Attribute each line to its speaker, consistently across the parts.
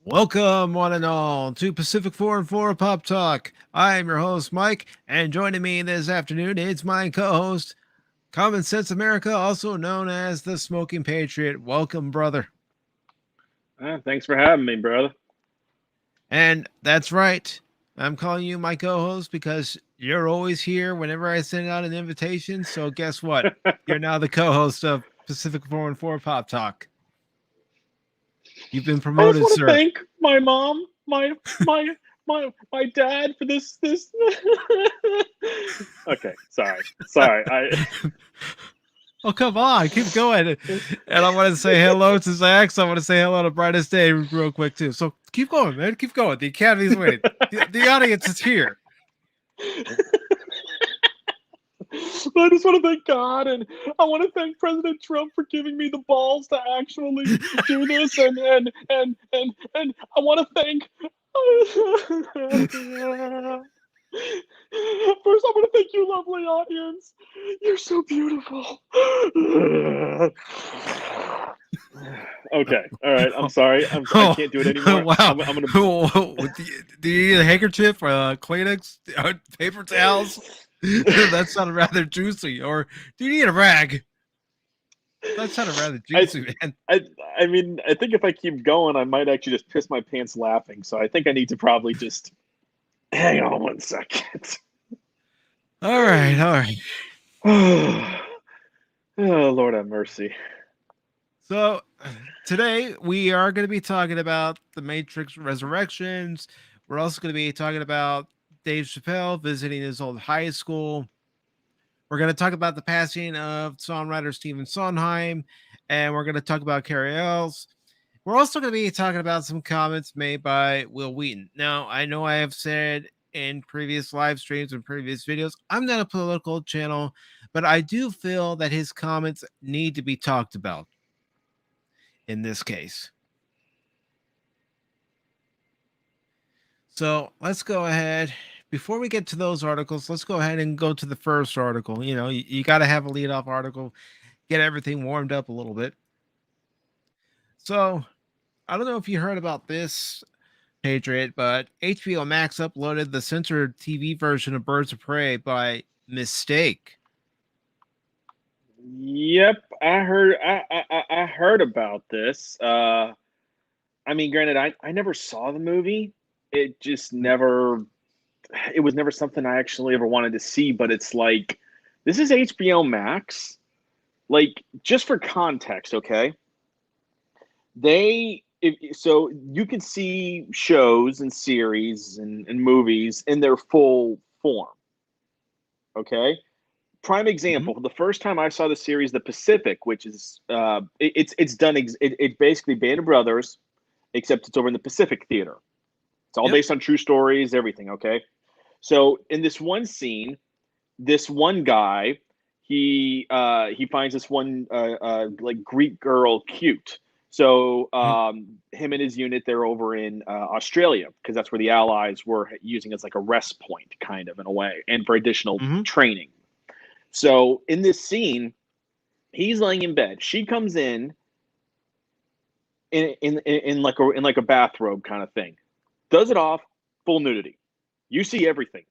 Speaker 1: Welcome, one and all, to Pacific414 Pop Talk. I am your host, Mike, and joining me this afternoon is my co-host, Common Sense America, also known as the Smoking Patriot. Welcome, brother.
Speaker 2: Thanks for having me, brother.
Speaker 1: And that's right. I'm calling you my co-host because you're always here whenever I send out an invitation. So guess what? You're now the co-host of Pacific414 Pop Talk. You've been
Speaker 2: I
Speaker 1: promoted,
Speaker 2: just want
Speaker 1: sir.
Speaker 2: to thank my mom, my dad for this. Okay, sorry.
Speaker 1: Oh, come on. Keep going. And I want to say hello to Zach. So I want to say hello to Brightest Day real quick, too. So keep going, man. Keep going. The Academy's waiting. The audience is here.
Speaker 2: I just want to thank God, and I want to thank President Trump for giving me the balls to actually do this, and I want to thank. First, I want to thank you, lovely audience. You're so beautiful. Okay, all right. I'm sorry. I can't do it anymore.
Speaker 1: Wow.
Speaker 2: I'm gonna.
Speaker 1: Do you need a handkerchief or Kleenex, paper towels? That sounded rather juicy. Or do you need a rag? That sounded rather juicy, man.
Speaker 2: I mean, I think if I keep going, I might actually just piss my pants laughing. So I think I need to probably just hang on 1 second.
Speaker 1: All right.
Speaker 2: Oh, Lord have mercy.
Speaker 1: So today we are going to be talking about the Matrix Resurrections. We're also going to be talking about Dave Chappelle visiting his old high school. We're going to talk about the passing of songwriter Stephen Sondheim, and we're going to talk about Cary Elwes. We're also going to be talking about some comments made by Will Wheaton. Now, I know I have said in previous live streams and previous videos, I'm not a political channel, but I do feel that his comments need to be talked about in this case. So let's go ahead. Before we get to those articles, let's go ahead and go to the first article. You know, you got to have a lead off article, get everything warmed up a little bit. So I don't know if you heard about this, Patriot, but HBO Max uploaded the censored TV version of Birds of Prey by mistake.
Speaker 2: Yep, I heard about this. I mean, granted, I never saw the movie. It just never. It was never something I actually ever wanted to see. But it's like, this is HBO Max. Like, just for context, okay? So you can see shows and series and movies in their full form. Okay. Prime example, the first time I saw the series The Pacific, which is it's basically Band of Brothers, except it's over in the Pacific Theater. It's all based on true stories, everything. Okay. So in this one scene, this one guy, he finds this one like Greek girl cute. So him and his unit, they're over in Australia because that's where the Allies were using as like a rest point, kind of, in a way, and for additional training. So in this scene, he's laying in bed. She comes in like a bathrobe kind of thing, does it off, full nudity. You see everything.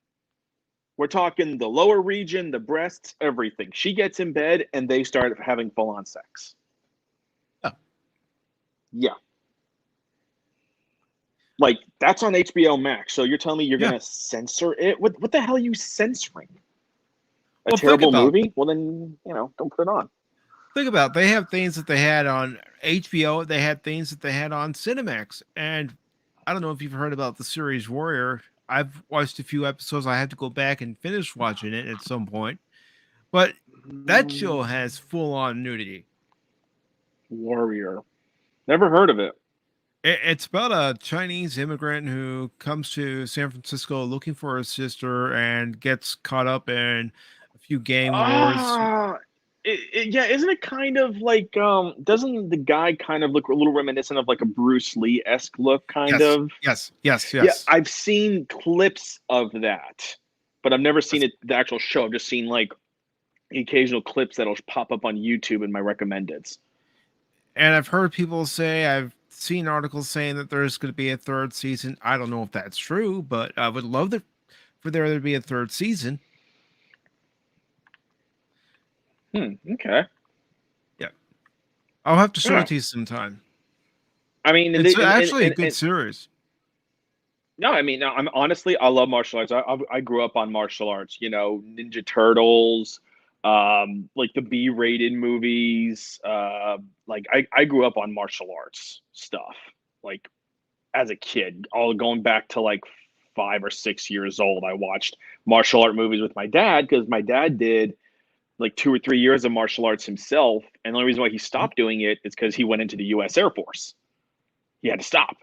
Speaker 2: We're talking the lower region, the breasts, everything. She gets in bed and they start having full-on sex.
Speaker 1: Oh.
Speaker 2: Yeah. Like, that's on HBO Max. So you're telling me you're going to censor it? What the hell are you censoring? A terrible movie? Well, then, don't put it on.
Speaker 1: Think about it. They have things that they had on HBO. They had things that they had on Cinemax. And I don't know if you've heard about the series Warrior. I've watched a few episodes. I had to go back and finish watching it at some point. But that show has full-on nudity.
Speaker 2: Warrior. Never heard of it.
Speaker 1: It's about a Chinese immigrant who comes to San Francisco looking for his sister and gets caught up in a few gang wars.
Speaker 2: Yeah, isn't it kind of like doesn't the guy kind of look a little reminiscent of like a Bruce Lee-esque look, kind of?
Speaker 1: Yes.
Speaker 2: Yeah, I've seen clips of that, but I've never seen the actual show. I've just seen like occasional clips that'll pop up on YouTube in my recommendeds.
Speaker 1: And I've heard people say, I've seen articles saying that there's going to be a third season. I don't know if that's true, but I would love for there to be a third season.
Speaker 2: Okay.
Speaker 1: Yeah, I'll have to show
Speaker 2: Yeah.
Speaker 1: it to you sometime.
Speaker 2: I mean,
Speaker 1: It's actually a good series.
Speaker 2: no, I mean, no, I'm honestly, I love martial arts. I grew up on martial arts. You know, Ninja Turtles, like the B-rated movies. Like I grew up on martial arts stuff. Like as a kid, all going back to like 5 or 6 years old, I watched martial art movies with my dad because my dad did like 2 or 3 years of martial arts himself, and the only reason why he
Speaker 1: Mhm.
Speaker 2: stopped doing it is because he went into the U.S. Air Force. He had to stop,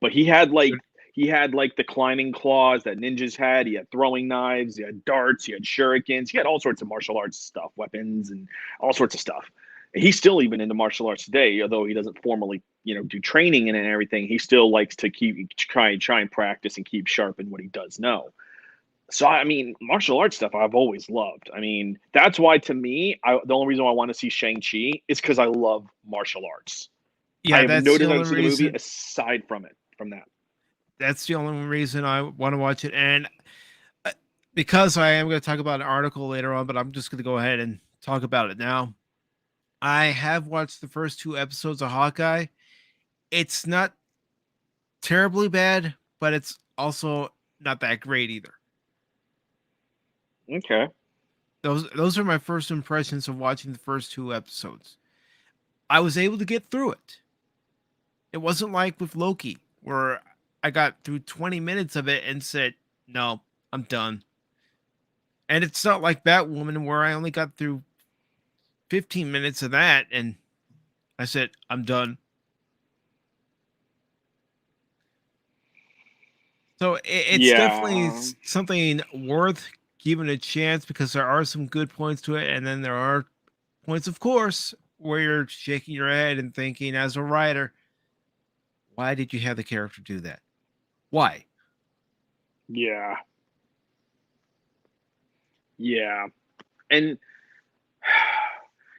Speaker 2: but he had like the climbing claws that ninjas had. He had throwing knives. He had darts. He had shurikens. He had all sorts of martial arts stuff, weapons, and all sorts of stuff. And he's still even into martial arts today, although he doesn't formally, do training and everything. He still likes to try and practice and keep sharp in what he does know. So I mean, martial arts stuff I've always loved. I mean, that's why to me, the only reason why I want to see Shang-Chi is because I love martial arts. I
Speaker 1: Yeah,
Speaker 2: have
Speaker 1: that's
Speaker 2: no
Speaker 1: the
Speaker 2: desire
Speaker 1: only
Speaker 2: to see the movie
Speaker 1: reason.
Speaker 2: aside from that.
Speaker 1: That's the only reason I want to watch it, and uh, because I am going to talk about an article later on, but I'm just going to go ahead and talk about it now. I have watched the first 2 episodes of Hawkeye. It's not terribly bad, but it's also not that great either.
Speaker 2: Okay.
Speaker 1: Those are my first impressions of watching the first 2 episodes. I was able to get through it. It wasn't like with Loki, where I got through 20 minutes of it and said, "No, I'm done." And it's not like Batwoman, where I only got through 15 minutes of that and I said, "I'm done." So it's definitely
Speaker 2: Yeah.
Speaker 1: something worth giving a chance because there are some good points to it, and then there are points, of course, where you're shaking your head and thinking, as a writer, why did you have the character do that? Why?
Speaker 2: Yeah. Yeah. And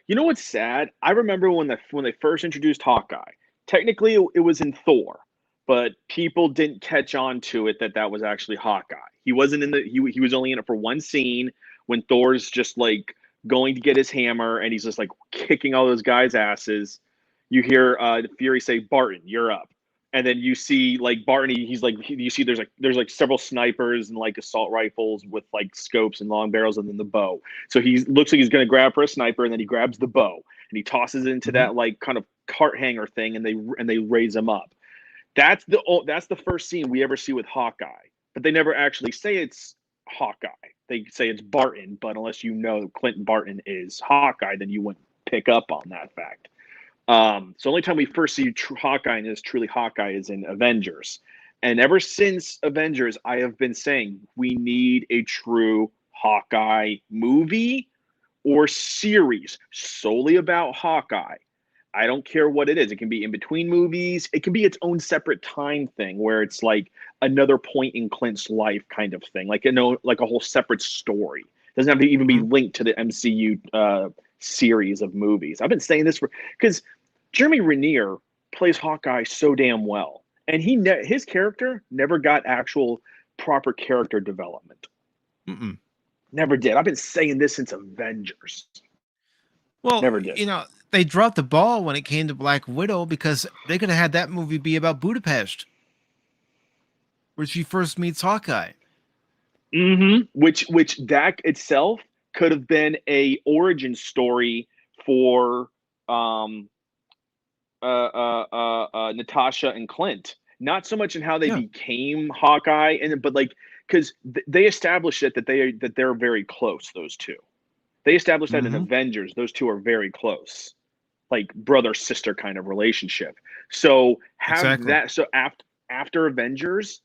Speaker 2: you know what's sad? I remember when they first introduced Hawkeye. Technically, it was in Thor, but people didn't catch on to it that that was actually Hawkeye. He wasn't in the he was only in it for one scene when Thor's just like going to get his hammer and he's just like kicking all those guys' asses. You hear Fury say, "Barton, you're up." And then you see like Barton, he's like you see there's like several snipers and like assault rifles with like scopes and long barrels and then the bow. So he looks like he's going to grab for a sniper, and then he grabs the bow and he tosses it into
Speaker 1: Mhm.
Speaker 2: that like kind of cart hanger thing, and they raise him up. That's the first scene we ever see with Hawkeye, but they never actually say it's Hawkeye. They say it's Barton, but unless you know Clint Barton is Hawkeye, then you wouldn't pick up on that fact. So only time we first see Hawkeye and is truly Hawkeye is in Avengers. And ever since Avengers, I have been saying we need a true Hawkeye movie or series solely about Hawkeye. I don't care what it is. It can be in between movies. It can be its own separate time thing where it's like another point in Clint's life kind of thing, like like a whole separate story. It doesn't have to even be
Speaker 1: Mhm.
Speaker 2: linked to the MCU series of movies. I've been saying this for because Jeremy Renner plays Hawkeye so damn well, and his character never got actual proper character development.
Speaker 1: Mm-mm.
Speaker 2: Never did. I've been saying this since Avengers.
Speaker 1: Well,
Speaker 2: Never did.
Speaker 1: they dropped the ball when it came to Black Widow because they could have had that movie be about Budapest, where she first meets Hawkeye.
Speaker 2: Which that itself could have been a origin story for um Natasha and Clint. Not so much in how they
Speaker 1: Yeah.
Speaker 2: became Hawkeye, but like because they established it that they're very close. Those two, they established that in
Speaker 1: Mm-hmm.
Speaker 2: Avengers. Those two are very close, like brother sister kind of relationship. So have
Speaker 1: Exactly.
Speaker 2: that. So after Avengers,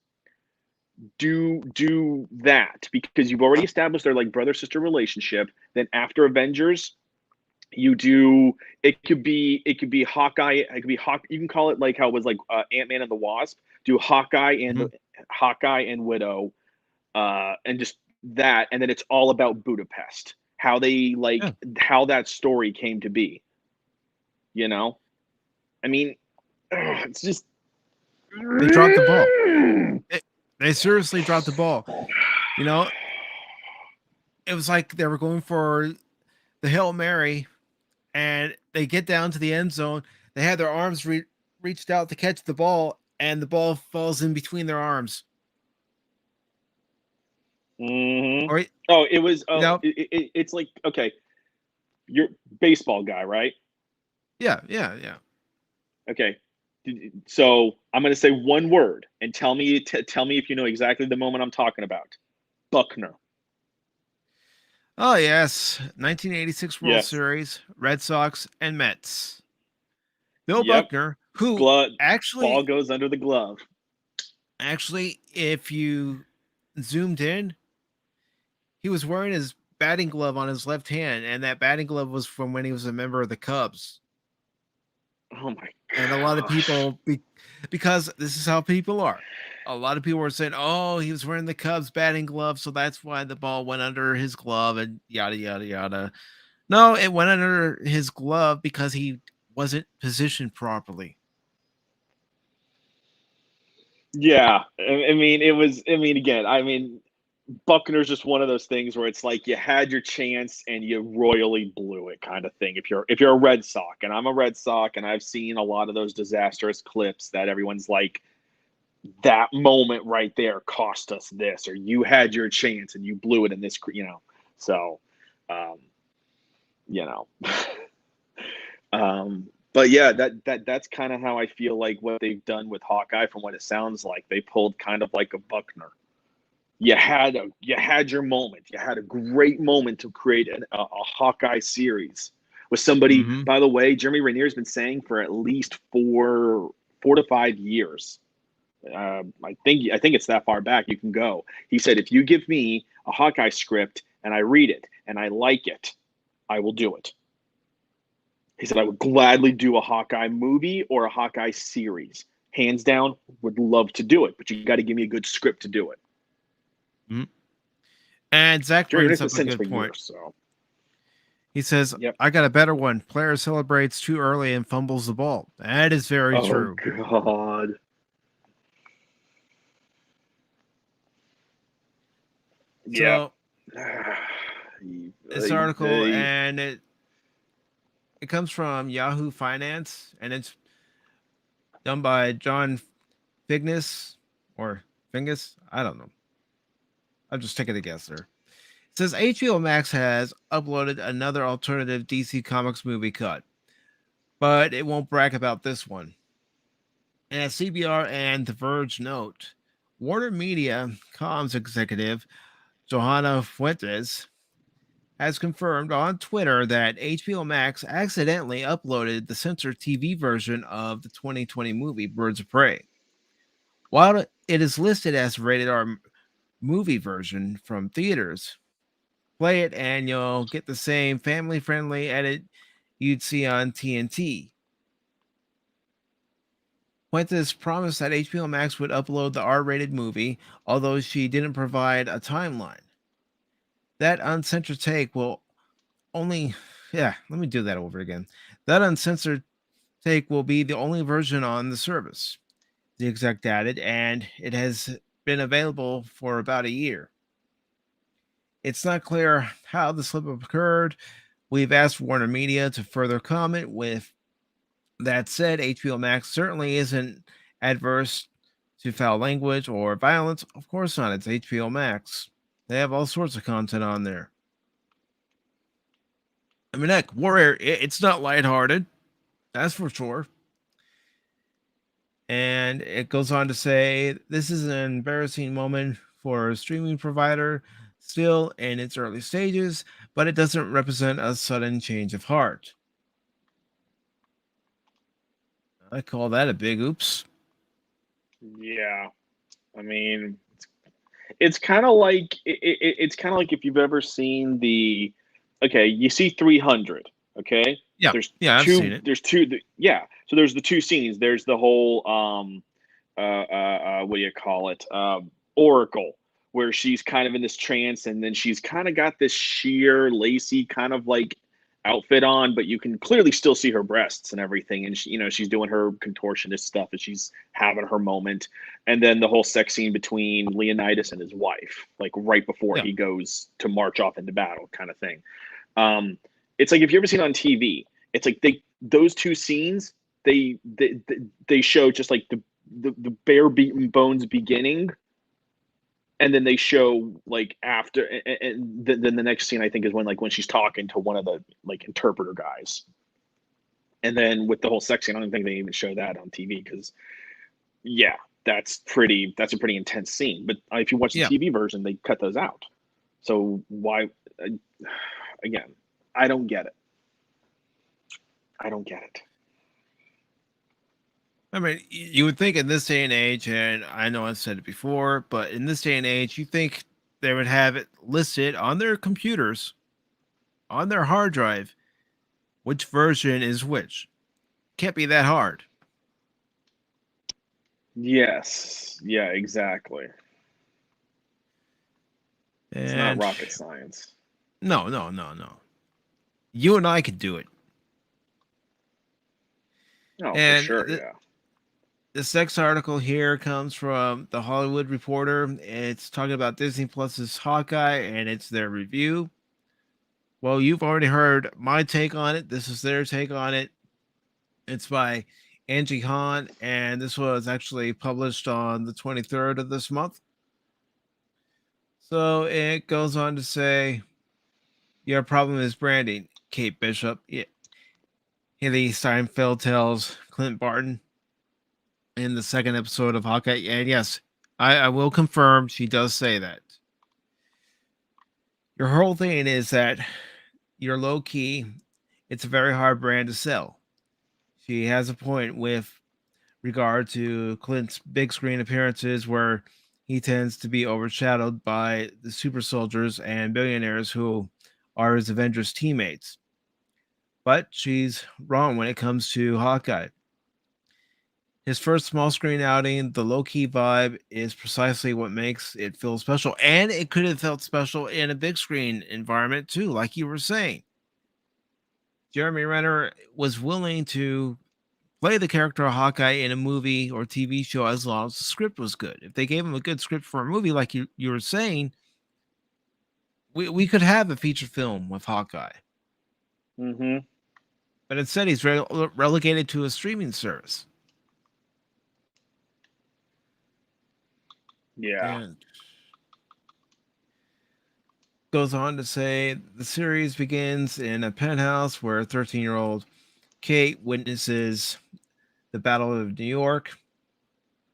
Speaker 2: do that because you've already established their like brother sister relationship. Then after Avengers, you do it could be Hawkeye. It could be Hawk. You can call it like how it was like Ant-Man and the Wasp. Do
Speaker 1: Mm-hmm.
Speaker 2: Hawkeye and Widow, and just that, and then it's all about Budapest. How they
Speaker 1: Yeah.
Speaker 2: like how that story came to be. You know, I mean, it's just
Speaker 1: They dropped the ball. They seriously dropped the ball. You know, it was like they were going for the Hail Mary, and they get down to the end zone. They had their arms reached out to catch the ball, and the ball falls in between their arms.
Speaker 2: Mm-hmm.
Speaker 1: Or
Speaker 2: Oh, it was.
Speaker 1: you
Speaker 2: Oh,
Speaker 1: know,
Speaker 2: it's like, okay, you're baseball guy, right?
Speaker 1: yeah.
Speaker 2: Okay. So I'm going to say one word and tell me if you know exactly the moment I'm talking about. Buckner.
Speaker 1: Oh yes, 1986 World
Speaker 2: Yes.
Speaker 1: Series, Red Sox and Mets. Bill
Speaker 2: Yep.
Speaker 1: Buckner, who
Speaker 2: Glove. Ball
Speaker 1: actually,
Speaker 2: goes under the glove.
Speaker 1: if you zoomed in, he was wearing his batting glove on his left hand, and that batting glove was from when he was a member of the Cubs.
Speaker 2: Oh my
Speaker 1: And a lot of
Speaker 2: gosh.
Speaker 1: people, because this is how people are, a lot of people were saying, "Oh, he was wearing the Cubs batting glove, so that's why the ball went under his glove," and yada yada yada. No, it went under his glove because he wasn't positioned properly.
Speaker 2: Yeah. I mean, it was. I mean, again, I mean, Buckner's just one of those things where it's like you had your chance and you royally blew it, kind of thing. If you're a Red Sox, and I'm a Red Sox, and I've seen a lot of those disastrous clips that everyone's like, that moment right there cost us this, or you had your chance and you blew it in this, So, um, you know, but yeah, that's kind of how I feel like what they've done with Hawkeye. From what it sounds like, they pulled kind of like a Buckner. You had your moment. You had a great moment to create a Hawkeye series with somebody.
Speaker 1: Mm-hmm.
Speaker 2: By the way, Jeremy Renner's been saying for at least 4 to 5 years. I think it's that far back you can go. He said, if you give me a Hawkeye script and I read it and I like it, I will do it. He said, I would gladly do a Hawkeye movie or a Hawkeye series. Hands down, would love to do it, but you got to give me a good script to do it.
Speaker 1: Mm-hmm. And Zach
Speaker 2: Jeremy
Speaker 1: brings
Speaker 2: Renner's been
Speaker 1: up a
Speaker 2: saying this
Speaker 1: good
Speaker 2: for
Speaker 1: point.
Speaker 2: years, so
Speaker 1: He says,
Speaker 2: yep.
Speaker 1: "I got a better one. Player celebrates too early and fumbles the ball." That is very
Speaker 2: Oh
Speaker 1: true.
Speaker 2: God. Yeah.
Speaker 1: So this article,
Speaker 2: They
Speaker 1: and it comes from Yahoo Finance, and it's done by John Figness or Fingus. I don't know. I'm just taking a guess there. It says HBO Max has uploaded another alternative DC Comics movie cut, but it won't brag about this one. And as CBR and The Verge note, Warner Media comms executive Johanna Fuentes has confirmed on Twitter that HBO Max accidentally uploaded the censored TV version of the 2020 movie Birds of Prey. While it is listed as rated R movie version from theaters, play it and you'll get the same family friendly edit you'd see on TNT. Fuentes promised that HBO Max would upload the R rated movie, although she didn't provide a timeline. That uncensored take will only, yeah, let me do that over again. That uncensored take will be the only version on the service, the exec added, and it has been available for about a year. It's not clear how the slip up occurred. We've asked Warner Media to further comment. With that said, HBO Max certainly isn't adverse to foul language or violence. Of course not. It's HBO Max. They have all sorts of content on there. I mean, heck, Warrior, it's not lighthearted. That's for sure. And it goes on to say this is an embarrassing moment for a streaming provider still in its early stages, but it doesn't represent a sudden change of heart. I call that a big oops.
Speaker 2: Yeah. I mean, it's kind of like it's kind of like if you've ever seen the, okay, you see 300, okay?
Speaker 1: Yeah,
Speaker 2: There's
Speaker 1: yeah, I've seen
Speaker 2: two.
Speaker 1: it.
Speaker 2: There's two. Yeah. So there's the two scenes. There's the whole what do you call it? Oracle, where she's kind of in this trance, and then she's kind of got this sheer, lacy kind of like outfit on, but you can clearly still see her breasts and everything. And she, she's doing her contortionist stuff and she's having her moment. And then the whole sex scene between Leonidas and his wife, like right before he goes to march off into battle, kind of thing. It's like if you ever seen on TV, it's like those two scenes they show just like the bare beaten bones beginning, and then they show like after, and then the next scene I think is when she's talking to one of the like interpreter guys, and then with the whole sex scene, I don't think they even show that on TV because yeah, that's a pretty intense scene. But if you watch the TV version, they cut those out. So why? Again, I don't get it. I don't get it.
Speaker 1: I mean, you would think in this day and age, and I know I've said it before, but in this day and age, you think they would have it listed on their computers, on their hard drive, which version is which. Can't be that hard.
Speaker 2: Yes. Yeah, exactly.
Speaker 1: And
Speaker 2: it's not rocket science.
Speaker 1: No. You and I could do it.
Speaker 2: Oh, and for sure, yeah.
Speaker 1: This next article here comes from The Hollywood Reporter. It's talking about Disney Plus's Hawkeye, and it's their review. Well, you've already heard my take on it. This is their take on it. It's by Angie Han, and this was actually published on the 23rd of this month. So it goes on to say, your problem is branding, Kate Bishop. Yeah. Haley Steinfeld tells Clint Barton in the second episode of Hawkeye. And yes, I will confirm she does say that. Your whole thing is that you're low key. It's a very hard brand to sell. She has a point with regard to Clint's big screen appearances where he tends to be overshadowed by the super soldiers and billionaires who are his Avengers teammates. But she's wrong when it comes to Hawkeye. His first small screen outing, the low-key vibe is precisely what makes it feel special. And it could have felt special in a big screen environment too, like you were saying. Jeremy Renner was willing to play the character of Hawkeye in a movie or TV show as long as the script was good. If they gave him a good script for a movie, like you were saying, we could have a feature film with Hawkeye.
Speaker 2: Mm-hmm.
Speaker 1: But instead, he's relegated to a streaming service.
Speaker 2: Yeah.
Speaker 1: And goes on to say the series begins in a penthouse where 13-year-old Kate witnesses the Battle of New York.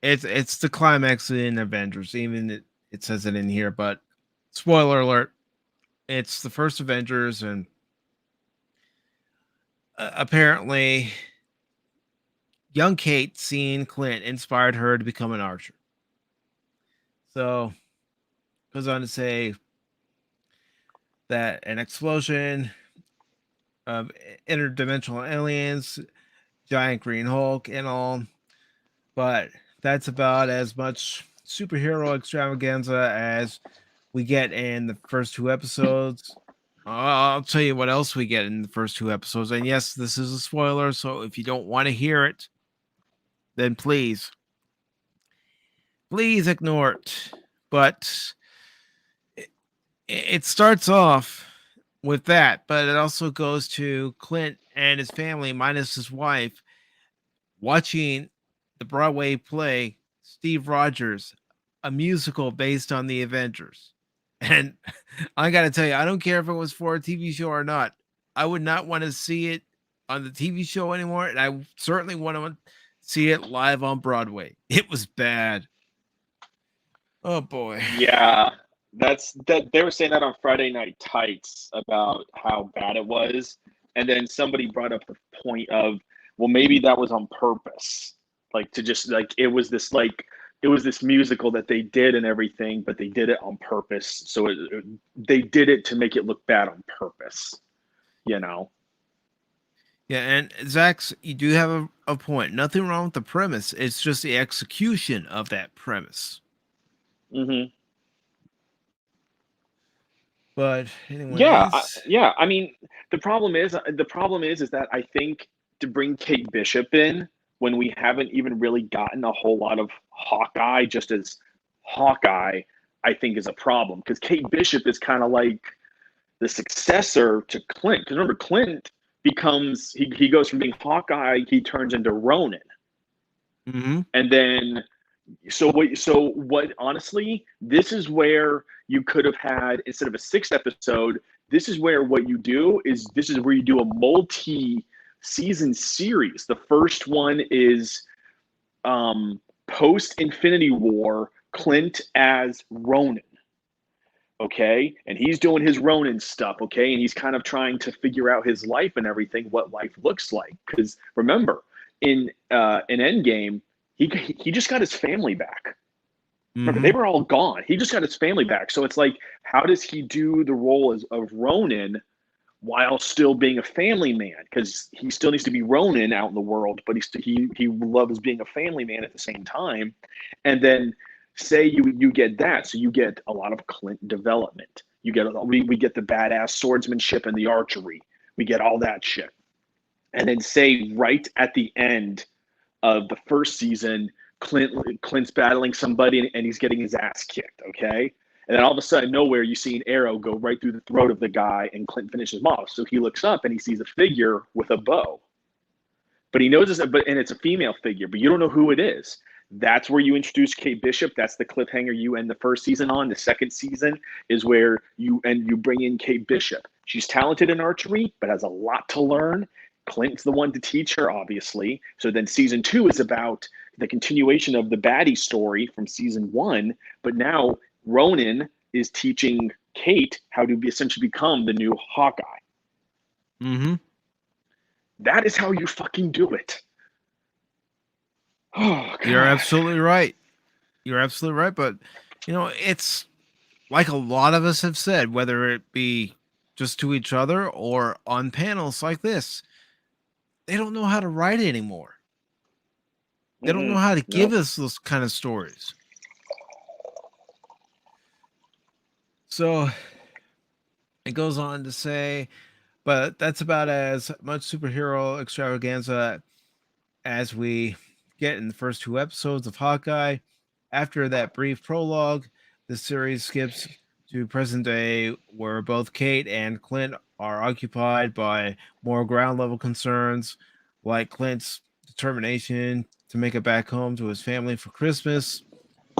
Speaker 1: It's the climax in Avengers. Even it says it in here, but spoiler alert, it's the first Avengers, and apparently young Kate seeing Clint inspired her to become an archer. So goes on to say that an explosion of interdimensional aliens, giant green Hulk, and all, but that's about as much superhero extravaganza as we get in the first two episodes. I'll tell you what else we get in the first two episodes. And yes, this is a spoiler, so if you don't want to hear it, then please ignore it. But it starts off with that, but it also goes to Clint and his family, minus his wife, watching the Broadway play Steve Rogers, a musical based on the Avengers. And I got to tell you, I don't care if it was for a TV show or not. I would not want to see it on the TV show anymore. And I certainly want to see it live on Broadway. It was bad. Oh, boy.
Speaker 2: Yeah. They were saying that on Friday Night Tights about how bad it was. And then somebody brought up the point of, well, maybe that was on purpose. Like to just like, it was this musical that they did and everything, but they did it on purpose. So they did it to make it look bad on purpose, you know?
Speaker 1: Yeah, and Zach, you do have a point. Nothing wrong with the premise. It's just the execution of that premise.
Speaker 2: Mm-hmm.
Speaker 1: But
Speaker 2: Yeah,
Speaker 1: anyways,
Speaker 2: yeah. I mean, the problem is that I think to bring Kate Bishop in when we haven't even really gotten a whole lot of Hawkeye just as Hawkeye, I think is a problem because Kate Bishop is kind of like the successor to Clint. Because remember, Clint becomes he goes from being Hawkeye, he turns into Ronin,
Speaker 1: mm-hmm,
Speaker 2: and then so what honestly, this is where you could have had instead of a 6 episode, this is where what you do is this is where you do a multi-season series. The first one is post Infinity War, Clint as Ronin. Okay, and he's doing his Ronin stuff. Okay, and he's kind of trying to figure out his life and everything, what life looks like. Because remember, in Endgame, he just got his family back. Remember,
Speaker 1: mm-hmm,
Speaker 2: they were all gone. He just got his family back. So it's like, how does he do the role of Ronin while still being a family man? Because he still needs to be Ronin out in the world, but he loves being a family man at the same time. And then say you get that, so you get a lot of Clint development. We get the badass swordsmanship and the archery. We get all that shit. And then say right at the end of the first season, Clint's battling somebody and he's getting his ass kicked. Okay, and then all of a sudden, nowhere, you see an arrow go right through the throat of the guy, and Clint finishes him off. So he looks up and he sees a figure with a bow, but he knows and it's a female figure, but you don't know who it is. That's where you introduce Kate Bishop. That's the cliffhanger you end the first season on. The second season is where you bring in Kate Bishop. She's talented in archery, but has a lot to learn. Clint's the one to teach her, obviously. So then season 2 is about the continuation of the baddie story from season 1, but now Ronin is teaching Kate how to essentially become the new Hawkeye.
Speaker 1: mm-hmm.
Speaker 2: That is how you fucking do it. Oh
Speaker 1: You're
Speaker 2: God.
Speaker 1: absolutely right. You're absolutely right. But it's like a lot of us have said, whether it be just to each other or on panels like this, they don't know how to write anymore. They don't know how to give
Speaker 2: Nope.
Speaker 1: us those kind of stories. So it goes on to say, but that's about as much superhero extravaganza as we get in the first 2 episodes of Hawkeye. After that brief prologue, the series skips to present day where both Kate and Clint are occupied by more ground level concerns like Clint's determination to make it back home to his family for Christmas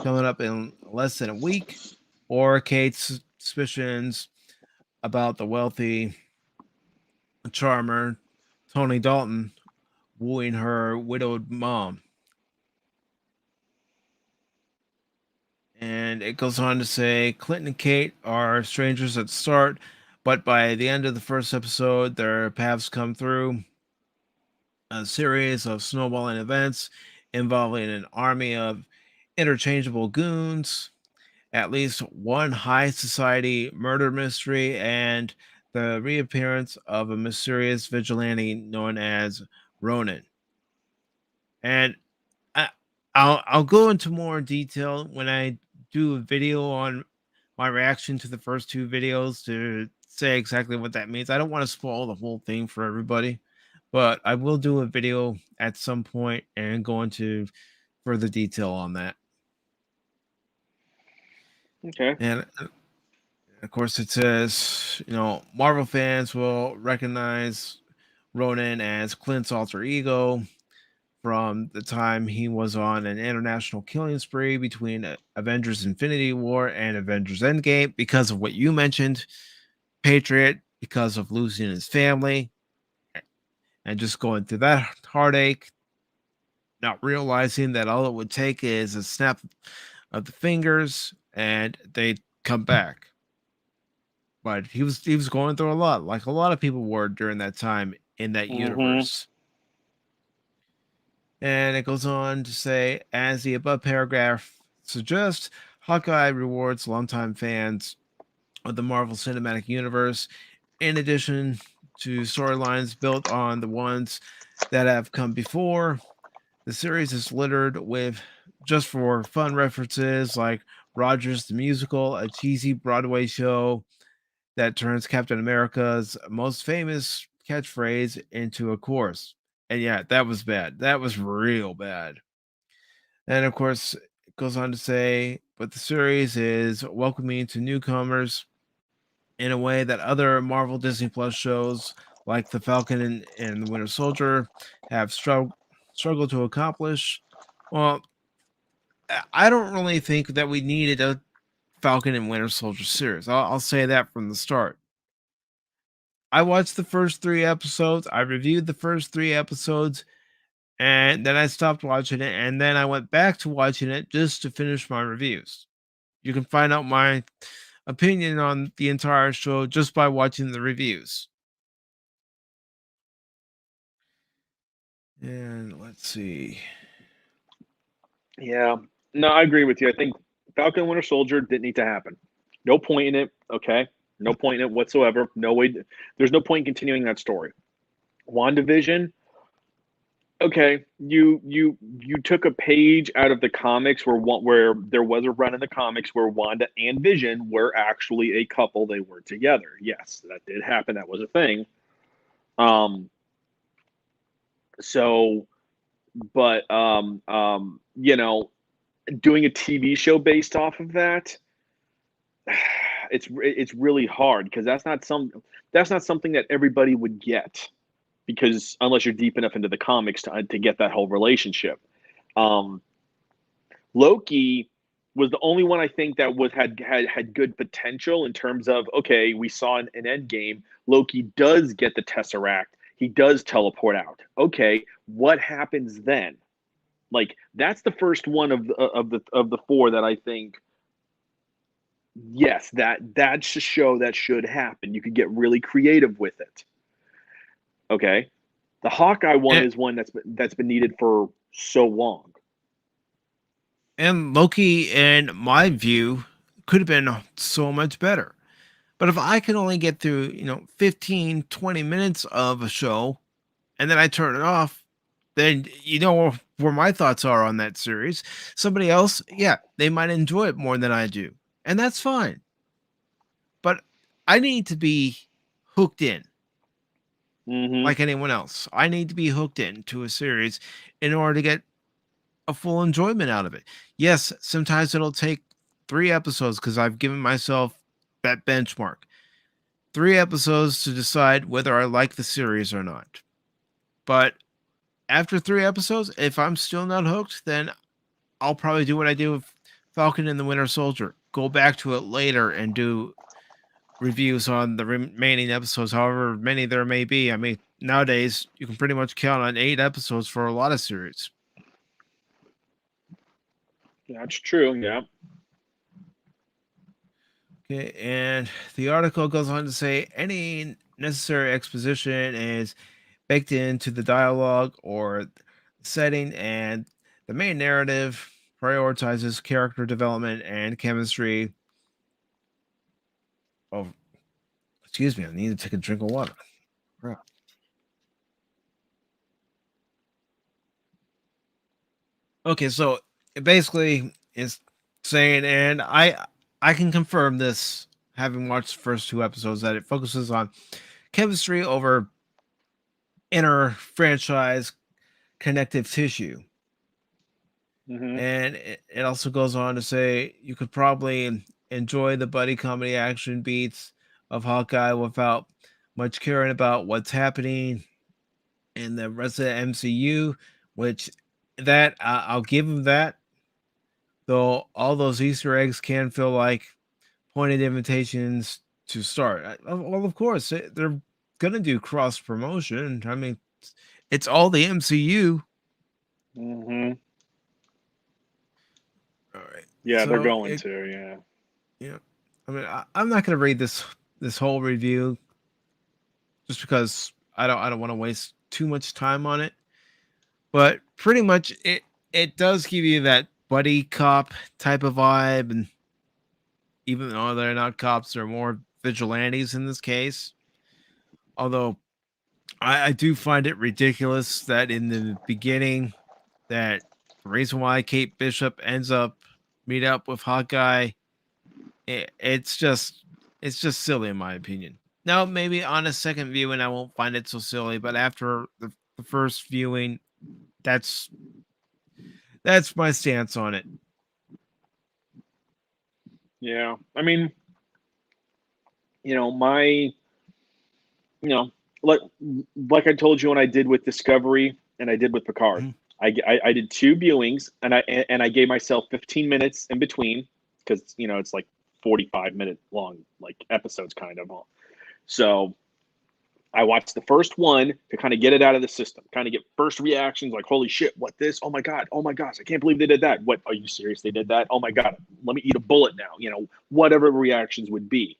Speaker 1: coming up in less than a week, or Kate's suspicions about the wealthy charmer Tony Dalton wooing her widowed mom. And it goes on to say Clinton and Kate are strangers at the start, but by the end of the first episode, their paths come through a series of snowballing events involving an army of interchangeable goons, at least one high society murder mystery, and the reappearance of a mysterious vigilante known as Ronin. And I, I'll go into more detail when I do a video on my reaction to the first 2 videos to say exactly what that means. I don't want to spoil the whole thing for everybody, but I will do a video at some point and go into further detail on that.
Speaker 2: Okay.
Speaker 1: And of course, it says, Marvel fans will recognize Ronan as Clint's alter ego from the time he was on an international killing spree between Avengers Infinity War and Avengers Endgame because of what you mentioned, Patriot, because of losing his family and just going through that heartache, not realizing that all it would take is a snap of the fingers and they'd come back. But he was going through a lot, like a lot of people were during that time in that
Speaker 2: Mm-hmm.
Speaker 1: universe. And it goes on to say, as the above paragraph suggests, Hawkeye rewards longtime fans of the Marvel Cinematic Universe, in addition to storylines built on the ones that have come before. The series is littered with just for fun references like Rogers the Musical, a cheesy Broadway show that turns Captain America's most famous catchphrase into a chorus. And yeah, that was bad. That was real bad. And of course, it goes on to say, but the series is welcoming to newcomers in a way that other Marvel Disney Plus shows like The Falcon and the Winter Soldier have struggled to accomplish. Well, I don't really think that we needed a Falcon and Winter Soldier series. I'll say that from the start. I watched the first 3 episodes. I reviewed the first 3 episodes, and then I stopped watching it. And then I went back to watching it just to finish my reviews. You can find out my opinion on the entire show just by watching the reviews. And let's see.
Speaker 2: Yeah. No, I agree with you. I think Falcon and Winter Soldier didn't need to happen. No point in it. Okay. No point in it whatsoever. No way. There's no point in continuing that story. WandaVision. Okay, you took a page out of the comics where there was a run in the comics where Wanda and Vision were actually a couple. They were together. Yes, that did happen. That was a thing. So, but doing a TV show based off of that, it's really hard because that's not something that everybody would get, because unless you're deep enough into the comics to get that whole relationship. Loki was the only one I think that had good potential in terms of, okay, we saw in Endgame, Loki does get the Tesseract, he does teleport out. Okay, what happens then? Like, that's the first one of the four that I think, yes, that's a show that should happen. You could get really creative with it. Okay, the Hawkeye one is one that's been needed for so long.
Speaker 1: And Loki, in my view, could have been so much better. But if I can only get through, 15, 20 minutes of a show and then I turn it off, then you know where my thoughts are on that series. Somebody else, yeah, they might enjoy it more than I do. And that's fine. But I need to be hooked in like anyone else. I need to be hooked into a series in order to get a full enjoyment out of it. Yes, sometimes it'll take 3 episodes because I've given myself that benchmark. 3 episodes to decide whether I like the series or not. But after 3 episodes, if I'm still not hooked, then I'll probably do what I do with Falcon and the Winter Soldier. Go back to it later and do reviews on the remaining episodes, however many there may be. I mean, nowadays you can pretty much count on 8 episodes for a lot of series.
Speaker 2: That's true. Yeah.
Speaker 1: Okay, and the article goes on to say any necessary exposition is baked into the dialogue or setting, and the main narrative prioritizes character development and chemistry. Oh, excuse me, I need to take a drink of water. Crap. Okay, so it basically is saying, and I can confirm this, having watched the first 2 episodes, that it focuses on chemistry over inner franchise connective tissue. And it also goes on to say you could probably enjoy the buddy comedy action beats of Hawkeye without much caring about what's happening in the rest of the MCU, which that I'll give him that. Though all those Easter eggs can feel like pointed invitations to start. Well, of course, they're going to do cross promotion. I mean, it's all the MCU. All right.
Speaker 2: Yeah, they're
Speaker 1: So
Speaker 2: going to. Yeah.
Speaker 1: Yeah. I mean, I'm not going to read this whole review just because I don't want to waste too much time on it. But pretty much it does give you that buddy cop type of vibe, and even though they're not cops, they're more vigilantes in this case. Although I do find it ridiculous that in the beginning, that the reason why Kate Bishop ends up meet up with Hawkeye, it's just It's just silly in my opinion. Now, maybe on a second viewing, I won't find it so silly, but after the first viewing, that's my stance on it.
Speaker 2: Yeah, I mean, my, like I told you when I did with Discovery and I did with Picard,
Speaker 1: Mhm.
Speaker 2: I did 2 viewings and I gave myself 15 minutes in between because it's like 45-minute long like episodes kind of. So I watched the first one to kind of get it out of the system, kind of get first reactions like, holy shit, what this? Oh my God. Oh my gosh. I can't believe they did that. What, are you serious? They did that? Oh my God. Let me eat a bullet now. Whatever reactions would be.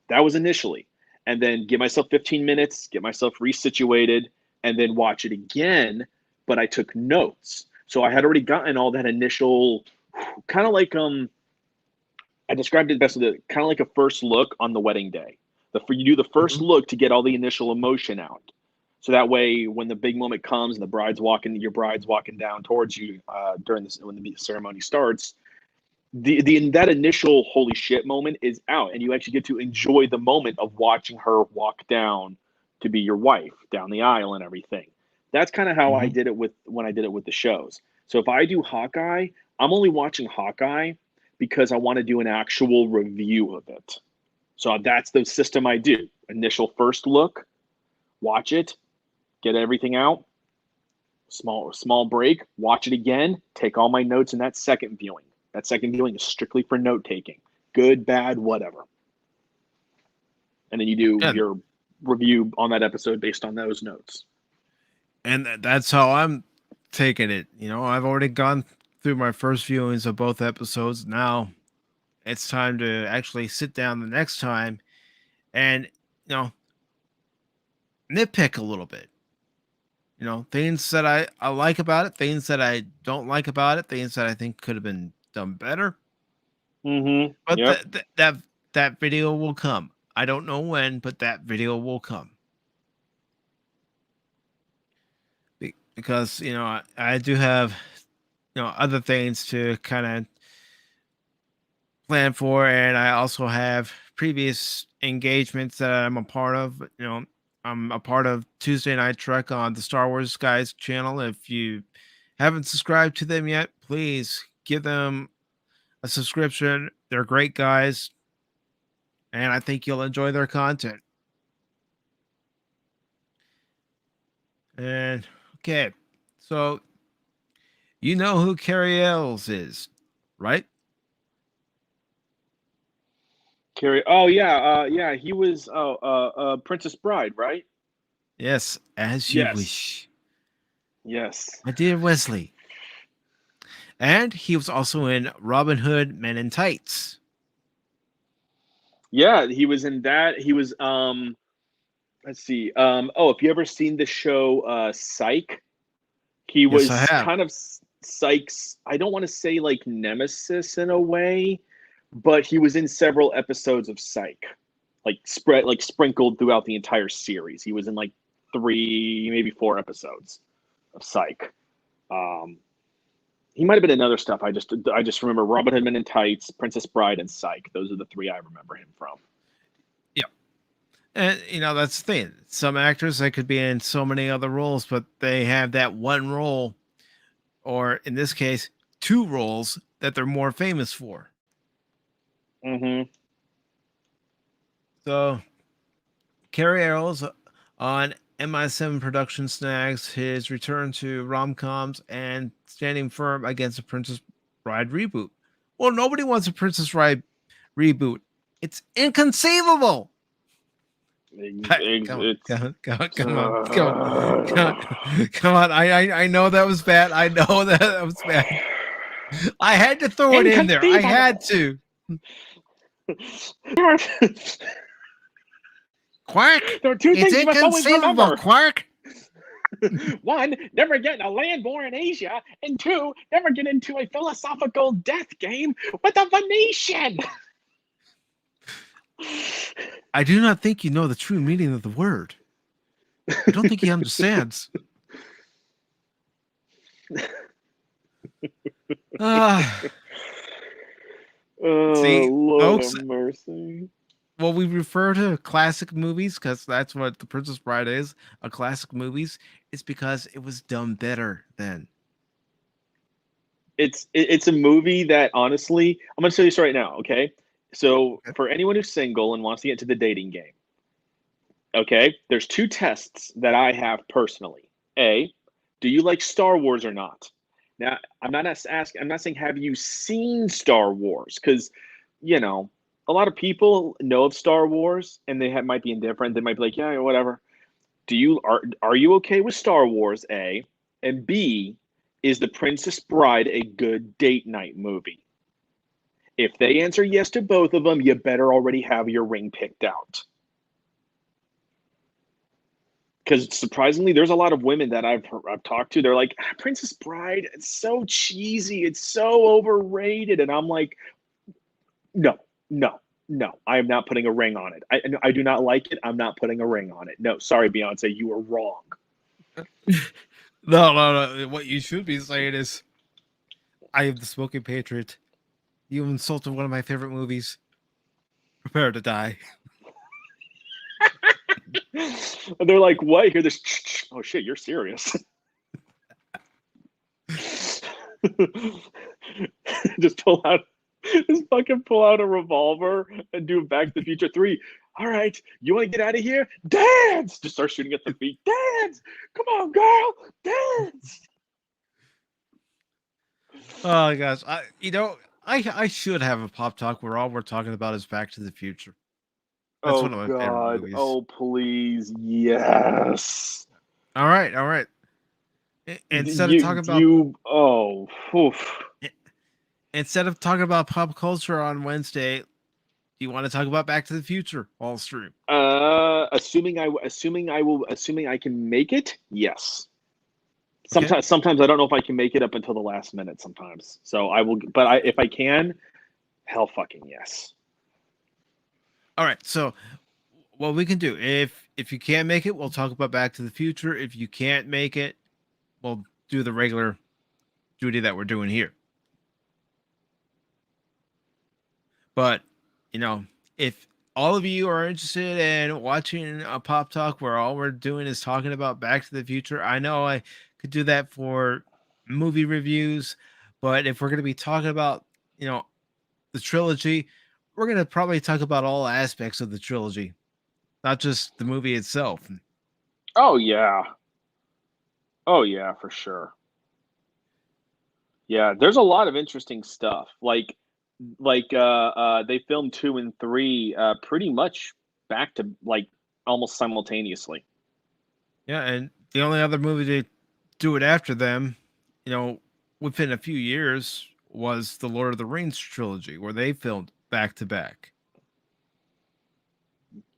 Speaker 2: That was initially. And then give myself 15 minutes, get myself resituated, and then watch it again. But I took notes. So I had already gotten all that initial kind of like, I described it best with kind of like a first look on the wedding day. You do the first
Speaker 1: Mhm.
Speaker 2: look to get all the initial emotion out. So that way, when the big moment comes and your bride's walking down towards you during this when the ceremony starts, that initial holy shit moment is out, and you actually get to enjoy the moment of watching her walk down to be your wife down the aisle and everything. That's kind of how I
Speaker 1: Mhm.
Speaker 2: did it when I did it with the shows. So if I do Hawkeye, I'm only watching Hawkeye because I want to do an actual review of it. So that's the system I do. Initial first look, watch it, get everything out, small break, watch it again, take all my notes in that second viewing. That second viewing is strictly for note taking. Good, bad, whatever. And then you do
Speaker 1: Yeah,
Speaker 2: your review on that episode based on those notes.
Speaker 1: and that's how I'm taking it. I've already gone through my first viewings of both episodes. Now it's time to actually sit down the next time and nitpick a little bit. Things that I like about it, things that I don't like about it, things that I think could have been done better.
Speaker 2: Mm-hmm.
Speaker 1: But
Speaker 2: Yep.
Speaker 1: that video will come. I don't know when, but that video will come. Because I do have other things to kind of plan for, and I also have previous engagements that I'm a part of. I'm a part of Tuesday Night Trek on the Star Wars Guys channel. If you haven't subscribed to them yet, please give them a subscription. They're great guys, and I think you'll enjoy their content. And okay, so you know who Cary Elwes is, right?
Speaker 2: Carrie. Oh yeah, yeah. He was Princess Bride, right?
Speaker 1: Yes, as you
Speaker 2: Yes.
Speaker 1: wish,
Speaker 2: Yes.
Speaker 1: my dear Wesley. And he was also in Robin Hood Men in Tights.
Speaker 2: Yeah, he was in that. He was let's see. Oh, if you ever seen the show Psych, he
Speaker 1: Yes, I
Speaker 2: was
Speaker 1: have.
Speaker 2: kind of Psych's, I don't want to say like nemesis in a way, but he was in several episodes of Psych, like sprinkled throughout the entire series. He was in like 3, maybe 4 episodes of Psych. Um, he might have been in other stuff. I just remember Robin Hood Men in Tights, Princess Bride, and Psych. Those are the 3 I remember him from.
Speaker 1: Yeah. And that's the thing. Some actors they could be in so many other roles, but they have that one role, or in this case, 2 roles that they're more famous for.
Speaker 2: Mm-hmm.
Speaker 1: So Cary Elwes on MI7 Production snags his return to rom-coms and standing firm against a Princess Bride reboot. Well, nobody wants a Princess Bride reboot. It's inconceivable. Come on,
Speaker 2: It's
Speaker 1: come on, come on, come on, come on, come on, come on. I know that was bad. I know that was bad. I had to throw it in there. I had
Speaker 2: inconceivable.
Speaker 1: to. Quark.
Speaker 2: There are 2
Speaker 1: It's
Speaker 2: things you must always
Speaker 1: inconceivable,
Speaker 2: remember.
Speaker 1: Quark.
Speaker 2: 1, never get in a land war in Asia, and 2, never get into a philosophical death game with a Venetian.
Speaker 1: I do not think you know the true meaning of the word. I don't think he understands. Uh,
Speaker 2: Oh,
Speaker 1: see,
Speaker 2: Lord have
Speaker 1: folks,
Speaker 2: mercy.
Speaker 1: well, we refer to classic movies because that's what The Princess Bride is. A classic movies. It's because it was done better then.
Speaker 2: It's a movie that honestly, I'm gonna tell you this right now, okay? So
Speaker 1: Okay.
Speaker 2: for anyone who's single and wants to get into the dating game, okay, there's two tests that I have personally. A, do you like Star Wars or not? Now, I'm not asking. I'm not saying have you seen Star Wars because, you know, a lot of people know of Star Wars and might be indifferent. They might be like, yeah, whatever. Are you okay with Star Wars? A, and B, is The Princess Bride a good date night movie? If they answer yes to both of them, you better already have your ring picked out. Because surprisingly, there's a lot of women that I've talked to. They're like, Princess Bride, it's so cheesy, it's so overrated, and I'm like, no, no, no. I am not putting a ring on it. I do not like it. I'm not putting a ring on it. No, sorry, Beyonce, you were wrong.
Speaker 1: No. What you should be saying is, I am the smoking patriot. You insulted one of my favorite movies. Prepare to die.
Speaker 2: And they're like, what? Hear this? Oh shit, you're serious. Just pull out a revolver and do Back to the Future 3. All right, you want to get out of here? Dance! Just start shooting at the feet. Dance! Come on, girl, dance!
Speaker 1: Oh gosh, I should have a pop talk where all we're talking about is Back to the Future. That's
Speaker 2: Oh
Speaker 1: one of my favorite
Speaker 2: God!
Speaker 1: movies.
Speaker 2: Oh please, yes!
Speaker 1: All right. Instead of talking
Speaker 2: You
Speaker 1: about
Speaker 2: you oh oof.
Speaker 1: instead of talking about pop culture on Wednesday, do you want to talk about Back to the Future all stream?
Speaker 2: Assuming I can make it, yes.
Speaker 1: Okay.
Speaker 2: Sometimes I don't know if I can make it up until the last minute sometimes. So I will, but if I can, hell fucking yes.
Speaker 1: All right. So what we can do, if you can't make it, we'll talk about Back to the Future. If you can't make it, we'll do the regular duty that we're doing here. But if all of you are interested in watching a pop talk where all we're doing is talking about Back to the Future, I know I could do that for movie reviews, but if we're going to be talking about, the trilogy, we're going to probably talk about all aspects of the trilogy, not just the movie itself.
Speaker 2: Oh yeah. Oh yeah, for sure. Yeah, there's a lot of interesting stuff. They filmed 2 and 3 pretty much back to like almost simultaneously.
Speaker 1: Yeah, and the only other movie to do it after them, within a few years was the Lord of the Rings trilogy, where they filmed back to back.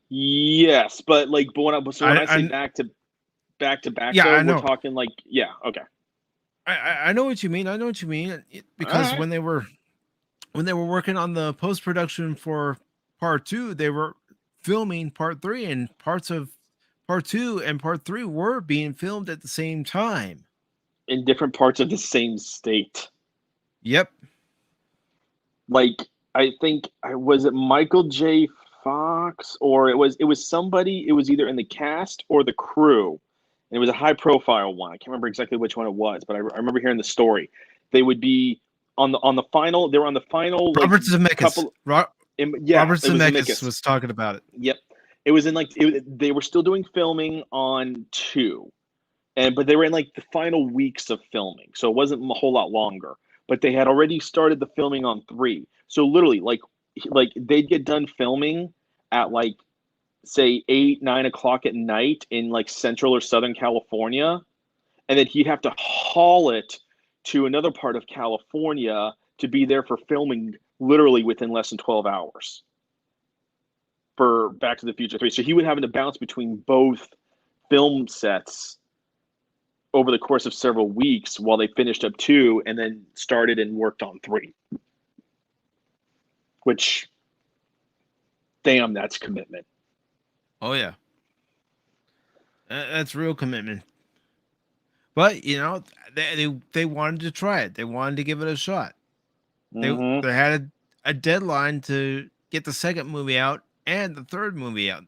Speaker 2: Yes, but when I say
Speaker 1: I
Speaker 2: back to back
Speaker 1: yeah,
Speaker 2: though,
Speaker 1: I
Speaker 2: we're
Speaker 1: know.
Speaker 2: talking like yeah, okay.
Speaker 1: I know what you mean. I know what you mean
Speaker 2: All
Speaker 1: because
Speaker 2: right.
Speaker 1: when they were working on the post production for part 2, they were filming part 3, and parts of part 2 and part 3 were being filmed at the same time.
Speaker 2: In different parts of the same state.
Speaker 1: Yep.
Speaker 2: Like I think I was it Michael J. Fox or it was somebody. It was either in the cast or the crew, and it was a high profile one. I can't remember exactly which one it was, but I remember hearing the story. They would be on the final. They were on the final like
Speaker 1: Robert Zemeckis.
Speaker 2: couple.
Speaker 1: Ro-
Speaker 2: Yeah,
Speaker 1: Robert
Speaker 2: it was
Speaker 1: Zemeckis
Speaker 2: Zemeckis.
Speaker 1: was talking about it.
Speaker 2: Yep, it was in like they were still doing filming on 2, but they were in like the final weeks of filming, so it wasn't a whole lot longer. But they had already started the filming on 3, so literally like they'd get done filming at like say 8, 9 o'clock at night in like Central or Southern California, and then he'd have to haul it to another part of California to be there for filming literally within less than 12 hours for Back to the Future 3. So he would have to bounce between both film sets over the course of several weeks while they finished up 2 and then started and worked on 3. Which, damn, that's commitment.
Speaker 1: Oh yeah, that's real commitment. But they wanted to try it. They wanted to give it a shot. They
Speaker 2: Mm-hmm.
Speaker 1: they had a deadline to get the second movie out and the third movie out.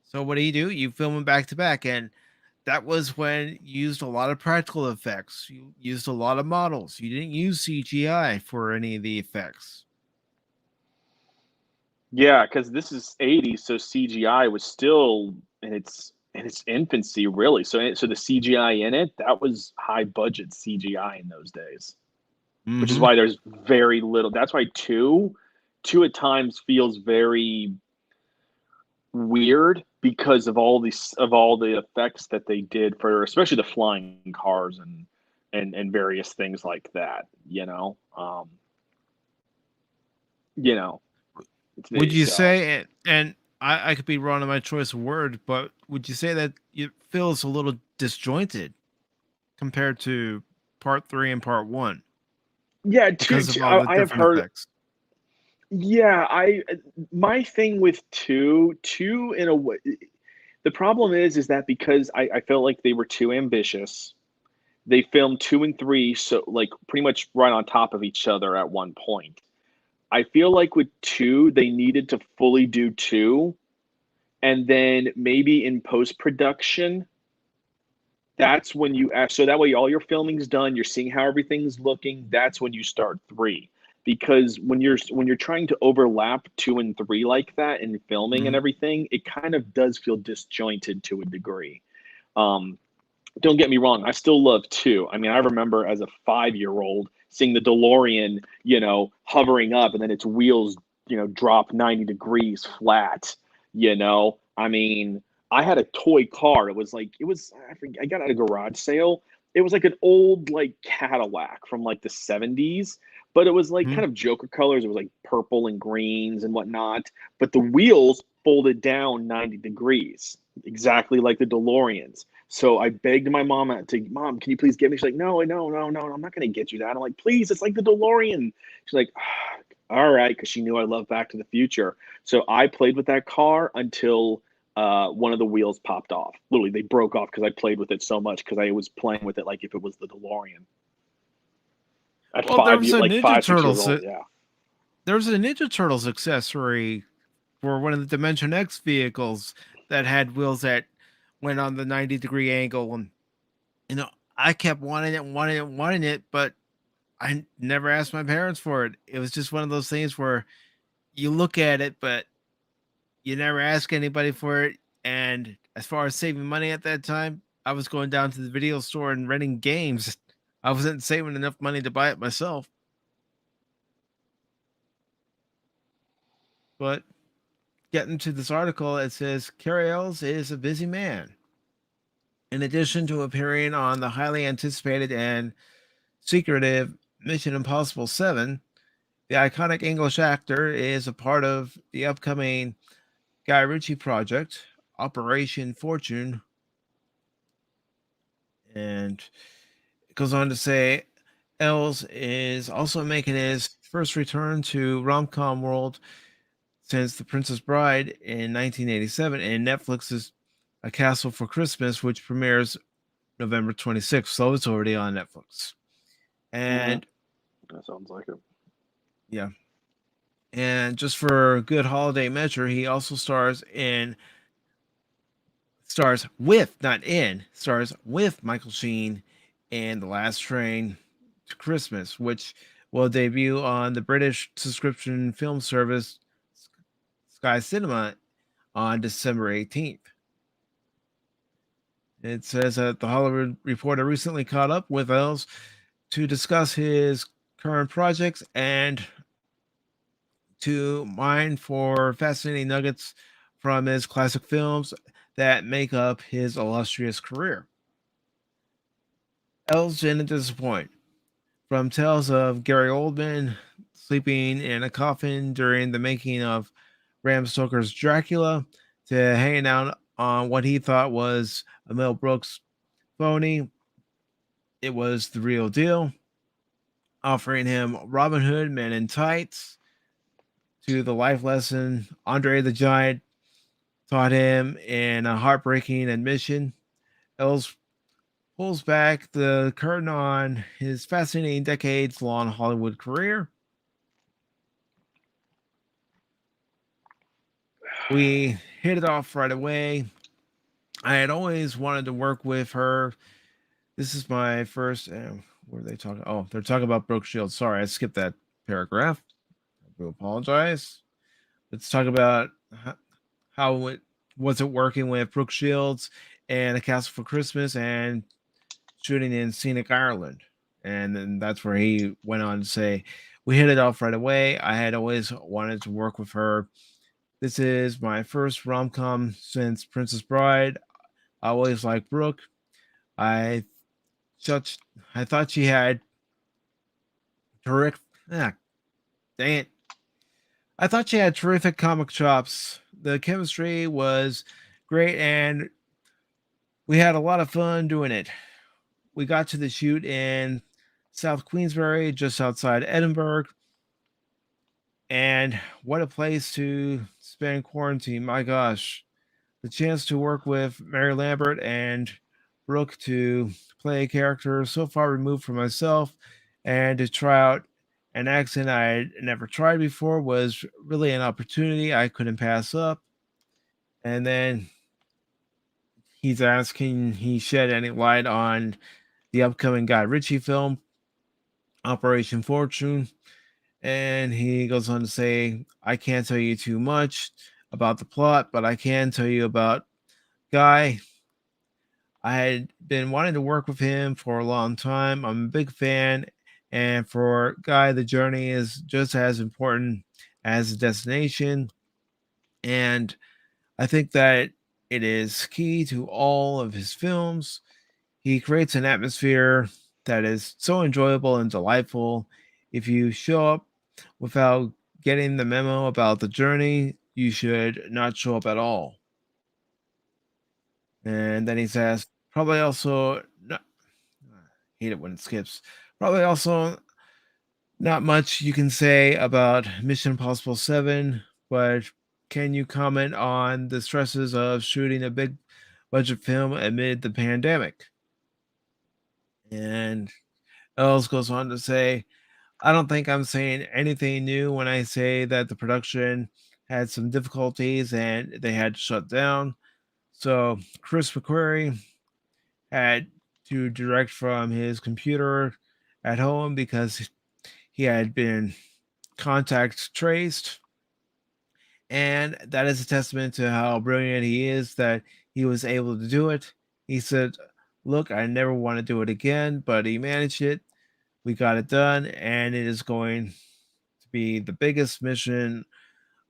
Speaker 1: So what do? You film them back to back, and that was when you used a lot of practical effects. You used a lot of models. You didn't use CGI for any of the effects.
Speaker 2: Yeah, because this is '80s, so CGI was still in its infancy, really. So the CGI in it, that was high budget CGI in those days, which is
Speaker 1: Mm-hmm.
Speaker 2: why there's very little. That's why two at times feels very weird because of all the effects that they did for, especially the flying cars and various things like that. You know,
Speaker 1: Would you
Speaker 2: so.
Speaker 1: say, and I could be wrong in my choice of word, but would you say that it feels a little disjointed compared to part three and part one
Speaker 2: Yeah,
Speaker 1: because of all the
Speaker 2: I have
Speaker 1: different
Speaker 2: heard.
Speaker 1: effects?
Speaker 2: Yeah, I my thing with two in a way. The problem is that because I felt like they were too ambitious. They filmed two and three, so like pretty much right on top of each other at one point. I feel like with two, they needed to fully do two, and then maybe in post production, that's when you so that way all your filming's done, you're seeing how everything's looking, that's when you start three. Because when you're trying to overlap two and three like that in filming and
Speaker 1: Mhm.
Speaker 2: everything, it kind of does feel disjointed to a degree. um don't get me wrong, I still love two. I mean, I remember as a 5 year old seeing the DeLorean, hovering up and then its wheels, drop 90 degrees flat. I mean, I had a toy car. I got at a garage sale. It was like an old like Cadillac from like the 70s, but it was like
Speaker 1: Mhm.
Speaker 2: kind of Joker colors. It was like purple and greens and whatnot, but the wheels folded down 90 degrees, exactly like the DeLoreans. So I begged my mom Mom, can you please get me? She's like, no, no, no, no, I'm not going to get you that. I'm like, please, it's like the DeLorean. She's like, all right, because she knew I love Back to the Future. So I played with that car until one of the wheels popped off. Literally, they broke off because I played with it so much because I was playing with it like if it was the DeLorean. At
Speaker 1: Well, there was a
Speaker 2: like
Speaker 1: Ninja
Speaker 2: 5, 6 years
Speaker 1: Turtles.
Speaker 2: old, yeah.
Speaker 1: There was a Ninja Turtles accessory for one of the Dimension X vehicles that had wheels that went on the 90-degree angle, and you know I kept wanting it, wanting it, wanting it, but I never asked my parents for it. It was just one of those things where you look at it, but you never ask anybody for it. And as far as saving money at that time, I was going down to the video store and renting games. I wasn't saving enough money to buy it myself. But getting to this article, it says Cary Elwes is a busy man. In addition to appearing on the highly anticipated and secretive Mission Impossible 7, the iconic English actor is a part of the upcoming Guy Ritchie project, Operation Fortune. And it goes on to say Elwes is also making his first return to rom-com world since The Princess Bride in 1987 and Netflix's A Castle for Christmas, which premieres November 26th. So it's already on Netflix.
Speaker 2: Hmm.
Speaker 1: And
Speaker 2: That sounds like it.
Speaker 1: yeah. And just for good holiday measure, he also stars with, not in, stars with Michael Sheen in The Last Train to Christmas, which will debut on the British subscription film service Sky Cinema on December 18th. It says that the Hollywood Reporter recently caught up with Els to discuss his current projects and to mine for fascinating nuggets from his classic films that make up his illustrious career. Els didn't disappoint. From tales of Gary Oldman sleeping in a coffin during the making of Bram Stoker's Dracula to hanging out on what he thought was a Mel Brooks phony, it was the real deal, offering him Robin Hood Men in Tights to the life lesson Andre the Giant taught him in a heartbreaking admission. Els pulls back the curtain on his fascinating decades long Hollywood career. We hit it off right away. I had always wanted to work with her. This is my first. What are they talking? Oh, they're talking about Brooke Shields. Sorry, I skipped that paragraph. I do apologize. Let's talk about how it was it working with Brooke Shields and A Castle for Christmas and shooting in scenic Ireland. And then that's where he went on to say, we hit it off right away. I had always wanted to work with her. This is my first rom com since Princess Bride. I always liked Brooke. I such I thought she had terrific. Ah, dang it! I thought she had terrific comic chops. The chemistry was great, and we had a lot of fun doing it. We got to the shoot in South Queensbury, just outside Edinburgh, and what a place to spend quarantine! My gosh, the chance to work with Mary Lambert and Brooke to play a character so far removed from myself and to try out an accent I had never tried before was really an opportunity I couldn't pass up. And then he's asking he shed any light on the upcoming Guy Ritchie film, Operation Fortune. And he goes on to say, I can't tell you too much about the plot, but I can tell you about Guy. I had been wanting to work with him for a long time. I'm a big fan. And for Guy, the journey is just as important as the destination. And I think that it is key to all of his films. He creates an atmosphere that is so enjoyable and delightful. If you show up without getting the memo about the journey, you should not show up at all. And then he says, probably also not, I hate it when it skips. Probably also not much you can say about Mission Impossible 7, but can you comment on the stresses of shooting a big budget film amid the pandemic? And Ells goes on to say, I don't think I'm saying anything new when I say that the production had some difficulties and they had to shut down. So Chris McQuarrie had to direct from his computer at home because he had been contact traced. And that is a testament to how brilliant he is that he was able to do it. He said, look, I never want to do it again, but he managed it. We got it done, and it is going to be the biggest mission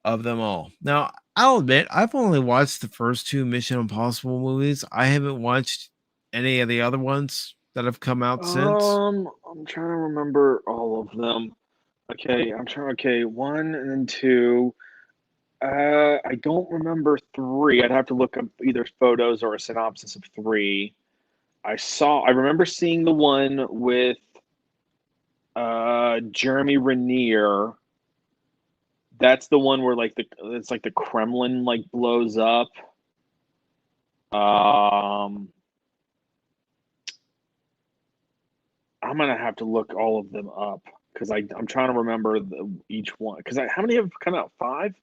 Speaker 1: of them all. Now, I'll admit, I've only watched the first two Mission Impossible movies. I haven't watched any of the other ones that have come out since.
Speaker 2: I'm trying to remember all of them. Okay, I'm trying. Okay, one and then two. I don't remember three. I'd have to look up either photos or a synopsis of three. I remember seeing the one with Jeremy Renner. That's the one where it's like the Kremlin like blows up. Um, I'm gonna have to look all of them up because I'm trying to remember each one. Because how many have come out? Five?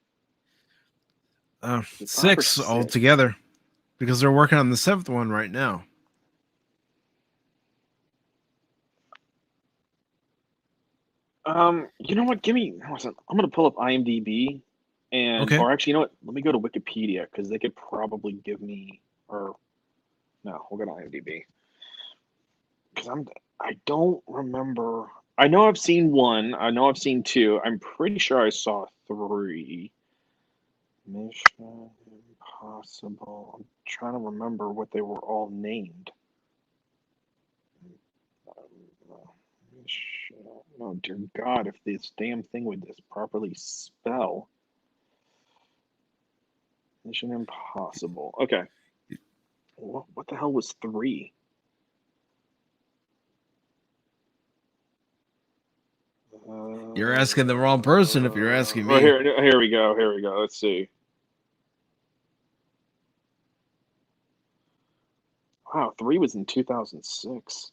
Speaker 2: Is it five or
Speaker 1: Six
Speaker 2: six?
Speaker 1: altogether because they're working on the seventh one right now.
Speaker 2: You know what? Listen, I'm gonna pull up IMDb,
Speaker 1: Okay.
Speaker 2: or actually, you know what? Let me go to Wikipedia because they could probably give me, or no, we'll go to IMDb because I don't remember. I know I've seen one. I know I've seen two. I'm pretty sure I saw three. Mission Impossible. I'm trying to remember what they were all named. Oh, dear God, if this damn thing would just properly spell. Mission Impossible. Okay. What the hell was three?
Speaker 1: You're asking the wrong person if you're asking
Speaker 2: Well,
Speaker 1: me.
Speaker 2: here we go. Here we go. Let's see. Wow, three was in 2006.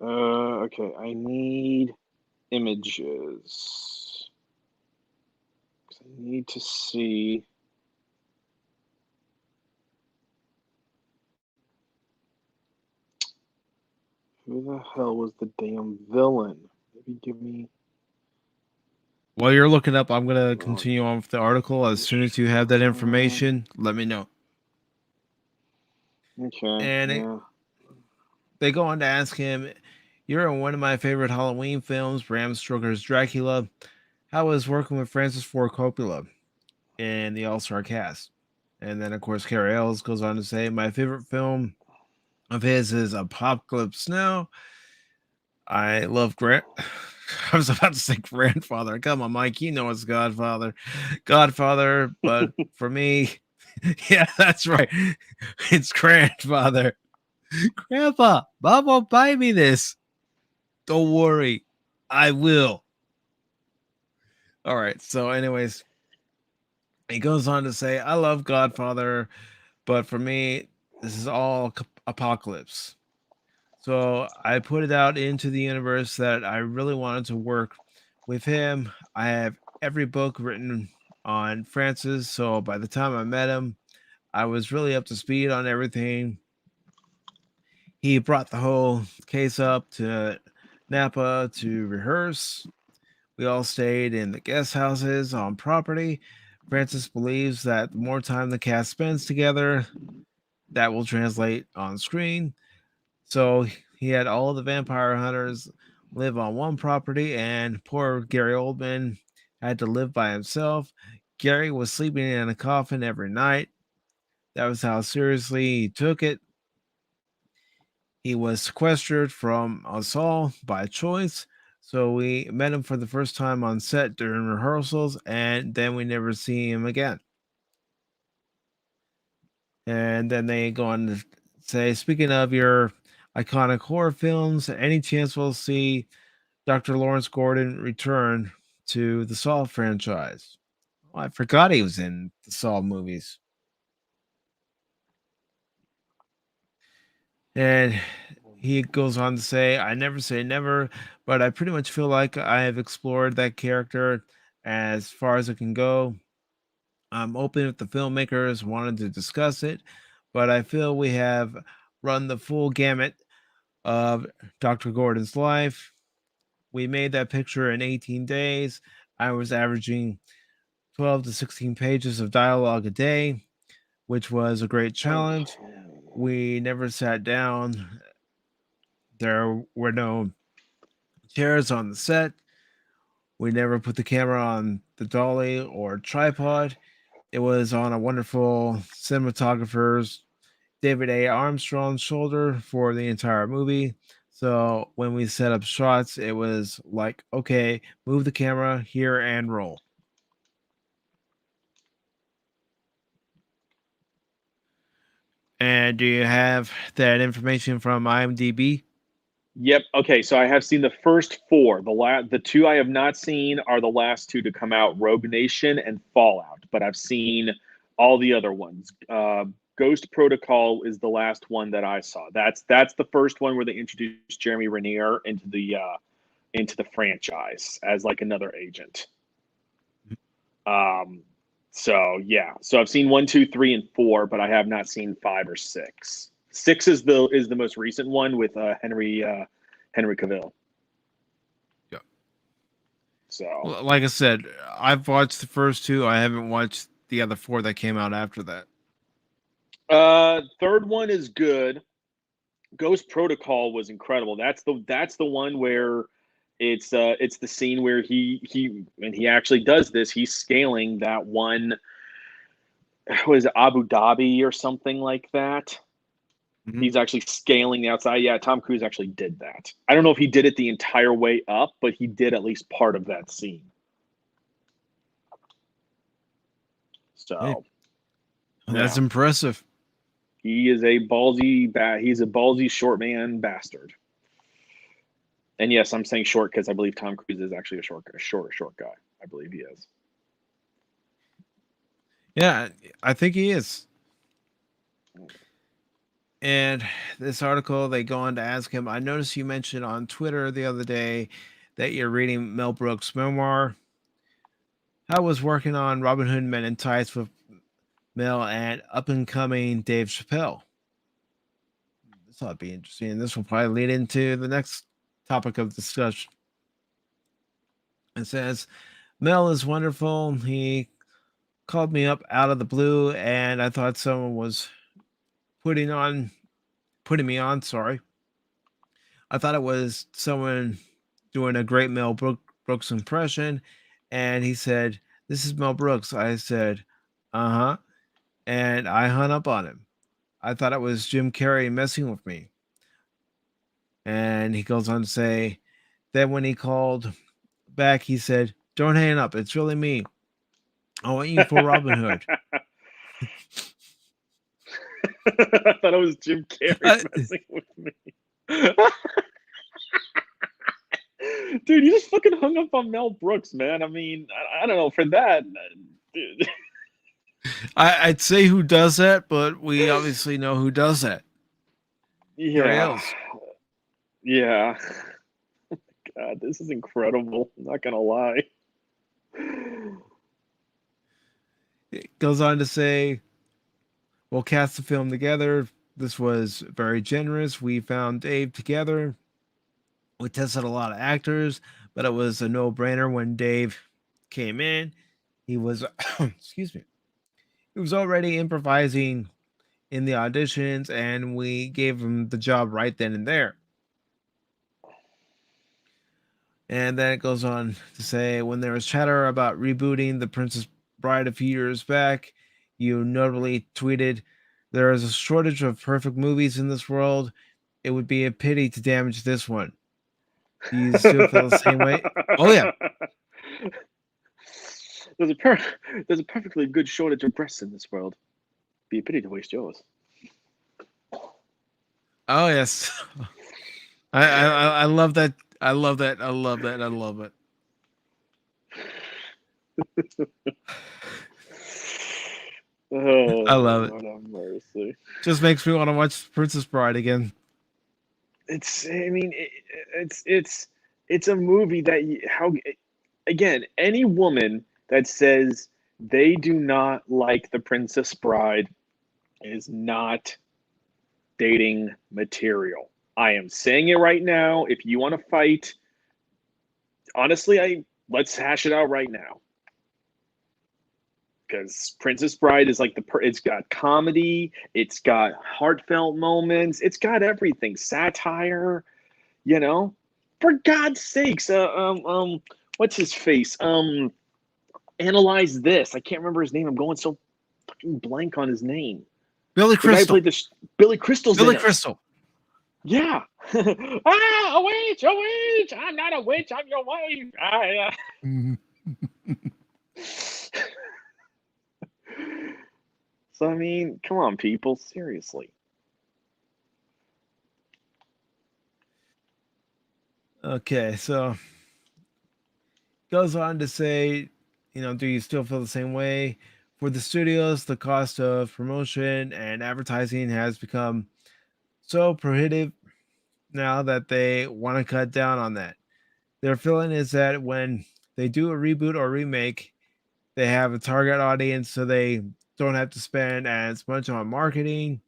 Speaker 2: Okay, I need images. I need to see. Who the hell was the damn villain? Maybe give me.
Speaker 1: While you're looking up, I'm going to continue on with the article. As soon as you have that information, let me know.
Speaker 2: Okay.
Speaker 1: And they go on to ask him, "You're in one of my favorite Halloween films, Bram Stoker's Dracula. How was working with Francis Ford Coppola in the All-Star cast?" And then, of course, Cary Elwes goes on to say, "My favorite film of his is Apocalypse Now. I love Grant." I was about to say grandfather. Come on, Mike. You know it's Godfather. Godfather. But for me, yeah, that's right. It's grandfather. Grandpa, Mom won't buy me this. Don't worry. I will. All right. So, anyways, he goes on to say, "I love Godfather, but for me, this is all Apocalypse. So I put it out into the universe that I really wanted to work with him. I have every book written on Francis. So by the time I met him, I was really up to speed on everything. He brought the whole case up to Napa to rehearse. We all stayed in the guest houses on property. Francis believes that the more time the cast spends together, that will translate on screen. So he had all the vampire hunters live on one property, and poor Gary Oldman had to live by himself. Gary was sleeping in a coffin every night. That was how seriously he took it. He was sequestered from us all by choice. So we met him for the first time on set during rehearsals, and then we never see him again." And then they go on to say, "Speaking of your iconic horror films, any chance we'll see Dr. Lawrence Gordon return to the Saw franchise?" Oh, I forgot he was in the Saw movies. And he goes on to say, "I never say never, but I pretty much feel like I have explored that character as far as it can go. I'm open if the filmmakers wanted to discuss it, but I feel we have run the full gamut of Dr. Gordon's life. We made that picture in 18 days. I was averaging 12 to 16 pages of dialogue a day, which was a great challenge. We never sat down. There were no chairs on the set. We never put the camera on the dolly or tripod. It was on a wonderful cinematographer's David A. Armstrong's shoulder for the entire movie. So when we set up shots, it was like, okay, move the camera here and roll." And do you have that information from IMDb?
Speaker 2: Yep. Okay. So I have seen the first four. The two I have not seen are the last two to come out: Rogue Nation and Fallout. But I've seen all the other ones. Ghost Protocol is the last one that I saw. That's the first one where they introduced Jeremy Renner into the franchise as like another agent. So yeah. So I've seen 1, 2, 3, and 4, but I have not seen 5 or 6. 6 is the most recent one with Henry Cavill.
Speaker 1: Yeah.
Speaker 2: So
Speaker 1: Like I said, I've watched the first two. I haven't watched the other four that came out after that.
Speaker 2: third one is good. Ghost Protocol was incredible. That's the one where it's the scene where he actually does this. He's scaling that one. Was it Abu Dhabi or something like that?
Speaker 1: Mhm.
Speaker 2: He's actually scaling the outside. Yeah, Tom Cruise actually did that. I don't know if he did it the entire way up, but he did at least part of that scene.
Speaker 1: Hey,
Speaker 2: So
Speaker 1: that's
Speaker 2: yeah,
Speaker 1: impressive.
Speaker 2: he's a ballsy short man bastard. And yes, I'm saying short because I believe Tom Cruise is actually a short guy. I believe he is.
Speaker 1: Yeah, I think he is. And this article, they go on to ask him, "I noticed you mentioned on Twitter the other day that you're reading Mel Brooks' memoir. I was working on Robin Hood Men in Tights with Mel and up and coming Dave Chappelle. This ought to be interesting. This will probably lead into the next topic of discussion. It says, Mel is wonderful. He called me up out of the blue, and I thought someone was putting me on. Sorry, I thought it was someone doing a great Mel Brooks impression, and he said, "This is Mel Brooks." I said, "Uh huh," and I hung up on him. I thought it was Jim Carrey messing with me. And he goes on to say, then when he called back, he said, "Don't hang up. It's really me. I want you for Robin Hood."
Speaker 2: I thought it was Jim Carrey messing with me. Dude, you just fucking hung up on Mel Brooks, man. I mean, I don't know for that, dude.
Speaker 1: I'd say who does that, but we obviously know who does that. Cary
Speaker 2: Yeah,
Speaker 1: Elwes.
Speaker 2: yeah. God, this is incredible. I'm not gonna lie.
Speaker 1: It goes on to say, we'll cast the film together. This was very generous. We found Dave together. We tested a lot of actors, but it was a no-brainer when Dave came in. He was, excuse me, he was already improvising in the auditions, and we gave him the job right then and there. And then it goes on to say, when there was chatter about rebooting The Princess Bride a few years back, you notably tweeted, "There is a shortage of perfect movies in this world. It would be a pity to damage this one." Do you still feel the same way? Oh, yeah.
Speaker 2: There's a perfectly good shortage of breasts in this world. Be a pity to waste yours.
Speaker 1: Oh, yes. I love that. I love that. I love that. I love it.
Speaker 2: Oh,
Speaker 1: I love it.
Speaker 2: Lord have mercy.
Speaker 1: Just makes me want to watch Princess Bride again.
Speaker 2: I mean, it's a movie that again, any woman that says they do not like The Princess Bride is not dating material. I am saying it right now. If you want to fight, honestly, let's hash it out right now. Because Princess Bride is like it's got comedy, it's got heartfelt moments, it's got everything, satire, you know. For God's sakes, what's his face? Analyze This. I can't remember his name. I'm going so fucking blank on his name.
Speaker 1: Billy
Speaker 2: The guy who
Speaker 1: Crystal.
Speaker 2: played Billy Crystal's
Speaker 1: Billy
Speaker 2: in it.
Speaker 1: Crystal.
Speaker 2: Yeah. A witch, a witch. I'm not a witch. I'm your wife. So I mean, come on, people, seriously.
Speaker 1: Okay, so goes on to say, do you still feel the same way? For the studios, the cost of promotion and advertising has become so prohibitive now that they want to cut down on that. Their feeling is that when they do a reboot or remake, they have a target audience so they don't have to spend as much on marketing.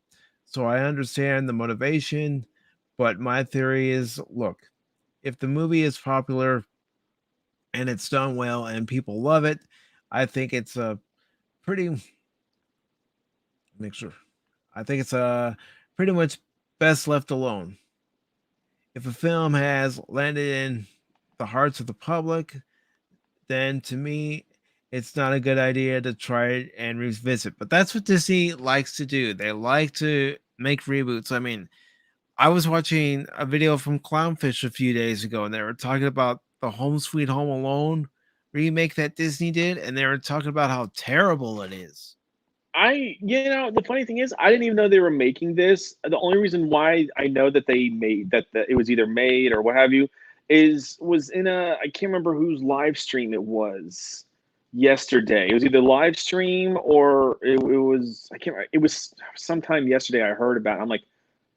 Speaker 1: So I understand the motivation, but my theory is, look, if the movie is popular and it's done well and people love it, I think it's a pretty make sure. I think it's a pretty much best left alone. If a film has landed in the hearts of the public, then to me, it's not a good idea to try it and revisit. But that's what Disney likes to do. They like to make reboots. I mean, I was watching a video from Clownfish a few days ago, and they were talking about the Home Sweet Home Alone remake that Disney did, and they were talking about how terrible it is.
Speaker 2: The funny thing is, I didn't even know they were making this. The only reason why I know that they made that it was either made or what have you was in I can't remember whose live stream it was yesterday. It was either live stream or it was I can't. It was sometime yesterday. I heard about it. I'm like,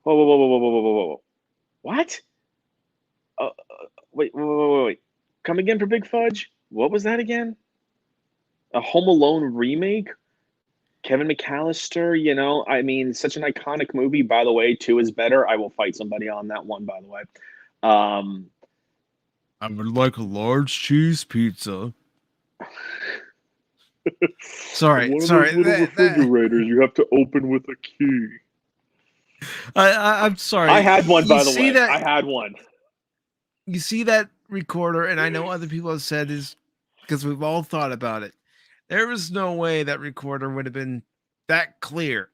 Speaker 2: whoa, whoa, whoa, whoa, whoa, whoa, whoa, whoa, whoa. What? Wait, wait, wait, wait, wait. Come again for Big Fudge? What was that again? a Home Alone remake. Kevin McAllister, you know, I mean, such an iconic movie. By the way, 2 is better. I will fight somebody on that one, by the way.
Speaker 1: I would like a large cheese pizza. Sorry.
Speaker 2: One of those little refrigerators you have to open with a key.
Speaker 1: I'm sorry.
Speaker 2: I had one, by the way.
Speaker 1: That,
Speaker 2: I had one.
Speaker 1: You see that recorder, and I know other people have said this because we've all thought about it. There was no way that recorder would have been that clear.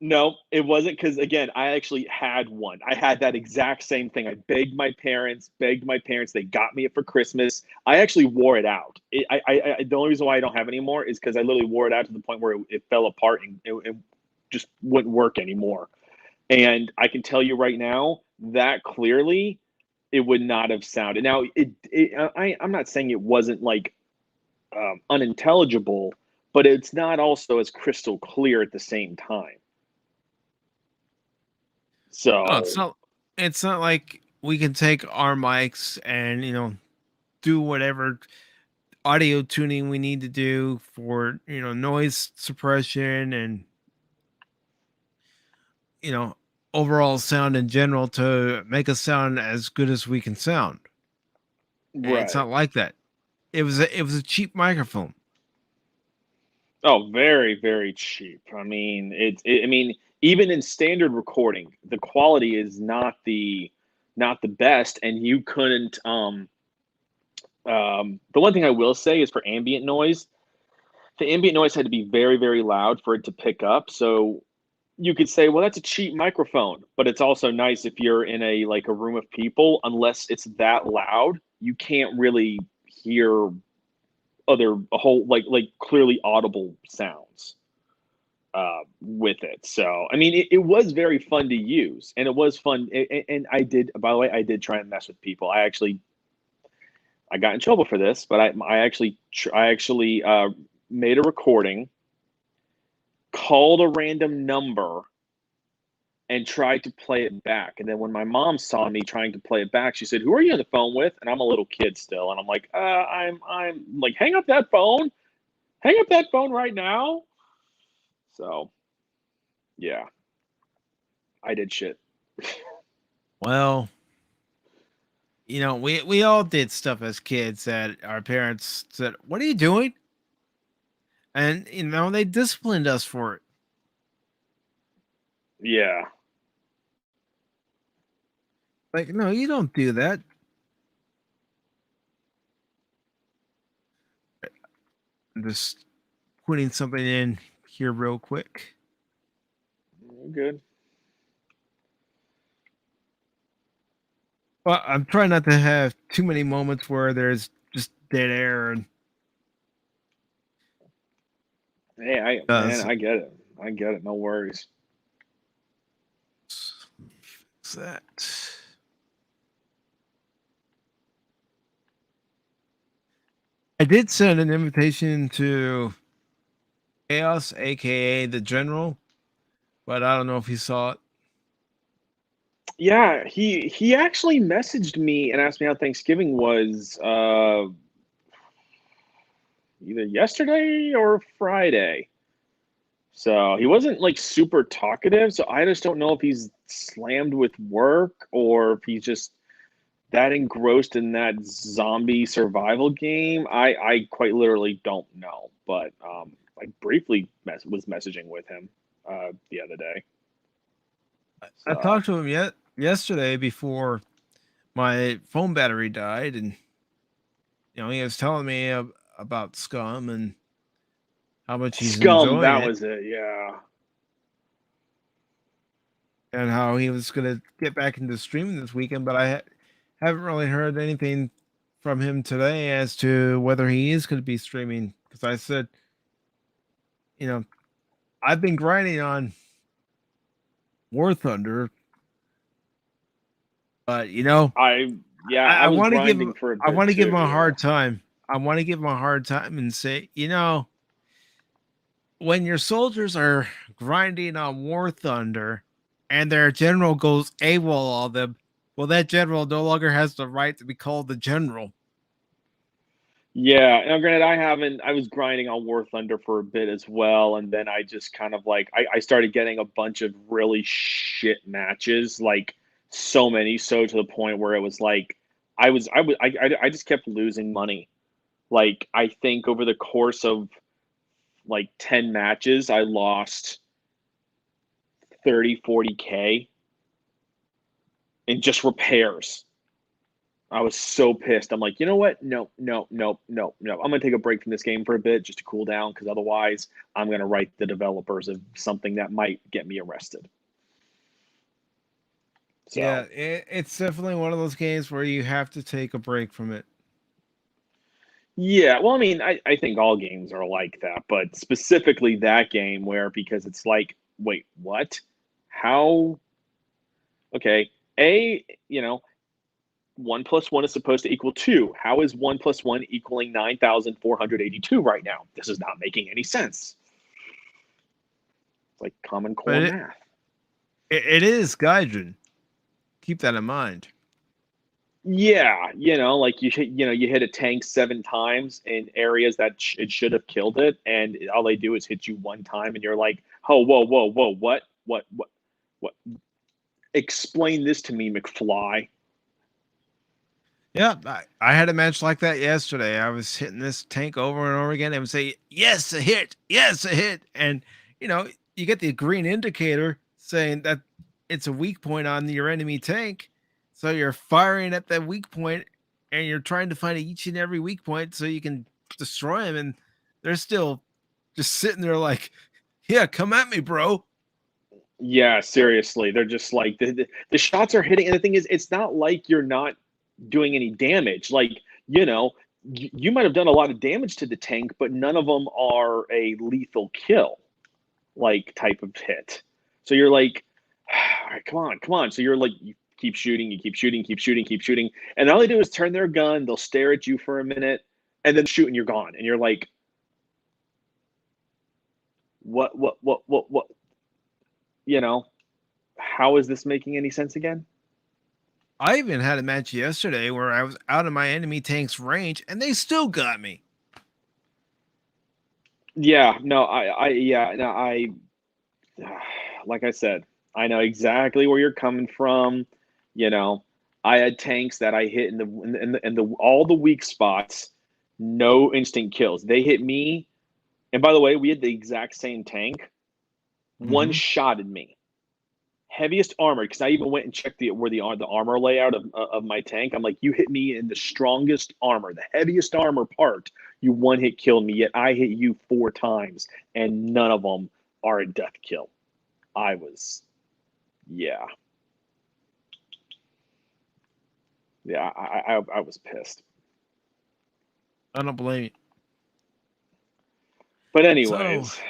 Speaker 2: No, it wasn't, because again, I actually had one. I had that exact same thing. I begged my parents. They got me it for Christmas. I actually wore it out. The only reason why I don't have it anymore is because I literally wore it out to the point where it fell apart and it just wouldn't work anymore. And I can tell you right now that clearly it would not have sounded. Now, I'm not saying it wasn't like unintelligible, but it's not also as crystal clear at the same time. So
Speaker 1: no, it's not like we can take our mics and, you know, do whatever audio tuning we need to do for, you know, noise suppression and, you know, overall sound in general to make us sound as good as we can sound.
Speaker 2: right.
Speaker 1: It's not like that. It was a cheap microphone.
Speaker 2: Oh, very, very cheap. I mean, I mean, even in standard recording, the quality is not the best, and you couldn't. The one thing I will say is for ambient noise, the ambient noise had to be very, very loud for it to pick up. So you could say, well, that's a cheap microphone, but it's also nice if you're in a room of people. Unless it's that loud, you can't really hear a whole clearly audible sounds with it. So I mean, it was very fun to use, and it was fun. And I did, by the way, I did try and mess with people. I got in trouble for this, but I actually made a recording, called a random number, and tried to play it back. And then when my mom saw me trying to play it back, she said, "Who are you on the phone with?" And I'm a little kid still, and I'm like, I'm like, hang up that phone right now. So, yeah, I did shit.
Speaker 1: Well, you know, we all did stuff as kids that our parents said, "What are you doing?" And you know, they disciplined us for it.
Speaker 2: Yeah.
Speaker 1: Like, no, you don't do that. I'm just putting something in here real quick.
Speaker 2: Good.
Speaker 1: Well, I'm trying not to have too many moments where there's just dead air and
Speaker 2: Hey, man, I get it. I get it. No worries.
Speaker 1: fix that. I did send an invitation to Chaos, aka the General, but I don't know if he saw it.
Speaker 2: Yeah, he actually messaged me and asked me how Thanksgiving was either yesterday or Friday. So he wasn't like super talkative. So I just don't know if he's slammed with work or if he's just that engrossed in that zombie survival game. I quite literally don't know. But I briefly was messaging with him the other day.
Speaker 1: I
Speaker 2: So
Speaker 1: talked to him yesterday before my phone battery died, and you know he was telling me about Scum and how much he's
Speaker 2: Scum,
Speaker 1: enjoying
Speaker 2: that
Speaker 1: it,
Speaker 2: was it. Yeah.
Speaker 1: and how he was going to get back into streaming this weekend. But I haven't really heard anything from him today as to whether he is going to be streaming. Because I said, you know, I've been grinding on War Thunder, but you know,
Speaker 2: I
Speaker 1: I
Speaker 2: was
Speaker 1: want to give
Speaker 2: grinding for a
Speaker 1: I
Speaker 2: bit
Speaker 1: want to give
Speaker 2: too.
Speaker 1: him a
Speaker 2: Yeah.
Speaker 1: hard time. I want to give him a hard time and say, you know, when your soldiers are grinding on War Thunder and their general goes AWOL on them, well, that general no longer has the right to be called the general.
Speaker 2: Yeah, now granted, I was grinding on War Thunder for a bit as well, and then I just kind of like I started getting a bunch of really shit matches, like so many, so to the point where it was like I just kept losing money. Like I think over the course of like 10 matches, I lost 30, 40K in just repairs. I was so pissed. I'm like, you know what? No, no, no, no, no. I'm gonna take a break from this game for a bit just to cool down because otherwise, I'm gonna write the developers of something that might get me arrested.
Speaker 1: Yeah,
Speaker 2: So
Speaker 1: it's definitely one of those games where you have to take a break from it.
Speaker 2: yeah, well, I mean, I think all games are like that, but specifically that game where because it's like, wait, what? How? Okay, you know, 1 plus 1 is supposed to equal 2. How is 1 plus 1 equaling 9,482 right now? This is not making any sense. It's like Common
Speaker 1: But
Speaker 2: Core math.
Speaker 1: it is Gaijin. Keep that in mind.
Speaker 2: Yeah, like you hit a tank 7 times in areas that it should have killed it, and all they do is hit you 1 time, and you're like, oh, whoa, whoa, whoa, what? Explain this to me, McFly.
Speaker 1: Yeah, I had a match like that yesterday. I was hitting this tank over and over again and would say, yes, a hit, yes, a hit. And, you get the green indicator saying that it's a weak point on your enemy tank. So you're firing at that weak point and you're trying to find each and every weak point so you can destroy them. And they're still just sitting there like, yeah, come at me, bro.
Speaker 2: Yeah, seriously, they're just like the shots are hitting, and the thing is, it's not like you're not doing any damage. Like you might have done a lot of damage to the tank, but none of them are a lethal kill like type of hit. So you're like, all right, come on, come on. So you're like, you keep shooting, you keep shooting, keep shooting, keep shooting, and all they do is turn their gun. They'll stare at you for a minute, and then shoot, and you're gone. And you're like, what? You know, how is this making any sense again?
Speaker 1: I even had a match yesterday where I was out of my enemy tank's range and they still got me.
Speaker 2: Yeah, no, yeah, no, like I said, I know exactly where you're coming from. You know, I had tanks that I hit in the all the weak spots, no instant kills. They hit me, and by the way, we had the exact same tank. One
Speaker 1: Mm-hmm.
Speaker 2: shot at me, heaviest armor, because I even went and checked where the armor layout of my tank. I'm like, you hit me in the strongest armor, the heaviest armor part. You one hit killed me, yet I hit you 4 times, and none of them are a death kill. I was, yeah, yeah, I was pissed.
Speaker 1: I don't blame you.
Speaker 2: But
Speaker 1: So
Speaker 2: anyways,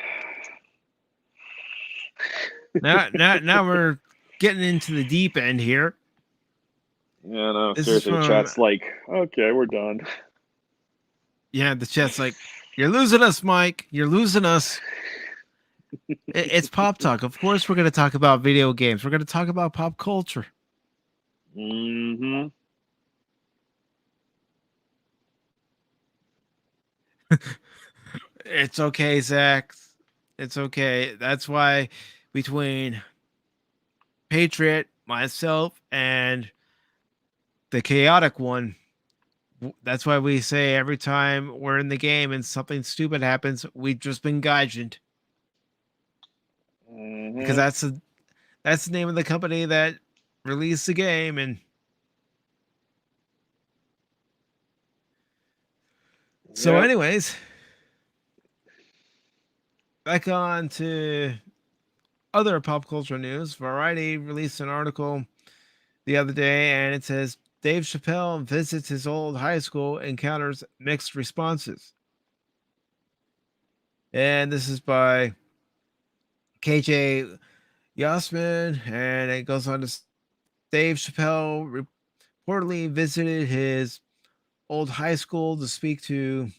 Speaker 1: now we're getting into the deep end here.
Speaker 2: yeah, no,
Speaker 1: This is
Speaker 2: seriously, the
Speaker 1: from
Speaker 2: chat's like, okay, we're done.
Speaker 1: the chat's like, you're losing us, Mike. You're losing us. It's Pop Talk. Of course, we're going to talk about video games. We're going to talk about pop culture.
Speaker 2: Mm-hmm.
Speaker 1: It's okay, Zach. It's okay. That's why between Patriot, myself, and the chaotic one, that's why we say every time we're in the game and something stupid happens, we've just been gaijined. Because
Speaker 2: Mm-hmm.
Speaker 1: that's the name of the company that released the game. And so,
Speaker 2: Yep.
Speaker 1: anyways, back on to other pop culture news. Variety released an article the other day, and it says Dave Chappelle visits his old high school, encounters mixed responses. And this is by KJ Yasmin, and it goes on to Dave Chappelle reportedly visited his old high school to speak to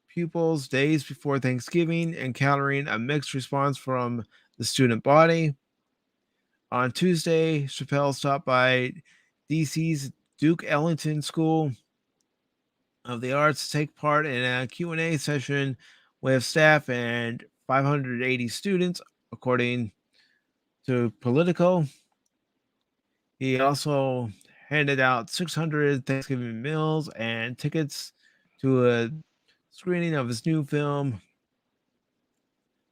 Speaker 1: pupils days before Thanksgiving, encountering a mixed response from the student body. On Tuesday, Chappelle stopped by DC's Duke Ellington School of the Arts to take part in a Q&A session with staff and 580 students, according to Politico. He also handed out 600 Thanksgiving meals and tickets to a screening of his new film,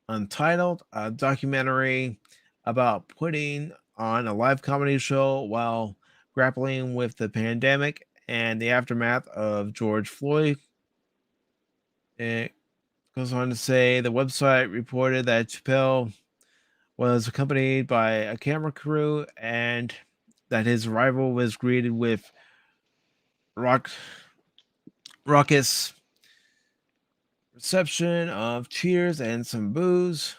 Speaker 1: Untitled, a documentary about putting on a live comedy show while grappling with the pandemic and the aftermath of George Floyd. It goes on to say the website reported that Chappelle was accompanied by a camera crew and that his arrival was greeted with raucous reception of cheers and some boos.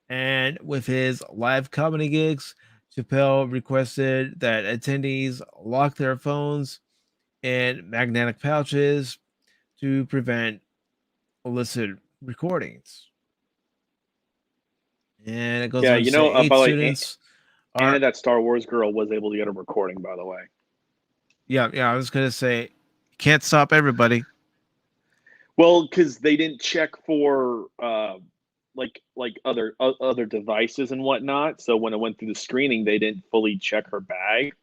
Speaker 1: And with his live comedy gigs, Chappelle requested that attendees lock their phones in magnetic pouches to prevent illicit recordings. And it goes
Speaker 2: Yeah,
Speaker 1: on to say
Speaker 2: by
Speaker 1: 8
Speaker 2: the way,
Speaker 1: students
Speaker 2: Anna,
Speaker 1: are.
Speaker 2: that Star Wars girl, was able to get a recording, by the way.
Speaker 1: Yeah, I was going to say, can't stop everybody.
Speaker 2: Well, because they didn't check for like other devices and whatnot. So when it went through the screening, they didn't fully check her bag.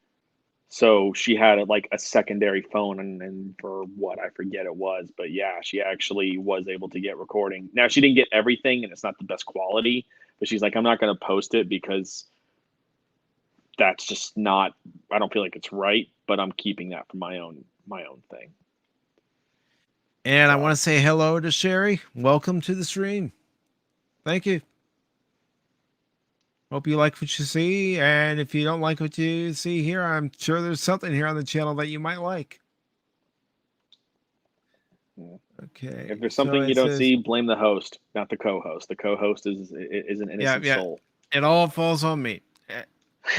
Speaker 2: So she had like a secondary phone, and for what I forget it was, but yeah, she actually was able to get recording. Now she didn't get everything, and it's not the best quality. But she's like, I'm not going to post it because that's just not. I don't feel like it's right. But I'm keeping that for my own thing.
Speaker 1: And I want to say hello to Sherry. Welcome to the stream. Thank you. Hope you like what you see. And if you don't like what you see here, I'm sure there's something here on the channel that you might like. Okay.
Speaker 2: If there's something you don't see, blame the host, not the co-host. The co-host is an innocent soul.
Speaker 1: It all falls on me.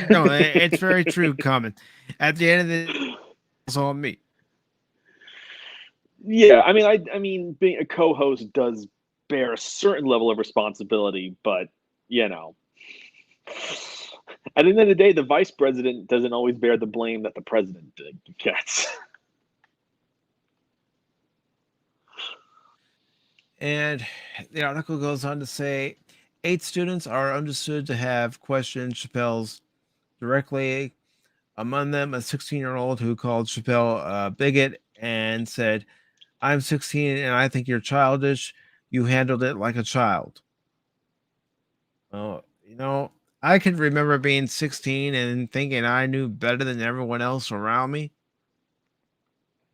Speaker 1: No, it's very true, Common. At the end of the day, it's all on me.
Speaker 2: Yeah, I mean, being a co-host does bear a certain level of responsibility, but you know, at the end of the day, the vice president doesn't always bear the blame that the president gets.
Speaker 1: And the article goes on to say 8 students are understood to have questioned Chappelle's directly. Among them, a 16-year-old who called Chappelle a bigot and said, I'm 16 and I think you're childish. You handled it like a child. Oh, I can remember being 16 and thinking I knew better than everyone else around me.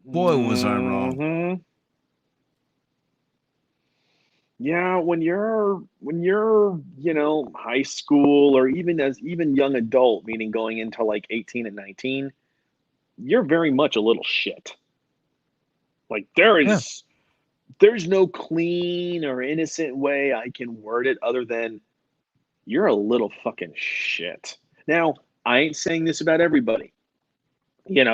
Speaker 1: Boy, was I wrong.
Speaker 2: Mm-hmm. Yeah, when you're high school or even young adult, meaning going into like 18 and 19, you're very much a little shit. Like there's no clean or innocent way I can word it other than you're a little fucking shit. Now, I ain't saying this about everybody.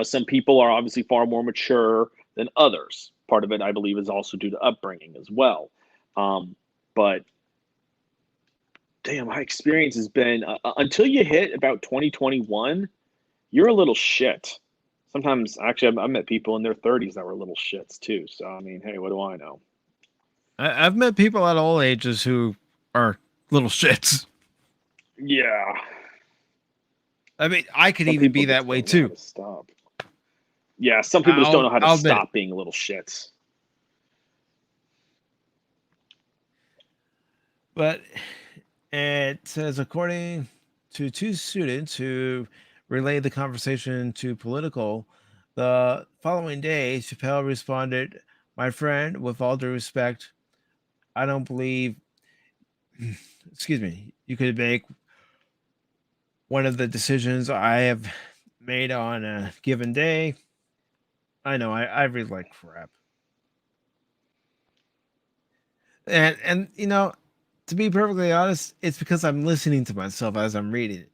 Speaker 2: Some people are obviously far more mature than others. Part of it, I believe, is also due to upbringing as well. But damn, my experience has been until you hit about 2021, you're a little shit. Sometimes, actually, I've met people in their 30s that were little shits too. So, I mean, hey, what do I know?
Speaker 1: I've met people at all ages who are little shits.
Speaker 2: Yeah.
Speaker 1: I mean, I could even be that way too.
Speaker 2: Stop. Yeah, some people just don't know how to stop being little shits.
Speaker 1: But it says, according to 2 students who relayed the conversation to Political, the following day, Chappelle responded, my friend, with all due respect, I don't believe, excuse me, you could make one of the decisions I have made on a given day. I know, I read like crap. And to be perfectly honest, it's because I'm listening to myself as I'm reading
Speaker 2: it.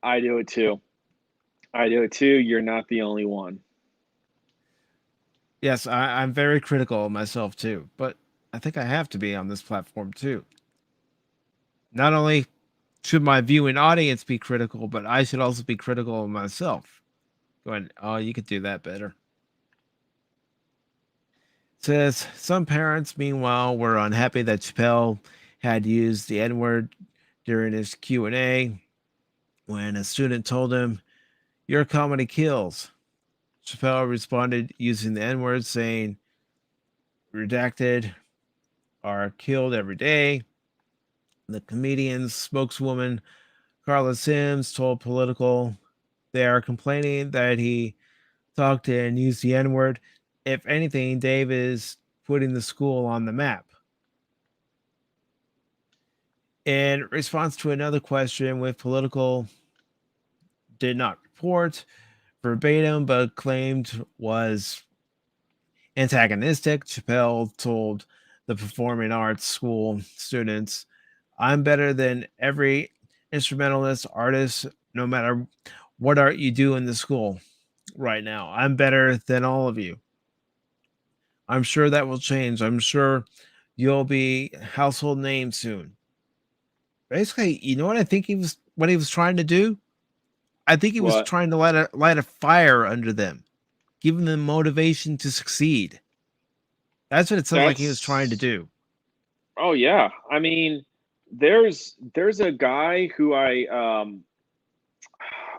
Speaker 2: I do it too. You're not the only one.
Speaker 1: Yes, I'm very critical of myself too, but I think I have to be on this platform too. Not only should my viewing audience be critical, but I should also be critical of myself. Going, oh, you could do that better. Says some parents, meanwhile, were unhappy that Chappelle had used the N-word during his Q&A when a student told him, "Your comedy kills." Chappelle responded using the N-word, saying, "Redacted are killed every day." The comedian's spokeswoman, Carla Sims, told Political they are complaining that he talked and used the N word. If anything, Dave is putting the school on the map. In response to another question with Political, did not report verbatim, but claimed was antagonistic, Chappelle told the performing arts school students, "I'm better than every instrumentalist artist, no matter what art you do in the school right now. I'm better than all of you. I'm sure that will change. I'm sure you'll be household names soon." Basically, you know what I think what he was trying to do? I think he was
Speaker 2: What?
Speaker 1: trying to light a fire under them, giving them motivation to succeed. That's what it sounds like he was trying to
Speaker 2: That's
Speaker 1: do.
Speaker 2: Oh yeah. I mean, there's a guy who I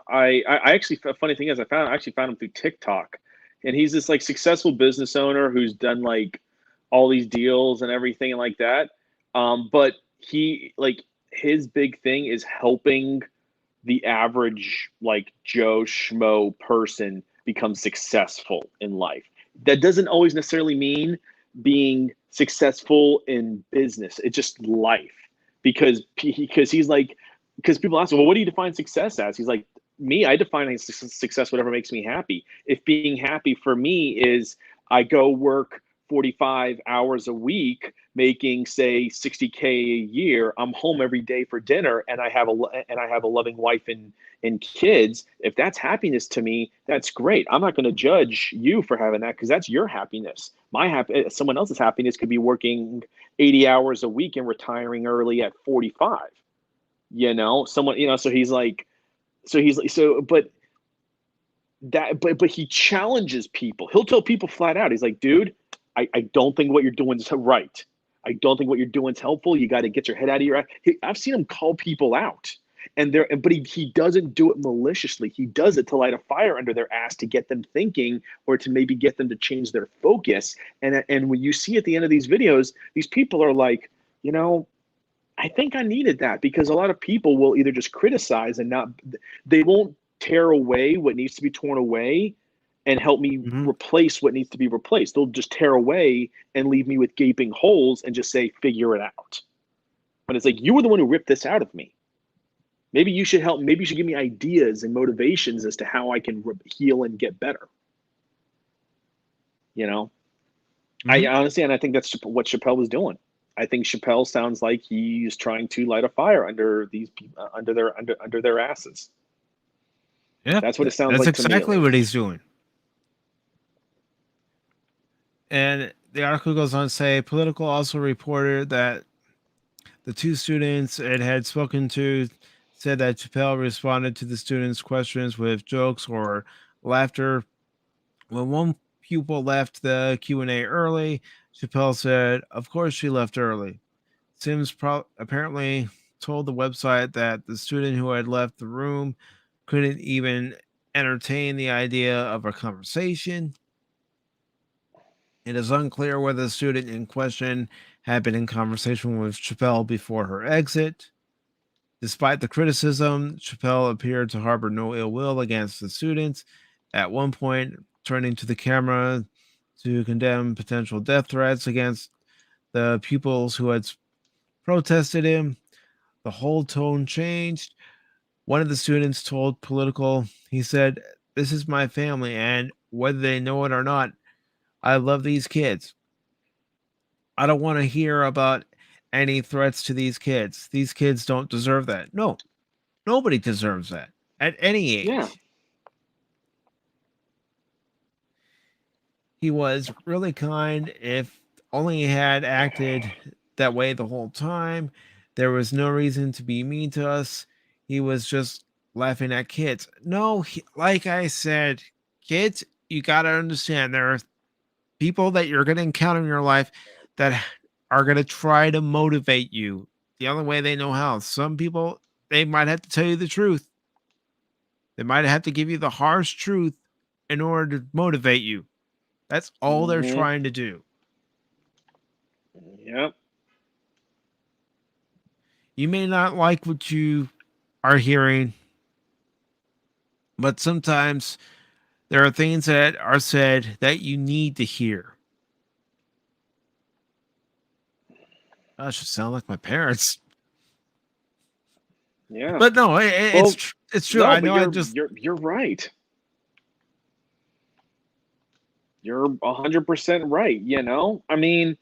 Speaker 2: actually, a funny thing is I actually found him through TikTok, and he's this like successful business owner who's done like all these deals and everything like that. But he like his big thing is helping the average like Joe Schmo person become successful in life. That doesn't always necessarily mean being successful in business. It's just life because he's like because people ask him, well, what do you define success as? He's like, me, I define success whatever makes me happy. If being happy for me is I go work 45 hours a week making say 60K a year, I'm home every day for dinner and I have a loving wife and kids. If that's happiness to me, that's great. I'm not going to judge you for having that because that's your happiness. Someone else's happiness could be working 80 hours a week and retiring early at 45. Someone, but but he challenges people. He'll tell people flat out, he's like, dude, I don't think what you're doing is right. I don't think what you're doing is helpful. You got to get your head out of your ass. I've seen him call people out, but he doesn't do it maliciously. He does it to light a fire under their ass to get them thinking, or to maybe get them to change their focus. And when you see at the end of these videos, these people are like, I think I needed that, because a lot of people will either just criticize and they won't tear away what needs to be torn away and help me
Speaker 1: Mm-hmm.
Speaker 2: replace what needs to be replaced. They'll just tear away and leave me with gaping holes and just say, figure it out. But it's like, you were the one who ripped this out of me. Maybe you should help. Maybe you should give me ideas and motivations as to how I can heal and get better.
Speaker 1: Mm-hmm.
Speaker 2: I honestly, and I think that's what Chappelle was doing. I think Chappelle sounds like he's trying to light a fire under these people, under their asses.
Speaker 1: Yeah,
Speaker 2: That's what it sounds
Speaker 1: that's
Speaker 2: like to me, at
Speaker 1: exactly what
Speaker 2: least.
Speaker 1: he's doing. And the article goes on to say Political also reported that the two students it had spoken to said that Chappelle responded to the students' questions with jokes or laughter. When one pupil left the Q&A early, Chappelle said, "Of course she left early." Sims apparently told the website that the student who had left the room couldn't even entertain the idea of a conversation. It is unclear whether the student in question had been in conversation with Chappelle before her exit. Despite the criticism, Chappelle appeared to harbor no ill will against the students, at one point turning to the camera to condemn potential death threats against the pupils who had protested him. The whole tone changed. One of the students told Political, he said, "This is my family, and whether they know it or not, I love these kids. I don't want to hear about any threats to these kids. These kids don't deserve that." No, nobody deserves that at any
Speaker 2: Yeah.
Speaker 1: age. He was really kind. If only he had acted that way the whole time, there was no reason to be mean to us. He was just laughing at kids. No, like I said, kids, you got to understand there are people that you're going to encounter in your life that are going to try to motivate you the only way they know how. Some people, they might have to tell you the truth. They might have to give you the harsh truth in order to motivate you. That's all they're
Speaker 2: Mm-hmm.
Speaker 1: trying to do.
Speaker 2: Yep.
Speaker 1: You may not like what you are hearing, but sometimes there are things that are said that you need to hear. I should sound like my parents.
Speaker 2: Yeah.
Speaker 1: But no,
Speaker 2: Well,
Speaker 1: it's true.
Speaker 2: no,
Speaker 1: I
Speaker 2: but
Speaker 1: know.
Speaker 2: you're right. You're 100% right. You know, I mean,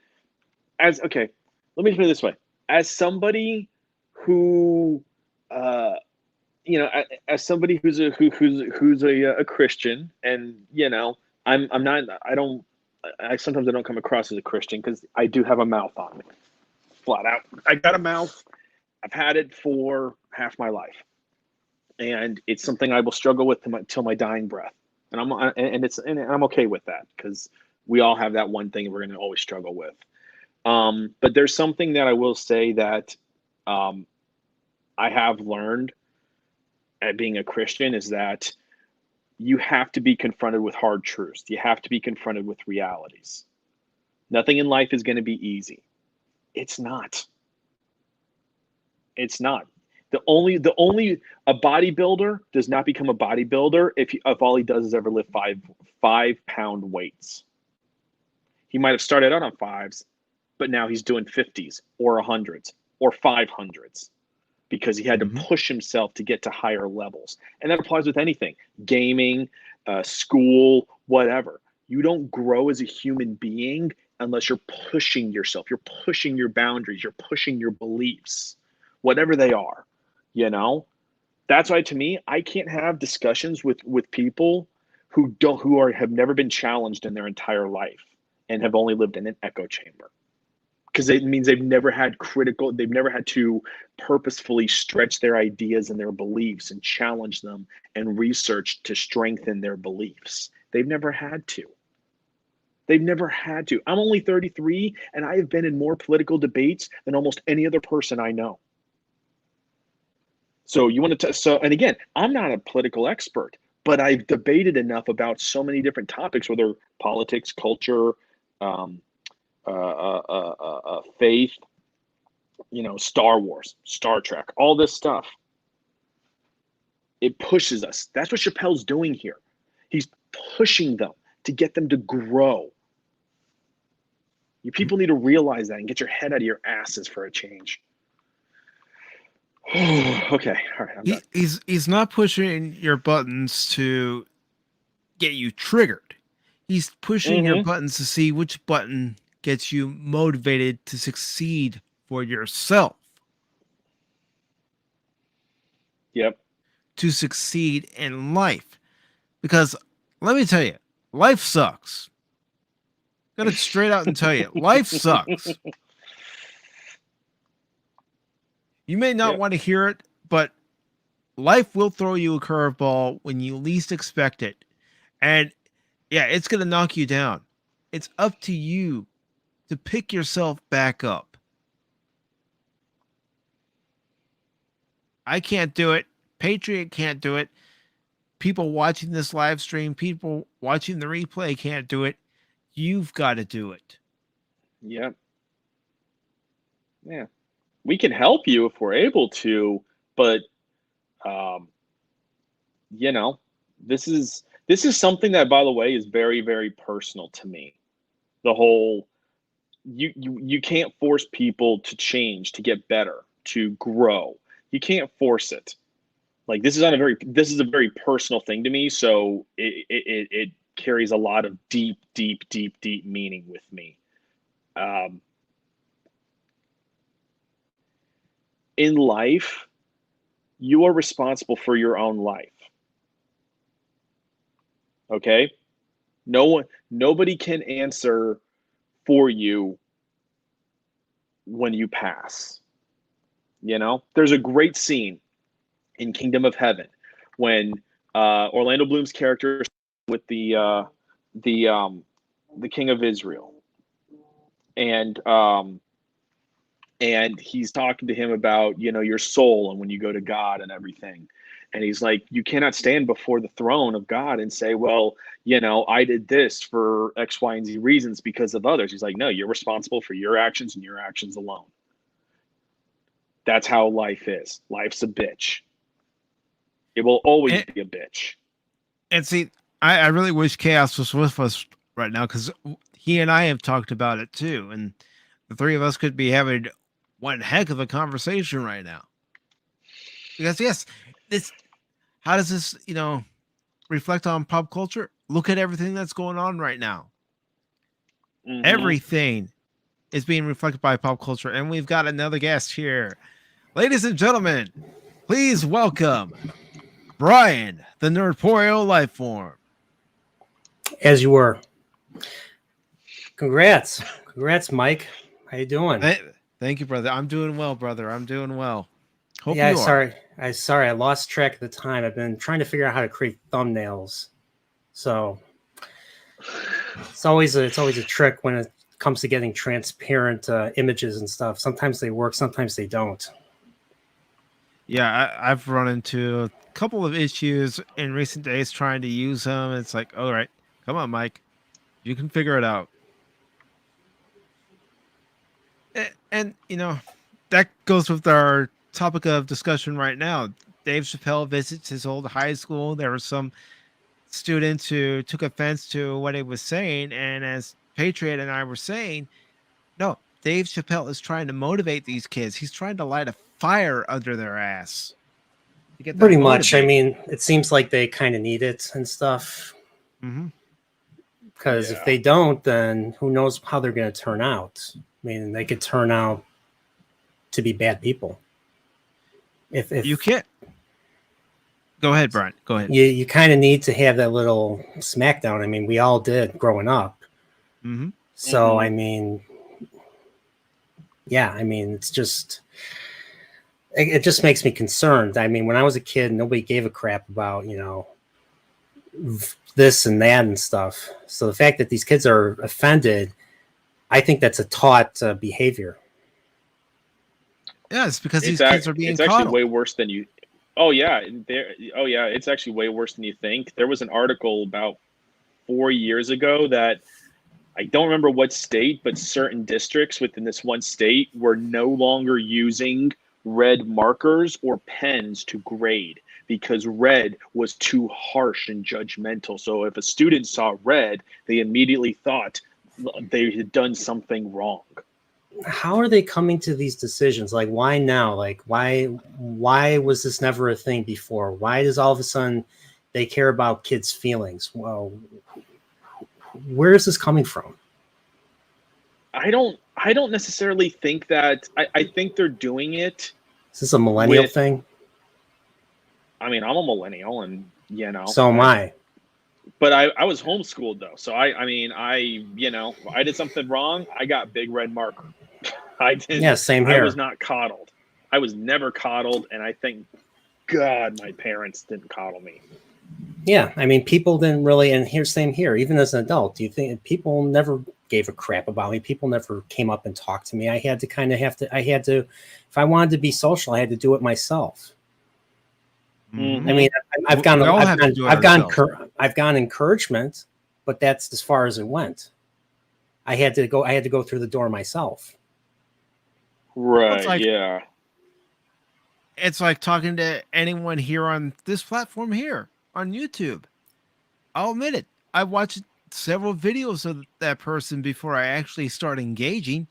Speaker 2: okay, let me put it this way: as somebody who, uh, as somebody who's a Christian, and I'm not. I don't. Sometimes I don't come across as a Christian because I do have a mouth on me, flat out. I got a mouth. I've had it for half my life, and it's something I will struggle with till my dying breath. And I'm okay with that because we all have that one thing we're going to always struggle with. But there's something that I will say that um, I have learned at being a Christian is that you have to be confronted with hard truths. You have to be confronted with realities. Nothing in life is going to be easy. It's not. It's not. The only a bodybuilder does not become a bodybuilder if all he does is ever lift 5 pound weights. He might have started out on fives, but now he's doing 50s or 100s or 500s because he had to
Speaker 1: Mhm.
Speaker 2: push himself to get to higher levels. And that applies with anything: gaming, school, whatever. You don't grow as a human being unless you're pushing yourself. You're pushing your boundaries. You're pushing your beliefs, whatever they are. You know, that's why to me, I can't have discussions with people who have never been challenged in their entire life and have only lived in an echo chamber, because it means they've never had to purposefully stretch their ideas and their beliefs and challenge them and research to strengthen their beliefs. They've never had to. They've never had to. I'm only 33 and I have been in more political debates than almost any other person I know. So you want to, and again, I'm not a political expert, but I've debated enough about so many different topics, whether politics, culture, um, faith, Star Wars, Star Trek, all this stuff. It pushes us. That's what Chappelle's doing here. He's pushing them to get them to grow. You people need to realize that and get your head out of your asses for a change. Okay, all right, I'm done.
Speaker 1: He's not pushing your buttons to get you triggered. He's pushing your buttons to see which button gets you motivated to succeed for yourself.
Speaker 2: Yep.
Speaker 1: To succeed in life. Because let me tell you, life sucks. I'm gonna straight out and tell you, life sucks. You may not
Speaker 2: Yep.
Speaker 1: want to hear it, but life will throw you a curveball when you least expect it. And yeah, it's going to knock you down. It's up to you to pick yourself back up. I can't do it. Patriot can't do it. People watching this live stream, people watching the replay can't do it. You've got to do it.
Speaker 2: Yep. Yeah. We can help you if we're able to, but um, this is something that, by the way, is very, very personal to me. The whole you can't force people to change, to get better, to grow. You can't force it. Like, this is a very personal thing to me, so it carries a lot of deep, deep, deep, deep meaning with me. In life, you are responsible for your own life. Okay? Nobody can answer for you when you pass. There's a great scene in Kingdom of Heaven when Orlando Bloom's character with the the king of Israel, and he's talking to him about, your soul and when you go to God and everything. And he's like, you cannot stand before the throne of God and say, well, I did this for X, Y, and Z reasons because of others. He's like, no, you're responsible for your actions and your actions alone. That's how life is. Life's a bitch. It will always be a bitch.
Speaker 1: And see, I really wish Chaos was with us right now, because he and I have talked about it too. And the three of us could be having one heck of a conversation right now. Because yes, how does this, reflect on pop culture? Look at everything that's going on right now. Mm-hmm. Everything is being reflected by pop culture. And we've got another guest here. Ladies and gentlemen, please welcome Brian, the Nerdporeal Lifeform.
Speaker 3: As you were. Congrats, Mike. How you doing?
Speaker 1: Thank you, brother. I'm doing well, brother. I'm doing well.
Speaker 3: Hope you are. Sorry, I lost track of the time. I've been trying to figure out how to create thumbnails. So it's always a trick when it comes to getting transparent images and stuff. Sometimes they work, sometimes they don't.
Speaker 1: Yeah, I've run into a couple of issues in recent days trying to use them. It's like, all right, come on, Mike. You can figure it out. And that goes with our topic of discussion right now. Dave Chappelle visits his old high school. There were some students who took offense to what he was saying. And as Patriot and I were saying, no, Dave Chappelle is trying to motivate these kids. He's trying to light a fire under their ass.
Speaker 3: Pretty much. I mean, it seems like they kind of need it and stuff.
Speaker 1: Mm-hmm.
Speaker 3: Because if they don't, then who knows how they're going to turn out. I mean, they could turn out to be bad people. If
Speaker 1: you can't. Go ahead, Brian. Go ahead.
Speaker 3: You kind of need to have that little smackdown. I mean, we all did growing up.
Speaker 1: Mm-hmm.
Speaker 3: So, I mean, yeah, I mean, it's just... It just makes me concerned. I mean, when I was a kid, nobody gave a crap about, this and that and stuff. So the fact that these kids are offended, I think that's a taught behavior.
Speaker 1: Yeah, it's because these kids are being
Speaker 2: coddled. It's actually way worse than you. Oh yeah, it's actually way worse than you think. There was an article about 4 years ago that I don't remember what state, but certain districts within this one state were no longer using red markers or pens to grade because red was too harsh and judgmental. So if a student saw red, they immediately thought they had done something wrong.
Speaker 3: How are they coming to these decisions? Like, why now? Like, why was this never a thing before? Why does all of a sudden they care about kids' feelings? Well, where is this coming from?
Speaker 2: I don't necessarily think that. I think they're doing it.
Speaker 3: Is this a millennial thing?
Speaker 2: I mean, I'm a millennial, and
Speaker 3: So am I.
Speaker 2: But I was homeschooled though, so I did something wrong. I got big red marker. I did.
Speaker 3: Yeah, same here.
Speaker 2: I was not coddled. I was never coddled, and I thank God my parents didn't coddle me.
Speaker 3: Yeah, I mean, people didn't really, and same here. Even as an adult, do you think people never gave a crap about me? People never came up and talked to me. I had to, if I wanted to be social, I had to do it myself.
Speaker 1: Mm-hmm.
Speaker 3: I mean, I've gotten encouragement, but that's as far as it went. I had to go through the door myself.
Speaker 2: Right.
Speaker 1: It's like talking to anyone here on this platform here on YouTube. I'll admit it. I watched several videos of that person before I actually start engaging.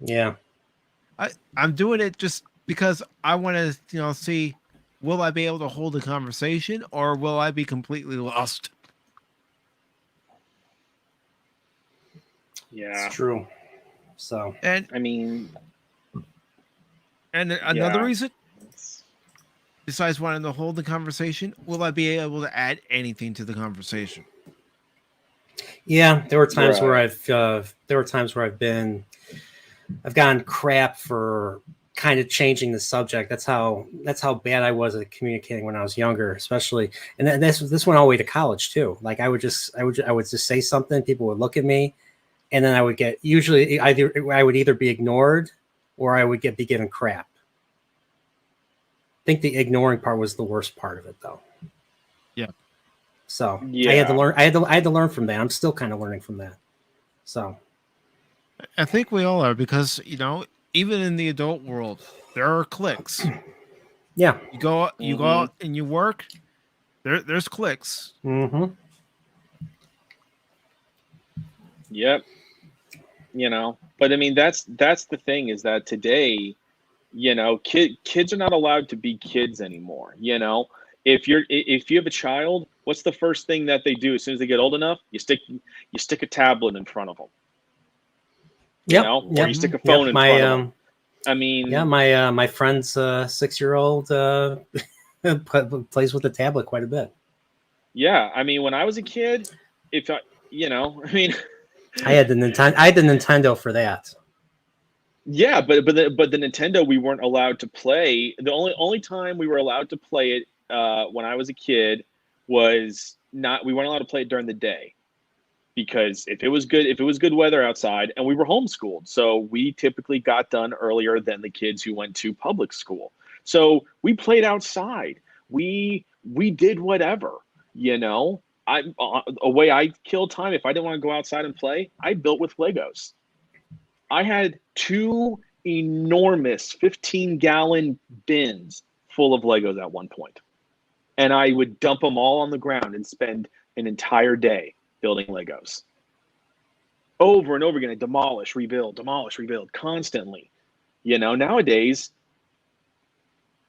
Speaker 3: Yeah.
Speaker 1: I'm doing it just because I want to, see, will I be able to hold a conversation or will I be completely lost?
Speaker 2: Yeah.
Speaker 3: It's true. So,
Speaker 1: and
Speaker 2: I mean,
Speaker 1: and another reason, besides wanting to hold the conversation, will I be able to add anything to the conversation?
Speaker 3: Yeah, there were times where I've gotten crap for kind of changing the subject. That's how bad I was at communicating when I was younger, especially. And then this went all the way to college too. Like I would just say something, people would look at me, and then I would get usually I would either be ignored or I would be given crap. I think the ignoring part was the worst part of it, though.
Speaker 1: Yeah.
Speaker 3: So
Speaker 2: Yeah.
Speaker 3: I had to learn. I had to learn from that. I'm still kind of learning from that. So
Speaker 1: I think we all are, because even in the adult world, there are cliques.
Speaker 3: yeah.
Speaker 1: You go out and you work. There's cliques.
Speaker 3: Mm-hmm.
Speaker 2: Yep. But I mean, that's the thing, is that today, kids are not allowed to be kids anymore. If you have a child, what's the first thing that they do as soon as they get old enough? You stick a tablet in front of them. Or you stick a phone in front of them. I mean,
Speaker 3: my friend's 6-year-old plays with the tablet quite a bit.
Speaker 2: Yeah, I mean, when I was a kid, I mean,
Speaker 3: I had the Nintendo for that.
Speaker 2: Yeah, but the Nintendo, we weren't allowed to play. The only time we were allowed to play it when I was a kid was we weren't allowed to play it during the day, because if it was good weather outside, and we were homeschooled, so we typically got done earlier than the kids who went to public school. So we played outside. We did whatever, a way I killed time, if I didn't want to go outside and play, I built with Legos. I had 2 enormous 15-gallon bins full of Legos at one point. And I would dump them all on the ground and spend an entire day building Legos. Over and over again, I demolish, rebuild, constantly. Nowadays,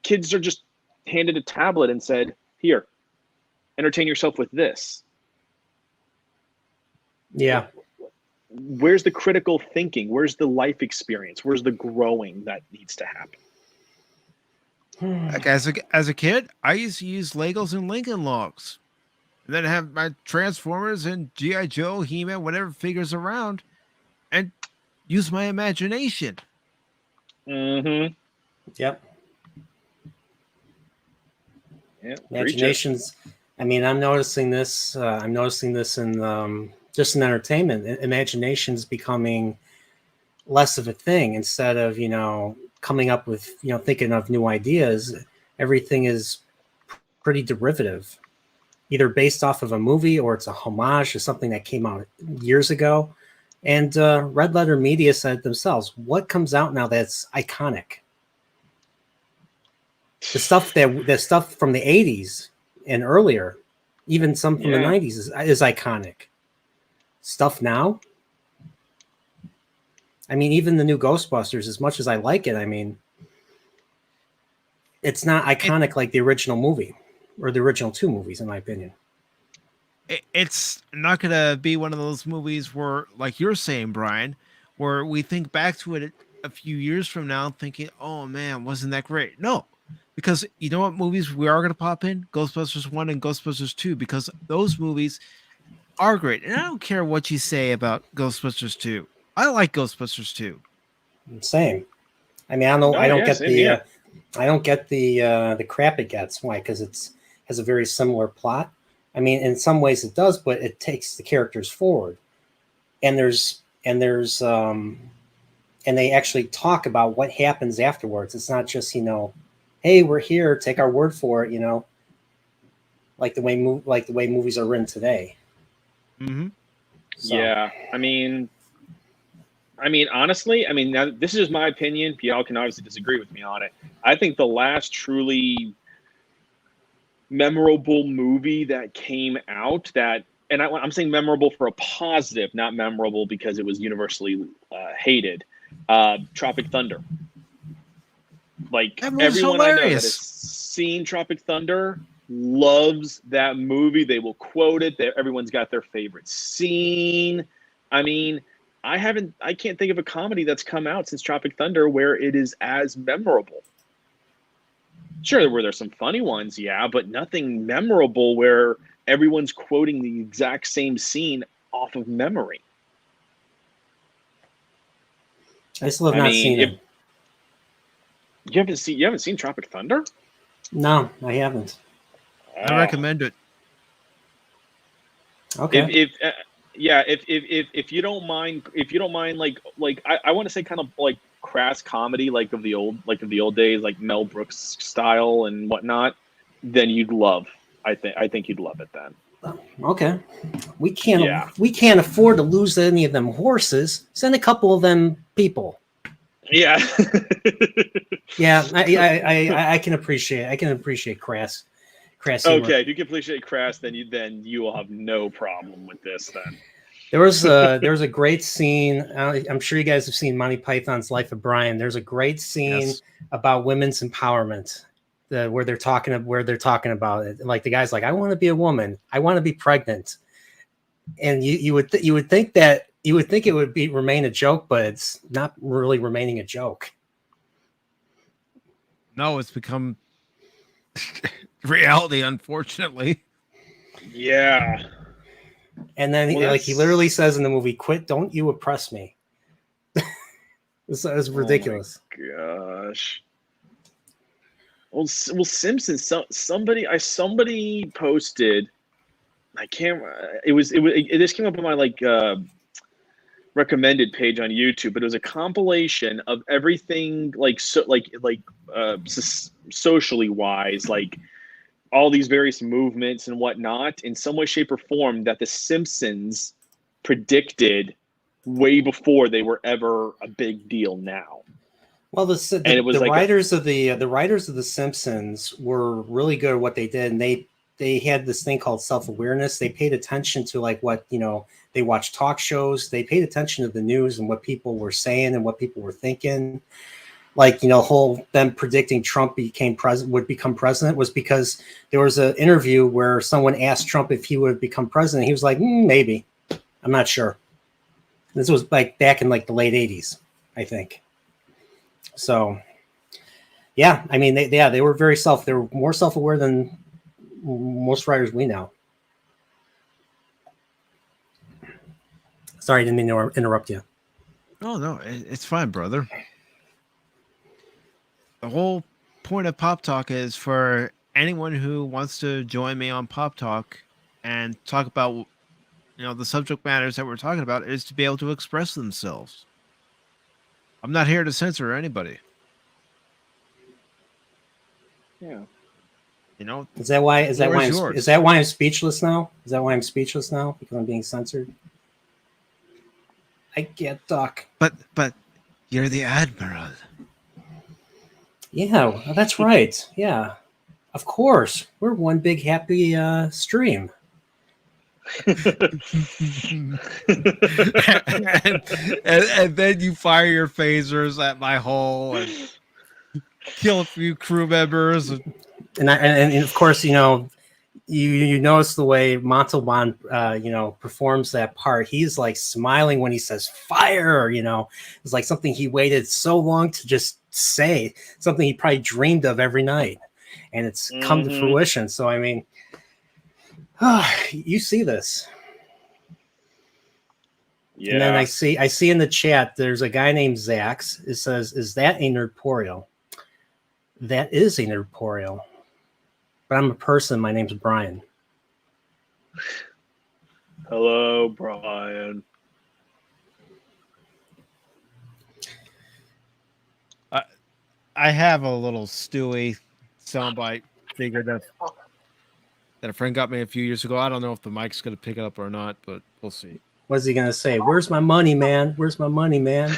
Speaker 2: kids are just handed a tablet and said, here, entertain yourself with this.
Speaker 3: Yeah.
Speaker 2: Where's the critical thinking? Where's the life experience? Where's the growing that needs to happen?
Speaker 1: Like as a kid, I used to use Legos and Lincoln Logs, and then have my Transformers and G.I. Joe, He-Man, whatever figures around, and use my imagination.
Speaker 2: Mm-hmm.
Speaker 3: Yep.
Speaker 2: Yeah.
Speaker 3: Imaginations. I mean, I'm noticing this. I'm noticing this in just in entertainment. Imagination's becoming less of a thing. Instead of coming up with thinking of new ideas, everything is pretty derivative, either based off of a movie or it's a homage to something that came out years ago. And Red Letter Media said themselves, what comes out now that's iconic? The stuff from the 80s and earlier, even some from the 90s is iconic. Stuff now, I mean, even the new Ghostbusters, as much as I like it, I mean, it's not iconic like the original movie or the original 2 movies, in my opinion.
Speaker 1: It's not going to be one of those movies where, like you're saying, Brian, where we think back to it a few years from now thinking, oh man, wasn't that great? No, because you know what movies we are going to pop in? Ghostbusters 1 and Ghostbusters 2, because those movies are great. And I don't care what you say about Ghostbusters 2. I like Ghostbusters 2.
Speaker 3: Same. I mean, I don't know. I don't get the crap it gets. Why? Because it has a very similar plot. I mean, in some ways it does, but it takes the characters forward. And and they actually talk about what happens afterwards. It's not just, hey, we're here, take our word for it, like the way movies are written today.
Speaker 1: Mm-hmm.
Speaker 3: So.
Speaker 2: Yeah, I mean, honestly, now this is just my opinion. Y'all can obviously disagree with me on it. I think the last truly memorable movie that came out and I'm saying memorable for a positive, not memorable because it was universally hated. Tropic Thunder. Like everyone I know that has seen Tropic Thunder loves that movie. They will quote it. Everyone's got their favorite scene. I mean, I can't think of a comedy that's come out since Tropic Thunder where it is as memorable. Sure, there's some funny ones, yeah, but nothing memorable where everyone's quoting the exact same scene off of memory.
Speaker 3: I still have not seen it.
Speaker 2: You haven't seen Tropic Thunder?
Speaker 3: No, I haven't.
Speaker 1: I recommend it.
Speaker 3: Okay.
Speaker 2: If you don't mind, I want to say kind of like crass comedy, like of the old days, like Mel Brooks style and whatnot, then you'd love. I think you'd love it then.
Speaker 3: Okay. We can't afford to lose any of them horses. Send a couple of them people.
Speaker 2: Yeah.
Speaker 3: Yeah, I can appreciate crass humor.
Speaker 2: Okay, if you can appreciate crass, then you will have no problem with this then.
Speaker 3: There was a great scene. I'm sure you guys have seen Monty Python's Life of Brian. There's a great scene about women's empowerment, where they're talking about it. Like the guy's like, I want to be a woman. I want to be pregnant. And you would think it would remain a joke, but it's not really remaining a joke.
Speaker 1: No, it's become reality, unfortunately.
Speaker 2: Yeah.
Speaker 3: And then he literally says in the movie, "Quit! Don't you oppress me." It's ridiculous.
Speaker 2: Oh my gosh. Well, Simpsons. Somebody posted. I can't. This came up on my recommended page on YouTube, but it was a compilation of everything socially wise, like all these various movements and whatnot, in some way, shape, or form that the Simpsons predicted way before they were ever a big deal now.
Speaker 3: Well, the writers of the Simpsons were really good at what they did, and they had this thing called self-awareness. They paid attention to what they watched talk shows. They paid attention to the news and what people were saying and what people were thinking. Them predicting Trump would become president was because there was an interview where someone asked Trump if he would become president. He was like, maybe, I'm not sure. This was back in the late 80s, I think. So, yeah, I mean, they were they were more self-aware than most writers we know. Sorry, I didn't mean to interrupt you.
Speaker 1: Oh, no, it's fine, brother. The whole point of Pop Talk is for anyone who wants to join me on Pop Talk and talk about, the subject matters that we're talking about, is to be able to express themselves. I'm not here to censor anybody.
Speaker 2: Yeah.
Speaker 3: Is that why I'm speechless now? Is that why I'm speechless now? Because I'm being censored? I can't talk.
Speaker 1: But you're the Admiral.
Speaker 3: Yeah, well, that's right. Yeah, of course. We're one big happy stream.
Speaker 1: and then you fire your phasers at my hull and kill a few crew members.
Speaker 3: And of course, you notice the way Montalban, performs that part. He's like smiling when he says fire. It's like something he waited so long to just say, something he probably dreamed of every night, and it's come to fruition. So I mean, you see this. Yeah. And then I see in the chat there's a guy named Zax. It says, "Is that a nerdporial?" That is a nerdporial. But I'm a person. My name's Brian.
Speaker 2: Hello, Brian.
Speaker 1: I have a little Stewie soundbite figure that a friend got me a few years ago. I don't know if the mic's going to pick it up or not, but we'll see.
Speaker 3: What's he going to say? Where's my money, man? Where's my money, man?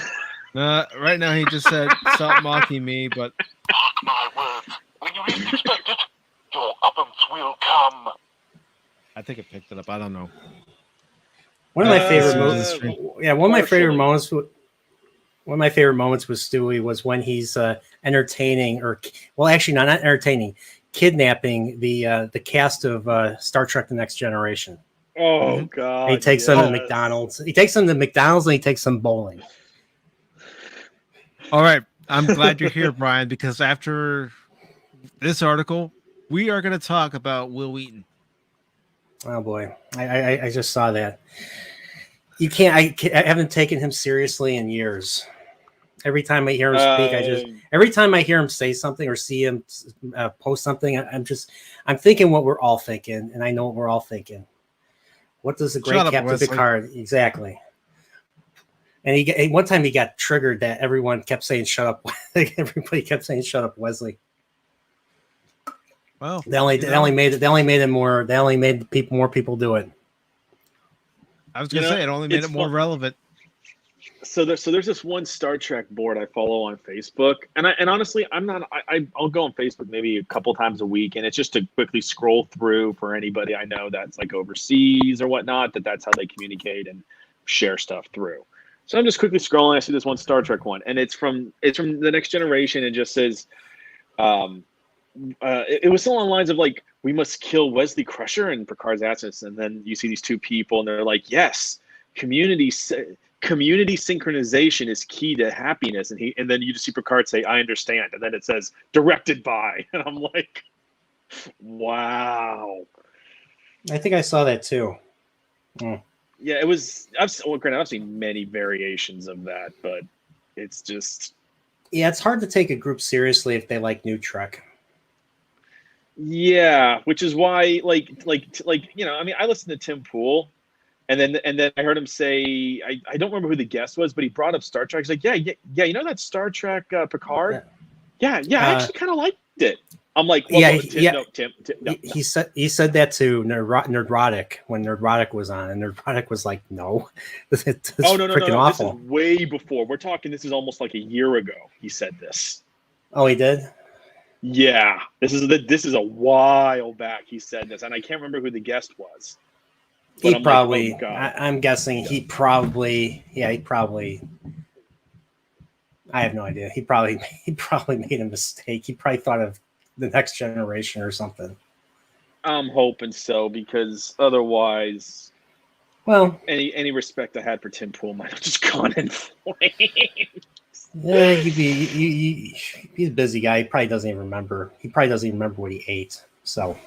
Speaker 1: Right now he just said, stop mocking me, but...
Speaker 4: Mark my words. When you least expect it, your ovens will come.
Speaker 1: I think it picked it up. I don't know.
Speaker 3: One of my favorite moments. Yeah, one of my favorite moments with Stewie was when he's entertaining, actually not entertaining, kidnapping the cast of Star Trek: The Next Generation.
Speaker 2: Oh God!
Speaker 3: And he takes them to McDonald's. He takes them to McDonald's and he takes them bowling.
Speaker 1: All right, I'm glad you're here, Brian, because after this article, we are going to talk about Will Wheaton.
Speaker 3: Oh boy, I just saw that. I haven't taken him seriously in years. Every time I hear him speak, every time I hear him say something or see him post something, I'm thinking what we're all thinking, and I know what we're all thinking. What does the great
Speaker 1: Shut up,
Speaker 3: Captain
Speaker 1: Wesley.
Speaker 3: Picard exactly? And one time he got triggered that everyone kept saying "shut up." Everybody kept saying "shut up, Wesley."
Speaker 1: Well,
Speaker 3: They only made more people do it.
Speaker 1: I was gonna say it only made it more relevant.
Speaker 2: So there's this one Star Trek board I follow on Facebook, and honestly, I'll go on Facebook maybe a couple times a week, and it's just to quickly scroll through for anybody I know that's like overseas or whatnot. That's how they communicate and share stuff through. So I'm just quickly scrolling. I see this one Star Trek one, and it's from the Next Generation. It just says, it was still on lines of like, we must kill Wesley Crusher, and Picard's asks, and then you see these two people, and they're like, yes, community synchronization is key to happiness, and then you just see Picard say, I understand, and then it says directed by, and I'm like, wow.
Speaker 3: I think I saw that too.
Speaker 2: Yeah, it was. I've seen many variations of that, but it's just.
Speaker 3: Yeah, it's hard to take a group seriously if they like New Trek.
Speaker 2: Yeah, which is why, like, you know, I mean, I listened to Tim Pool, and then I heard him say, I don't remember who the guest was, but he brought up Star Trek. He's like, yeah, you know that Star Trek Picard? Yeah, I actually kind of liked it. I'm like, well, Tim. No.
Speaker 3: He said that to Nerdrotic when Nerdrotic was on, and Nerdrotic was like, no, it's freaking awful.
Speaker 2: This is way before. We're talking. This is almost like a year ago. He said this.
Speaker 3: Oh, he did.
Speaker 2: Yeah, this is a while back. He said this, and I can't remember who the guest was.
Speaker 3: He probably. Like, oh, I'm guessing he probably. Yeah, he probably. I have no idea. He probably made a mistake. He probably thought of the Next Generation or something.
Speaker 2: I'm hoping so, because otherwise,
Speaker 3: well,
Speaker 2: any respect I had for Tim Pool might have just gone in flames.
Speaker 3: Yeah, he's a busy guy. He probably doesn't even remember. He probably doesn't even remember what he ate. So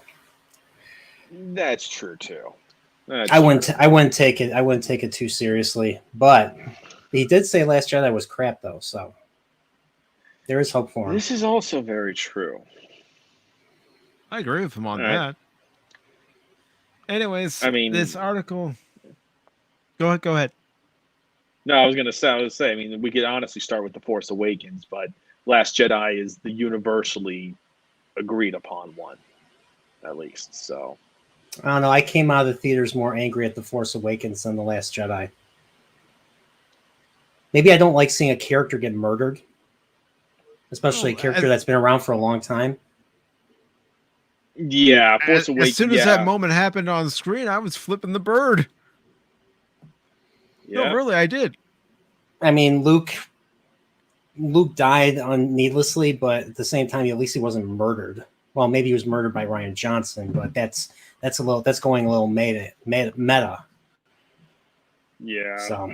Speaker 2: that's true too.
Speaker 3: I wouldn't take it too seriously. But he did say Last Jedi was crap, though. So there is hope for him.
Speaker 2: This is also very true.
Speaker 1: I agree with him on that. Anyways, I mean, this article. Go ahead.
Speaker 2: No, I was gonna say. I mean, we could honestly start with The Force Awakens, but Last Jedi is the universally agreed upon one, at least. So
Speaker 3: I don't know. I came out of the theaters more angry at The Force Awakens than The Last Jedi. Maybe I don't like seeing a character get murdered, especially a character that's been around for a long time.
Speaker 2: Yeah, Force Awakens.
Speaker 1: As soon as that moment happened on the screen, I was flipping the bird. Yeah. No, really, I did.
Speaker 3: I mean, Luke died needlessly, but at the same time, at least he wasn't murdered. Well, maybe he was murdered by Rian Johnson, but that's going a little meta.
Speaker 2: Yeah.
Speaker 3: So,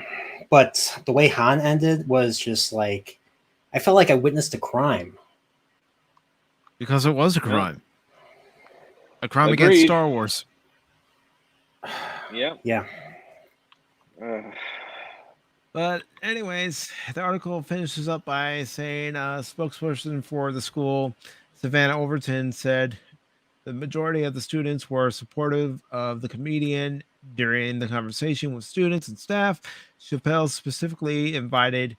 Speaker 3: but the way Han ended was just like, I felt like I witnessed a crime.
Speaker 1: Because it was a crime. A crime against Star Wars.
Speaker 2: Yeah.
Speaker 3: Yeah.
Speaker 1: But anyways, the article finishes up by saying a spokesperson for the school, Savannah Overton, said the majority of the students were supportive of the comedian during the conversation with students and staff. Chappelle specifically invited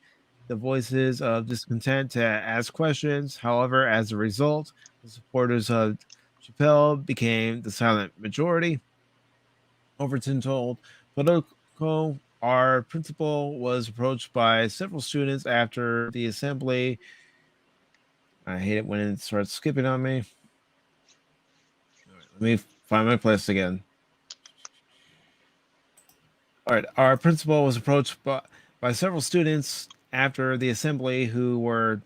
Speaker 1: the voices of discontent to ask questions. However, as a result, the supporters of Chappelle became the silent majority. Overton told Politico, our principal was approached by several students after the assembly. I hate it when it starts skipping on me. Let me find my place again. All right. Our principal was approached by several students after the assembly who were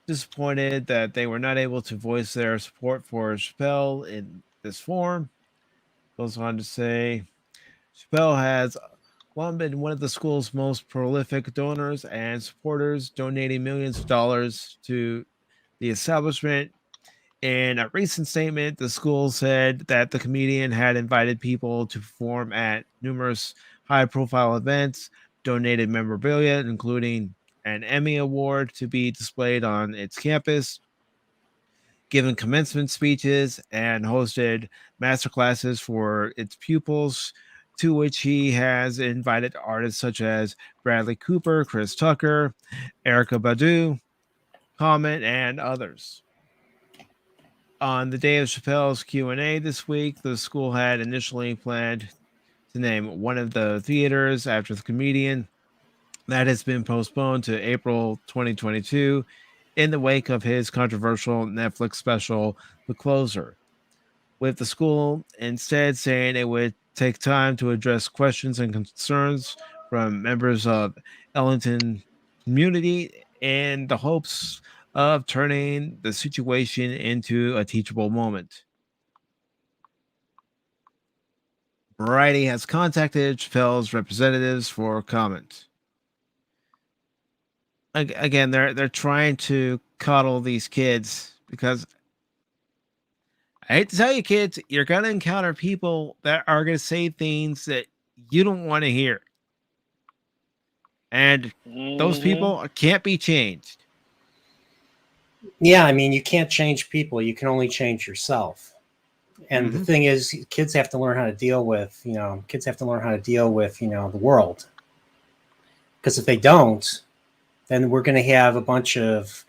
Speaker 1: disappointed that they were not able to voice their support for Chappelle in this form. Goes on to say, Chappelle has long been one of the school's most prolific donors and supporters, donating millions of dollars to the establishment. In a recent statement, the school said that the comedian had invited people to perform at numerous high-profile events, donated memorabilia, including an Emmy Award to be displayed on its campus, given commencement speeches, and hosted masterclasses for its pupils, to which he has invited artists such as Bradley Cooper, Chris Tucker, Erica Badu, Comet, and others. On the day of Chappelle's Q&A this week, the school had initially planned to name one of the theaters after the comedian. That has been postponed to April 2022 in the wake of his controversial Netflix special, The Closer, with the school instead saying it would take time to address questions and concerns from members of Ellington community in the hopes of turning the situation into a teachable moment. Variety has contacted Chappelle's representatives for comment. Again, they're trying to coddle these kids because I hate to tell you, kids, you're gonna encounter people that are gonna say things that you don't want to hear, and those people can't be changed.
Speaker 3: Yeah, I mean, you can't change people. You can only change yourself. And the thing is, kids have to learn how to deal with, the world. Because if they don't, then we're going to have a bunch of,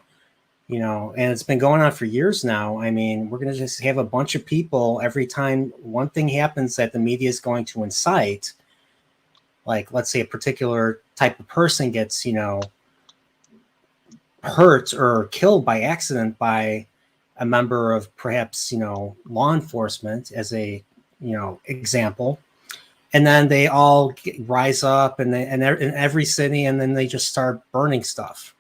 Speaker 3: and it's been going on for years now. I mean, we're going to just have a bunch of people every time one thing happens that the media is going to incite, like, let's say a particular type of person gets, hurt or killed by accident by a member of perhaps, law enforcement as a, example. And then they all rise up and in every city, and then they just start burning stuff.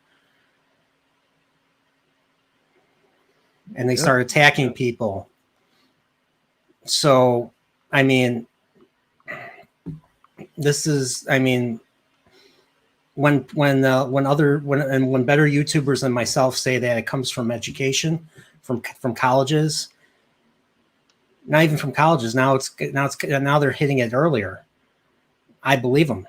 Speaker 3: And they start attacking people. So, I mean, this is, I mean, when better YouTubers than myself say that it comes from education, from colleges, not even from colleges. Now they're hitting it earlier. I believe them.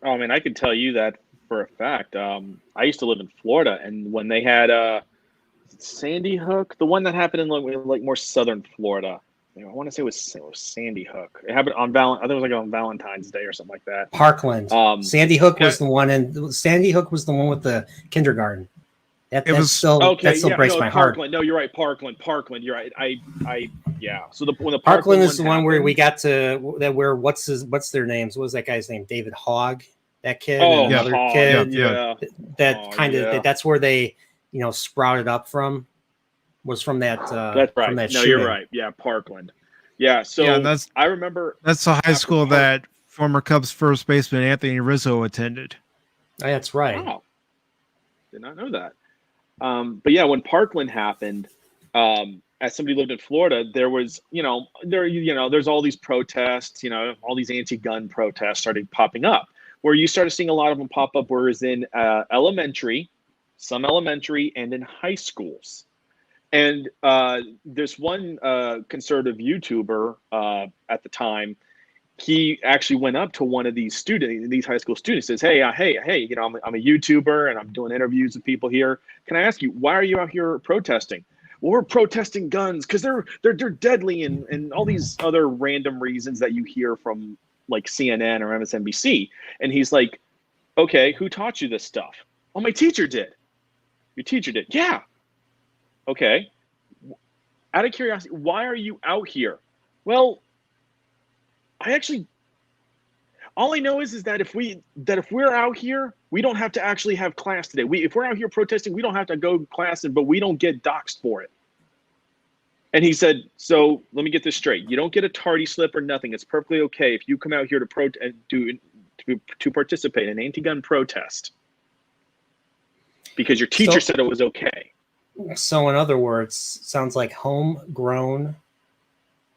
Speaker 2: Oh, I mean, I could tell you that for a fact. I used to live in Florida, and when they had Sandy Hook, the one that happened in like more southern Florida, I want to say it was Sandy Hook. It happened on I think it was like on Valentine's Day or something like that.
Speaker 3: Parkland. Sandy Hook was the one, and Sandy Hook was the one with the kindergarten. That still breaks my heart.
Speaker 2: No, you're right. Parkland. You're right. Yeah. So when the
Speaker 3: Parkland is the one where we got to that. Where what's their names? What was that guy's name? David Hogg. That kid. And another kid.
Speaker 2: Yeah.
Speaker 3: That's where they sprouted up from. Was from that.
Speaker 2: That's right.
Speaker 3: From that
Speaker 2: no,
Speaker 3: shooting.
Speaker 2: You're right. Yeah, Parkland. Yeah. So I remember
Speaker 1: that's the high school that former Cubs first baseman Anthony Rizzo attended.
Speaker 3: Oh, that's right.
Speaker 2: Wow. Did not know that. But yeah, when Parkland happened, as somebody who lived in Florida, there was, there's all these protests, all these anti-gun protests started popping up, where you started seeing a lot of them pop up, whereas in some elementary and in high schools. And this one conservative YouTuber at the time, he actually went up to one of these high school students, says, hey, I'm a YouTuber and I'm doing interviews with people here. Can I ask you, why are you out here protesting? Well, we're protesting guns because they're deadly and all these other random reasons that you hear from like CNN or MSNBC. And he's like, okay, who taught you this stuff? Oh, my teacher did. Your teacher did? Yeah. Okay. Out of curiosity, why are you out here? Well, all I know is that if we're out here, we don't have to actually have class today. If we're out here protesting, we don't have to go to class, but we don't get doxxed for it. And he said, so let me get this straight. You don't get a tardy slip or nothing. It's perfectly okay if you come out here to participate in an anti-gun protest because your teacher said it was okay.
Speaker 3: So in other words, sounds like homegrown,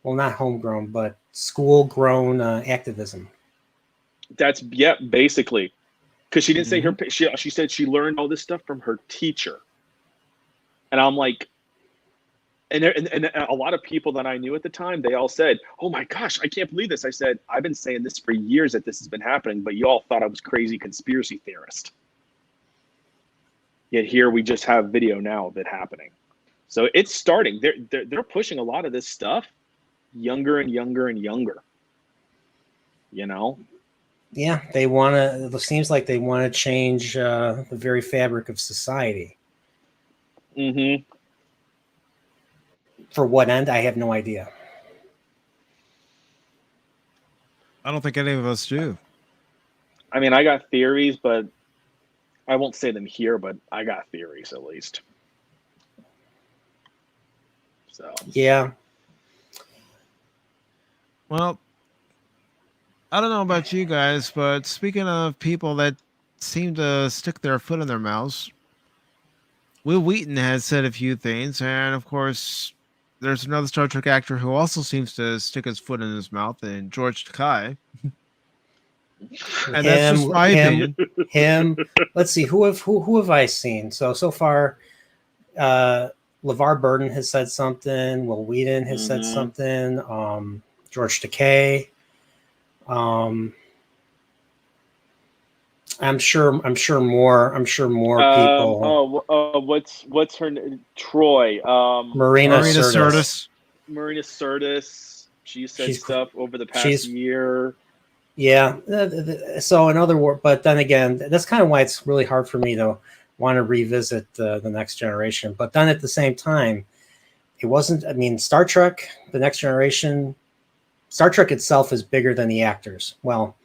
Speaker 3: well, not homegrown, but school-grown activism.
Speaker 2: That's, basically. Because she didn't say she said she learned all this stuff from her teacher. And I'm like, And a lot of people that I knew at the time, they all said, "Oh my gosh, I can't believe this." I said, "I've been saying this for years that this has been happening, but you all thought I was crazy conspiracy theorist. Yet here we just have video now of it happening." So it's starting. They're pushing a lot of this stuff younger and younger and younger. You know?
Speaker 3: Yeah, they want to. It seems like they want to change the very fabric of society.
Speaker 2: Mm-hmm.
Speaker 3: For what end? I have no idea.
Speaker 1: I don't think any of us do.
Speaker 2: I mean, I got theories, but I won't say them here, but I got theories at least. So
Speaker 3: Yeah.
Speaker 1: Well, I don't know about you guys, but speaking of people that seem to stick their foot in their mouths, Will Wheaton has said a few things, and of course, there's another Star Trek actor who also seems to stick his foot in his mouth, and George Takei. And that's just my opinion.
Speaker 3: Him. Let's see. Who have I seen? So far, LeVar Burton has said something. Will Wheaton has said something. George Takei. I'm sure more people.
Speaker 2: What's her name? Troy.
Speaker 3: Marina Sirtis.
Speaker 2: Marina Sirtis. She said stuff over the past year.
Speaker 3: Yeah. So in other words, but then again, that's kind of why it's really hard for me to want to revisit the Next Generation. But then at the same time, it wasn't. I mean, Star Trek: The Next Generation. Star Trek itself is bigger than the actors. Well,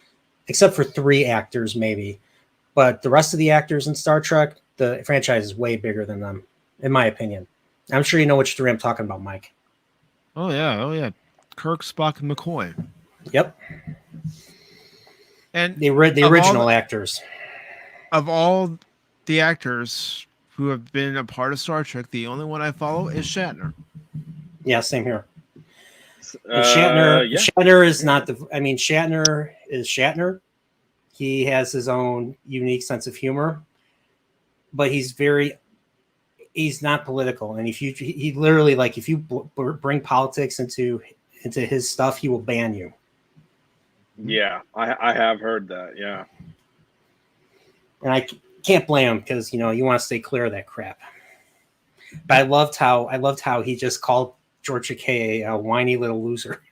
Speaker 3: except for 3 actors, maybe. But the rest of the actors in Star Trek, the franchise is way bigger than them, in my opinion. I'm sure you know which 3 I'm talking about, Mike.
Speaker 1: Oh, yeah. Kirk, Spock, and McCoy.
Speaker 3: Yep.
Speaker 1: And
Speaker 3: the original actors.
Speaker 1: Of all the actors who have been a part of Star Trek, the only one I follow is Shatner.
Speaker 3: Yeah, same here. Shatner is not the. I mean, Shatner is Shatner. He has his own unique sense of humor, but he's not political. And he literally, like, if you bring politics into his stuff, he will ban you.
Speaker 2: Yeah, I have heard that. Yeah,
Speaker 3: and I can't blame him because you want to stay clear of that crap. But I loved how he just called George Takei a whiny little loser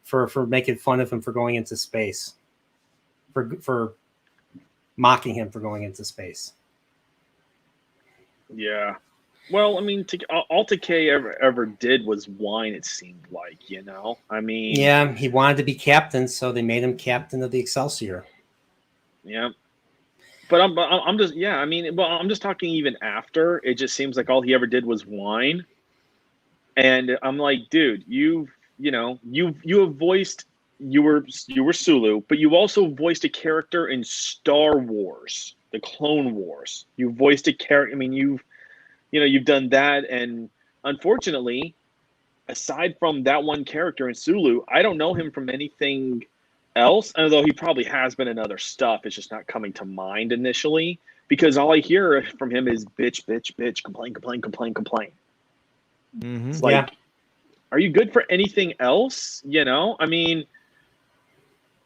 Speaker 3: for making fun of him for going into space, for mocking him for going into space.
Speaker 2: Yeah. Well, I mean, all Takei ever did was whine, it seemed like, I mean...
Speaker 3: Yeah, he wanted to be captain, so they made him captain of the Excelsior.
Speaker 2: Yeah. But I'm just... Yeah, I mean, well, I'm just talking even after. It just seems like all he ever did was whine. And I'm like, dude, you have voiced... You were Sulu, but you also voiced a character in Star Wars, the Clone Wars. You voiced a character... I mean, you've done that, and unfortunately, aside from that one character in Sulu, I don't know him from anything else, although he probably has been in other stuff. It's just not coming to mind initially, because all I hear from him is bitch, bitch, bitch, complain, complain, complain, complain.
Speaker 1: Mm-hmm.
Speaker 2: It's like, are you good for anything else? I mean,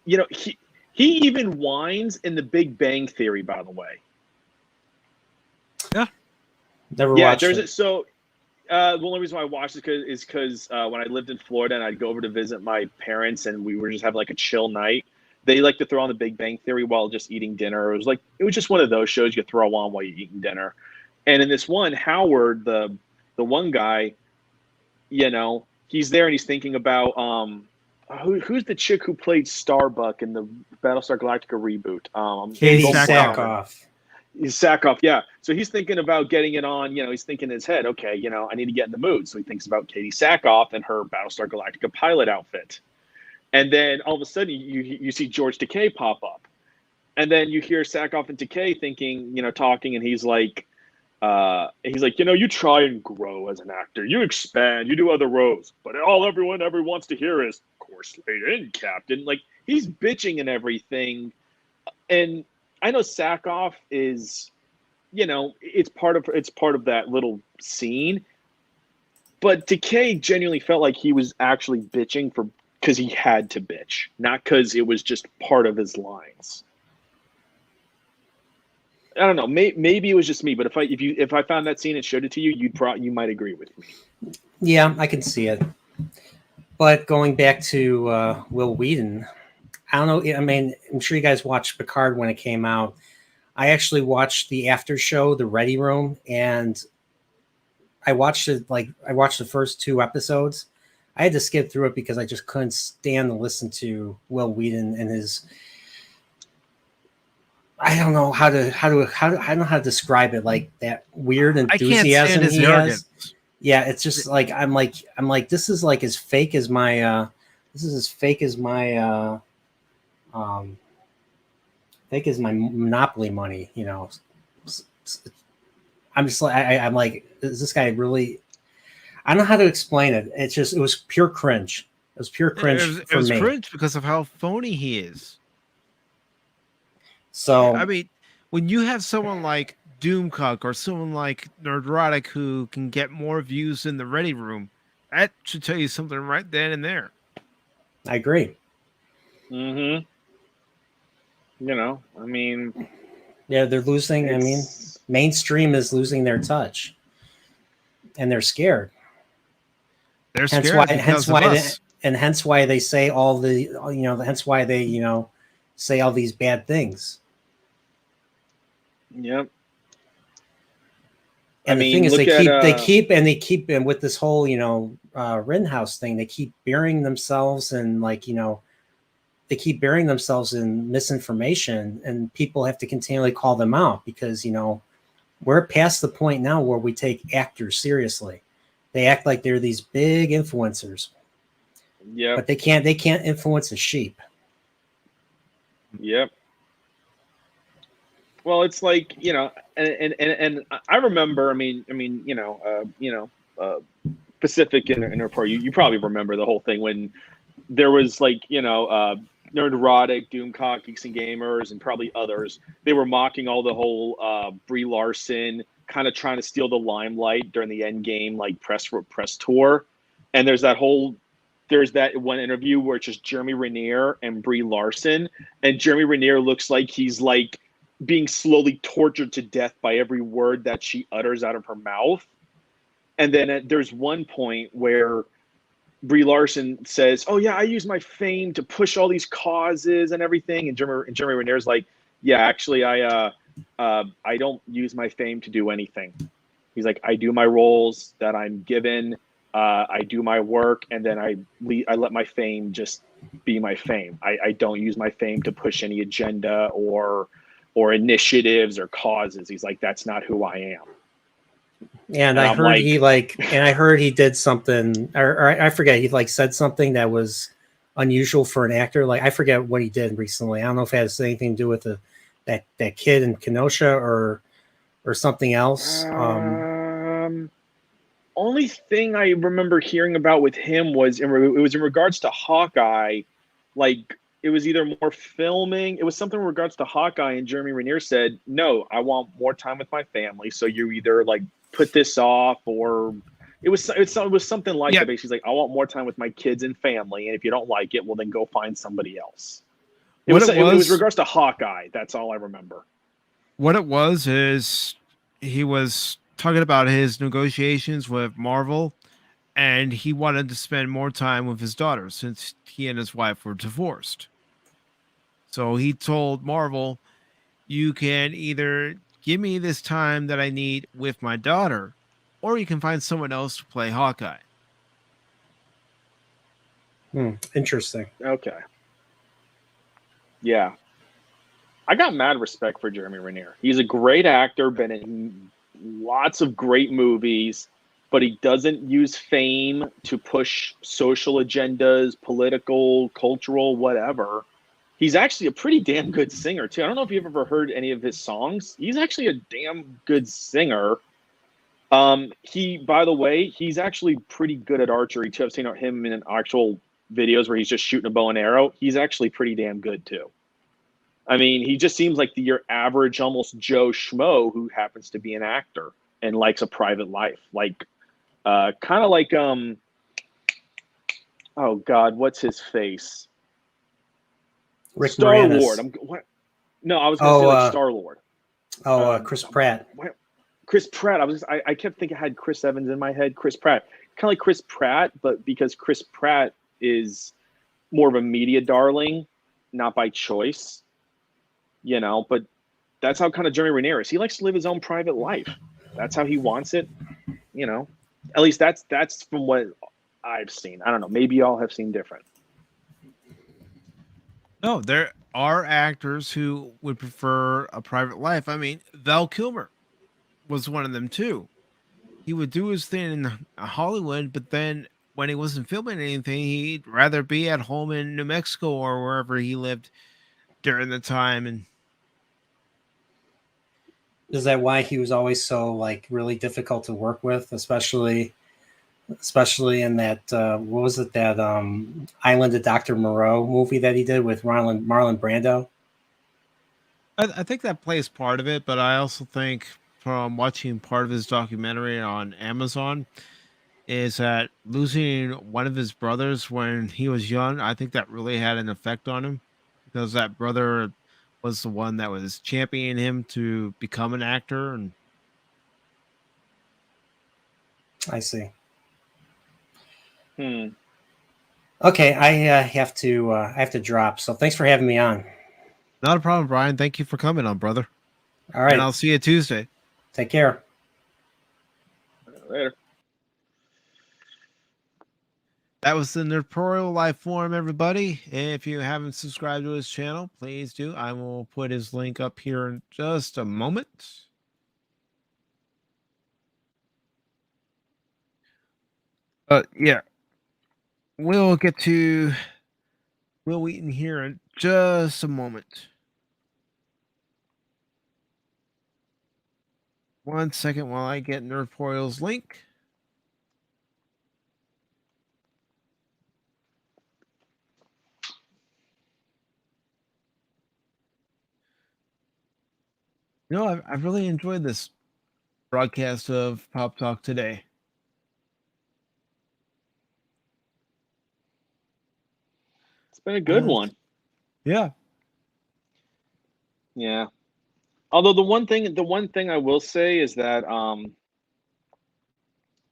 Speaker 2: he even whines in The Big Bang Theory, by the way.
Speaker 1: Yeah.
Speaker 3: Never watched
Speaker 2: there's
Speaker 3: it.
Speaker 2: So the only reason why I watched it is because when I lived in Florida and I'd go over to visit my parents and we were just having like a chill night, they like to throw on The Big Bang Theory while just eating dinner. It was just one of those shows you throw on while you're eating dinner. And in this one, Howard, the one guy, he's there and he's thinking about who's the chick who played Starbuck in the Battlestar Galactica reboot?
Speaker 3: Katie Sackhoff.
Speaker 2: Sackhoff, yeah. So he's thinking about getting it on, he's thinking in his head, okay, I need to get in the mood. So he thinks about Katie Sackhoff and her Battlestar Galactica pilot outfit. And then all of a sudden you see George Takei pop up. And then you hear Sackhoff and Takei thinking, talking, and he's like, you try and grow as an actor. You expand, you do other roles. But all everyone ever wants to hear is, of course, laid in, Captain. Like, he's bitching and everything. And I know Sackhoff is, it's part of that little scene, But Decay genuinely felt like he was actually bitching because he had to bitch, not because it was just part of his lines. I don't know. Maybe it was just me, but if I found that scene and showed it to you, you might agree with me.
Speaker 3: Yeah, I can see it. But going back to Will Wheaton, I don't know. I mean, I'm sure you guys watched Picard when it came out. I actually watched the after show, The Ready Room, and I watched the first 2 episodes. I had to skip through it because I just couldn't stand to listen to Will Wheaton and his. I don't know how to I don't know how to describe it, like that weird
Speaker 1: I can't stand
Speaker 3: enthusiasm
Speaker 1: his
Speaker 3: he
Speaker 1: arrogance.
Speaker 3: has. Yeah, it's just like I'm like this is like as fake as my um fake as my Monopoly money, you know. I'm just like I'm like, is this guy really? I don't know how to explain it. It was pure cringe. It was pure cringe
Speaker 1: It
Speaker 3: for
Speaker 1: was
Speaker 3: me.
Speaker 1: cringe because of how phony he is.
Speaker 3: So
Speaker 1: I mean, when you have someone like Doomcock or someone like Nerdrotic who can get more views in the Ready Room, that should tell you something right then and there.
Speaker 3: I agree.
Speaker 2: Mm-hmm. You know, I mean,
Speaker 3: Yeah, they're losing. I mean, mainstream is losing their touch, and they're scared.
Speaker 1: They're scared because of us.
Speaker 3: Hence why they say all the hence why they say all these bad things.
Speaker 2: yep.
Speaker 3: And the thing is, they keep and with this whole Rittenhouse thing, they keep burying themselves in they keep burying themselves in misinformation, and people have to continually call them out because we're past the point now where we take actors seriously. They act like they're these big influencers.
Speaker 2: Yeah.
Speaker 3: But they can't influence a sheep.
Speaker 2: Yep. Well, it's like, and I remember, Pacific and Report, you probably remember the whole thing when there was Nerdrotic, Doomcock, Geeks and Gamers, and probably others. They were mocking all the whole Brie Larson, kind of trying to steal the limelight during the Endgame press tour. And there's that one interview where it's just Jeremy Renner and Brie Larson, and Jeremy Renner looks like he's like being slowly tortured to death by every word that she utters out of her mouth. And then there's one point where Brie Larson says, "Oh yeah, I use my fame to push all these causes and everything," and Jeremy Renner's like, "Yeah, actually, I don't use my fame to do anything." He's like, "I do my roles that I'm given. I do my work, and then I let my fame just be my fame. I don't use my fame to push any agenda or initiatives or causes." He's like, "That's not who I am."
Speaker 3: And I heard I heard he did something, or I forget, he said something that was unusual for an actor. Like, I forget what he did recently. I don't know if it has anything to do with that kid in Kenosha or something else.
Speaker 2: Only thing I remember hearing about with him was it was in regards to Hawkeye. Like, it was either more filming. It was something in regards to Hawkeye, and Jeremy Renner said, "No, I want more time with my family. So you either put this off, or it was something like that." Basically, like, "I want more time with my kids and family, and if you don't like it, well, then go find somebody else." It was regards to Hawkeye. That's all I remember.
Speaker 1: What it was is he was talking about his negotiations with Marvel, and he wanted to spend more time with his daughter since he and his wife were divorced. So he told Marvel, "You can either give me this time that I need with my daughter, or you can find someone else to play Hawkeye."
Speaker 3: Interesting.
Speaker 2: Okay. Yeah. I got mad respect for Jeremy Renner. He's a great actor, been in lots of great movies, but he doesn't use fame to push social agendas, political, cultural, whatever. He's actually a pretty damn good singer, too. I don't know if you've ever heard any of his songs. He's actually a damn good singer. By the way, he's actually pretty good at archery, too. I've seen him in actual videos where he's just shooting a bow and arrow. He's actually pretty damn good, too. I mean, he just seems like your average, almost Joe Schmo who happens to be an actor and likes a private life. Like, Kind of like oh God, what's his face?
Speaker 3: Rick
Speaker 2: Star
Speaker 3: Moranis.
Speaker 2: Lord. No, I was going to say like Star Lord.
Speaker 3: Chris Pratt.
Speaker 2: Chris Pratt. I kept thinking I had Chris Evans in my head. Chris Pratt, kind of like Chris Pratt, but because Chris Pratt is more of a media darling, not by choice, you know. But that's how kind of Jeremy Renner is. He likes to live his own private life. That's how he wants it, you know. At least that's from what I've seen. I don't know. Maybe y'all have seen different.
Speaker 1: No, there are actors who would prefer a private life. I mean, Val Kilmer was one of them too. He would do his thing in Hollywood, but then when he wasn't filming anything, he'd rather be at home in New Mexico or wherever he lived during the time. And
Speaker 3: Is that why he was always so like really difficult to work with, especially in that what was it, that Island of Dr. Moreau movie that he did with Marlon Brando?
Speaker 1: I think that plays part of it, but I also think from watching part of his documentary on Amazon is that losing one of his brothers when he was young, I think that really had an effect on him because that brother was the one that was championing him to become an actor. And
Speaker 3: I see.
Speaker 2: Okay,
Speaker 3: I have to drop. So thanks for having me on.
Speaker 1: not a problem, Brian. Thank you for coming on, brother.
Speaker 3: All right.
Speaker 1: And I'll see you Tuesday.
Speaker 3: Take care.
Speaker 2: Later.
Speaker 1: That was the Nerdporial Life Form, everybody. If you haven't subscribed to his channel, please do. I will put his link up here in just a moment. Yeah, we'll get to Will Wheaton here in just a moment. 1 second while I get Nerdporial's link. You know, I've really enjoyed this broadcast of Pop Talk today.
Speaker 2: It's been a good one.
Speaker 1: Yeah.
Speaker 2: Yeah. Although the one thing I will say is that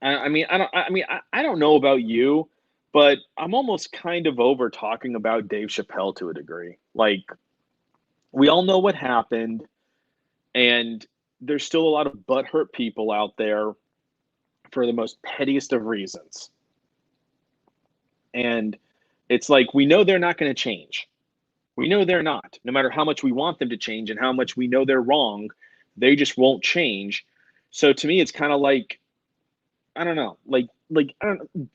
Speaker 2: I don't know about you, but I'm almost kind of over talking about Dave Chappelle to a degree. Like, we all know what happened, and there's still a lot of butthurt people out there for the most pettiest of reasons. And it's like, we know they're not going to change. We know they're not. No matter how much we want them to change and how much we know they're wrong, they just won't change. So to me, it's kind of like, I don't know, like I don't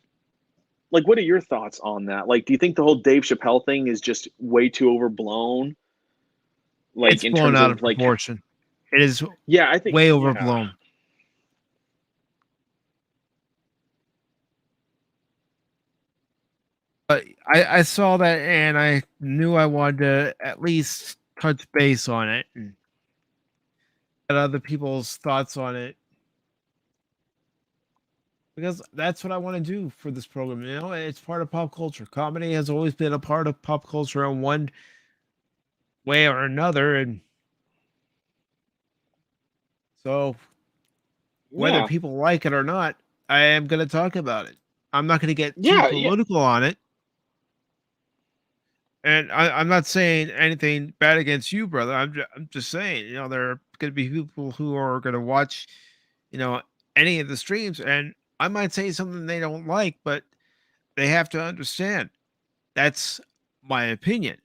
Speaker 2: like, what are your thoughts on that? Like, do you think the whole Dave Chappelle thing is just way too overblown? Like,
Speaker 1: It's
Speaker 2: in
Speaker 1: blown
Speaker 2: terms
Speaker 1: out
Speaker 2: of
Speaker 1: of
Speaker 2: like,
Speaker 1: proportion. It is
Speaker 2: yeah, I think
Speaker 1: way
Speaker 2: yeah.
Speaker 1: overblown. But I saw that and I knew I wanted to at least touch base on it and get other people's thoughts on it. Because that's what I want to do for this program. You know, it's part of pop culture. Comedy has always been a part of pop culture in one way or another. And so whether
Speaker 2: Yeah,
Speaker 1: people like it or not, I am going to talk about it. I'm not going to get too
Speaker 2: yeah,
Speaker 1: political on it. And I'm not saying anything bad against you, brother. I'm just saying, you know, there are going to be people who are going to watch, you know, any of the streams, and I might say something they don't like, but they have to understand that's my opinion.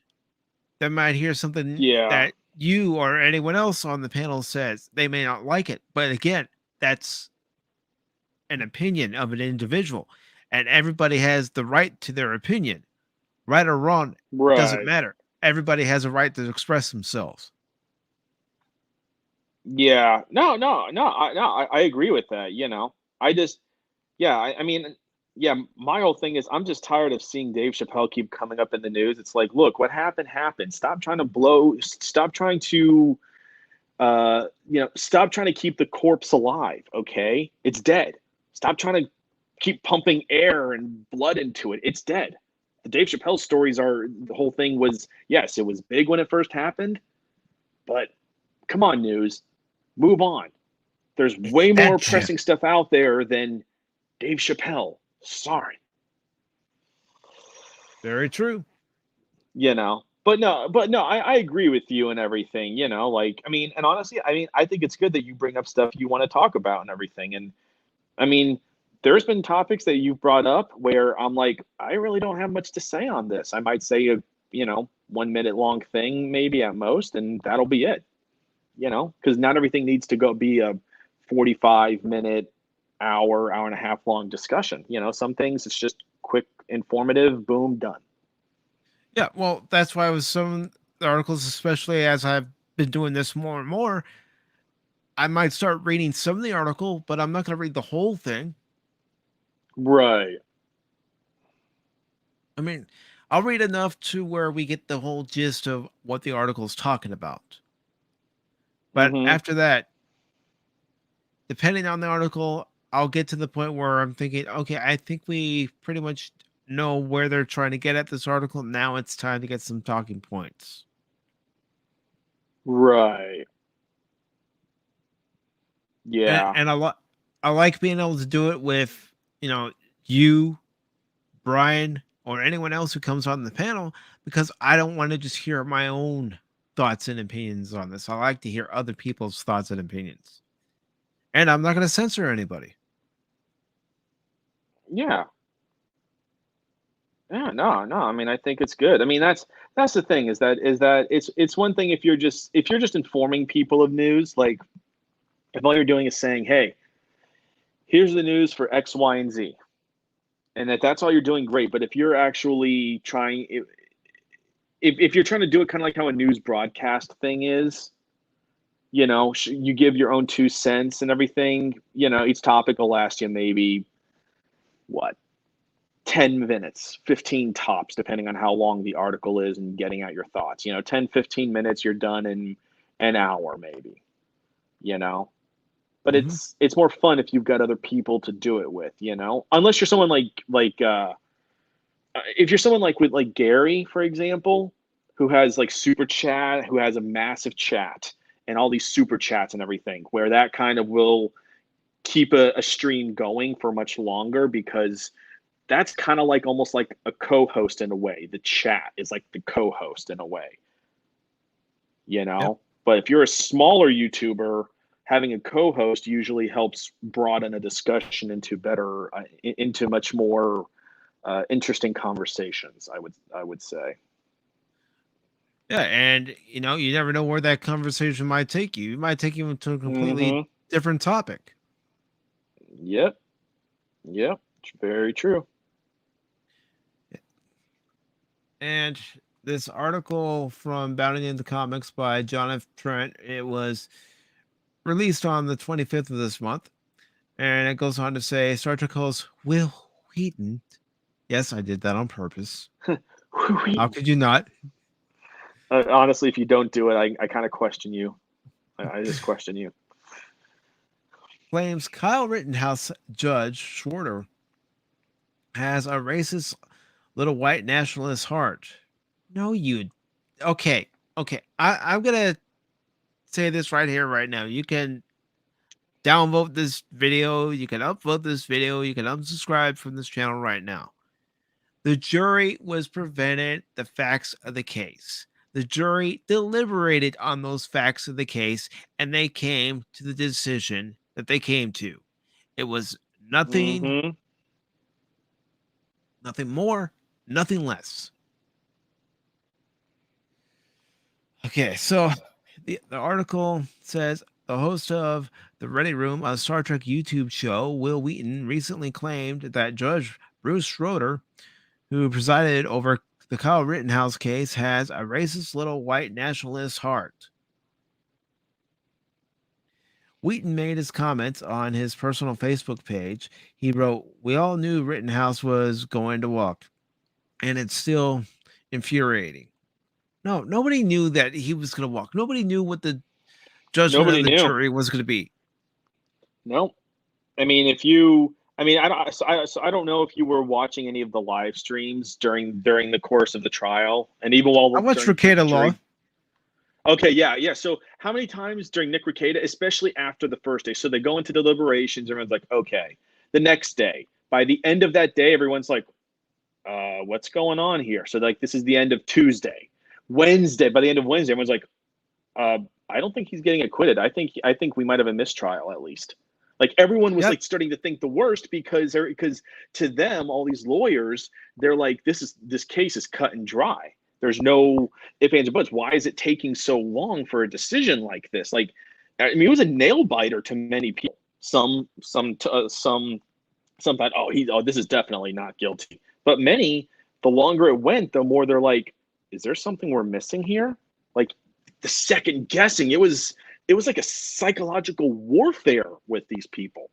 Speaker 1: They might hear something
Speaker 2: yeah,
Speaker 1: that you or anyone else on the panel says. They may not like it, but again, that's an opinion of an individual, and everybody has the right to their opinion. Right or wrong, doesn't
Speaker 2: right.
Speaker 1: matter. Everybody has a right to express themselves.
Speaker 2: Yeah, I agree with that. You know, I just, yeah, I mean, yeah, my whole thing is I'm just tired of seeing Dave Chappelle keep coming up in the news. It's like, look, what happened. Stop trying to stop trying to, stop trying to keep the corpse alive. Okay, it's dead. Stop trying to keep pumping air and blood into it, it's dead. The Dave Chappelle stories are, the whole thing was, yes, it was big when it first happened, but come on, news, move on. There's way more pressing stuff out there than Dave Chappelle. Sorry.
Speaker 1: Very true.
Speaker 2: You know, but no, I agree with you and everything, you know, like, I mean, and honestly, I mean, I think it's good that you bring up stuff you want to talk about and everything. And I mean, there's been topics that you've brought up where I'm like, I really don't have much to say on this. I might say a, you know, 1 minute long thing, maybe at most, and that'll be it, you know, because not everything needs to go be a 45-minute, hour and a half long discussion. You know, some things it's just quick, informative, boom, done.
Speaker 1: Yeah, well, that's why with some articles, especially as I've been doing this more and more, I might start reading some of the article, but I'm not going to read the whole thing.
Speaker 2: Right.
Speaker 1: I mean, I'll read enough to where we get the whole gist of what the article is talking about. But after that, depending on the article, I'll get to the point where I'm thinking, okay, I think we pretty much know where they're trying to get at this article. Now it's time to get some talking points.
Speaker 2: Right. Yeah.
Speaker 1: And I like being able to do it with, you know, you, Brian, or anyone else who comes on the panel, because I don't want to just hear my own thoughts and opinions on this. I like to hear other people's thoughts and opinions. And I'm not going to censor anybody.
Speaker 2: Yeah. Yeah, no. I mean, I think it's good. I mean, that's the thing is that it's one thing if you're just informing people of news, like if all you're doing is saying, hey, here's the news for X, Y, and Z, and that's all you're doing, great. But if you're actually trying, if you're trying to do it kind of like how a news broadcast thing is, you know, you give your own 2 cents and everything, you know, each topic will last you maybe, what, 10 minutes, 15 tops, depending on how long the article is and getting out your thoughts. You know, 10, 15 minutes, you're done in an hour maybe, you know. But it's more fun if you've got other people to do it with, you know. Unless you're someone if you're someone like with like Gary, for example, who has like super chat, who has a massive chat and all these super chats and everything, where that kind of will keep a stream going for much longer, because that's kind of like almost like a co-host in a way. The chat is like the co-host in a way, you know. Yep. But if you're a smaller YouTuber, having a co-host usually helps broaden a discussion into better, into much more interesting conversations. I would say.
Speaker 1: Yeah, and you know, you never know where that conversation might take you. It might take you into a completely different topic.
Speaker 2: Yep. It's very true.
Speaker 1: And this article from Bounding into Comics by John F. Trent, it was released on the 25th of this month. And it goes on to say, Star Trek host Will Wheaton. Yes, I did that on purpose. How could you not?
Speaker 2: Honestly, if you don't do it, I kind of question you. I just question you.
Speaker 1: Claims Kyle Rittenhouse judge Schroeder has a racist little white nationalist heart. No, you. Okay. I'm going to say this right here, right now. You can downvote this video. You can upvote this video. You can unsubscribe from this channel right now. The jury was presented the facts of the case. The jury deliberated on those facts of the case, and they came to the decision that they came to. It was nothing, nothing more, nothing less. Okay, so the article says the host of The Ready Room, a Star Trek YouTube show, Will Wheaton, recently claimed that Judge Bruce Schroeder, who presided over the Kyle Rittenhouse case, has a racist little white nationalist heart. Wheaton made his comments on his personal Facebook page. He wrote, "We all knew Rittenhouse was going to walk, and it's still infuriating." No, nobody knew that he was going to walk. Nobody knew what the judgment of the jury was going to be.
Speaker 2: No. I mean, if you I mean, I don't know if you were watching any of the live streams during the course of the trial, and even
Speaker 1: I
Speaker 2: while
Speaker 1: watched
Speaker 2: during
Speaker 1: Ricada
Speaker 2: jury.
Speaker 1: Law.
Speaker 2: Okay, yeah. So how many times during Nick Rekieta, especially after the first day, so they go into deliberations, everyone's like, okay. The next day, by the end of that day, everyone's like, what's going on here? So like, this is the end of Tuesday. Wednesday, by the end of Wednesday, everyone's like, I don't think he's getting acquitted. I think we might have a mistrial at least. Like everyone was
Speaker 1: Yep.
Speaker 2: like starting to think the worst because to them, all these lawyers, they're like, this case is cut and dry. There's no ifs, ands, or buts. Why is it taking so long for a decision like this? Like, I mean, it was a nail biter to many people. Some thought, this is definitely not guilty. But many, the longer it went, the more they're like, is there something we're missing here? Like the second guessing, it was like a psychological warfare with these people.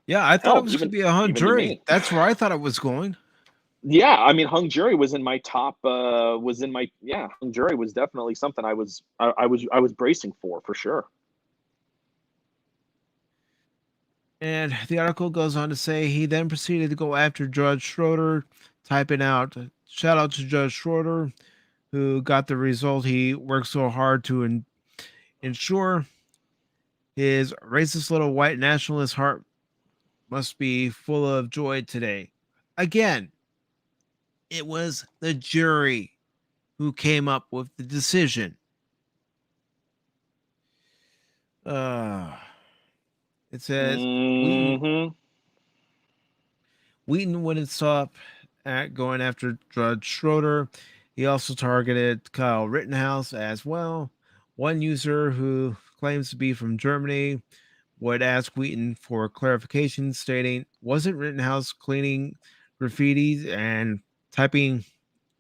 Speaker 1: Yeah, I thought
Speaker 2: Hell,
Speaker 1: it was going
Speaker 2: even
Speaker 1: to be a hung
Speaker 2: even to
Speaker 1: jury.
Speaker 2: me.
Speaker 1: That's where I thought it was going.
Speaker 2: Yeah, I mean, hung jury was in my top. Hung jury was definitely something I was bracing for sure.
Speaker 1: And the article goes on to say he then proceeded to go after Judge Schroeder, typing out, shout out to Judge Schroeder, who got the result he worked so hard to ensure. His racist little white nationalist heart must be full of joy today. Again, it was the jury who came up with the decision. It says Wheaton wouldn't stop at going after Judge Schroeder. He also targeted Kyle Rittenhouse as well. One user who claims to be from Germany would ask Wheaton for clarification, stating, wasn't Rittenhouse cleaning graffiti and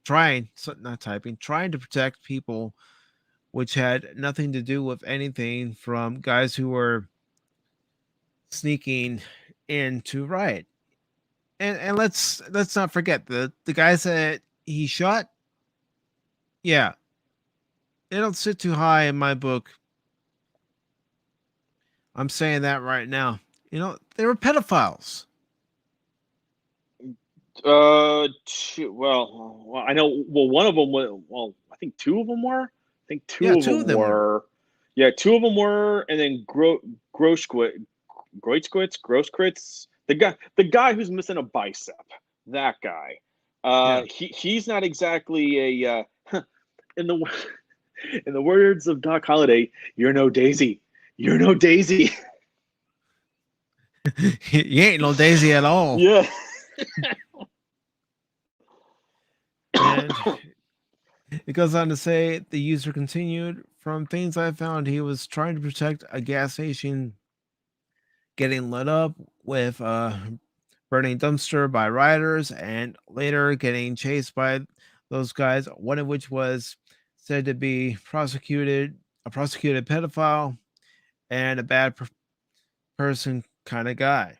Speaker 1: trying to protect people, which had nothing to do with anything from guys who were sneaking in to riot. And let's not forget the guys that he shot. Yeah, they don't sit too high in my book. I'm saying that right now. You know, they were pedophiles.
Speaker 2: Well, I know. Well, one of them was. Well, I think two of them were. I think
Speaker 1: Yeah,
Speaker 2: two of
Speaker 1: two of
Speaker 2: them
Speaker 1: them were.
Speaker 2: were. Yeah, two of them were, and then Grosquitz, the guy who's missing a bicep, that guy.
Speaker 1: Yeah.
Speaker 2: He's not exactly a. In the in the words of Doc Holliday, you're no Daisy. You're no Daisy.
Speaker 1: You ain't no Daisy at all.
Speaker 2: Yeah.
Speaker 1: And it goes on to say the user continued, from things I found, he was trying to protect a gas station getting lit up with a burning dumpster by rioters, and later getting chased by those guys, one of which was said to be a prosecuted pedophile and a bad person kind of guy.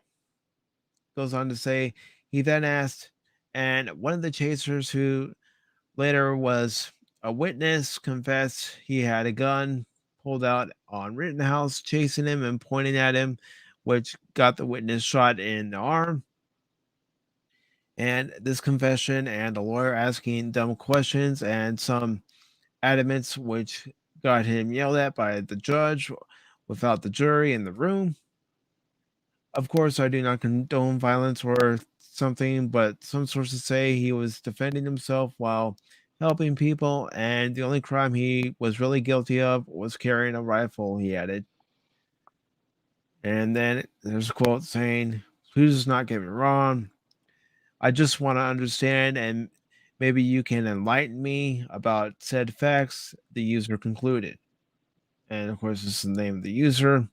Speaker 1: Goes on to say he then asked, and one of the chasers, who later was a witness, confessed he had a gun pulled out on Rittenhouse, chasing him and pointing at him, which got the witness shot in the arm. And this confession and the lawyer asking dumb questions and some adamants, which got him yelled at by the judge without the jury in the room. Of course, I do not condone violence or something, but some sources say he was defending himself while helping people, and the only crime he was really guilty of was carrying a rifle, he added. And then there's a quote saying, please not get me wrong, I just want to understand, and maybe you can enlighten me about said facts, the user concluded. And of course, this is the name of the user.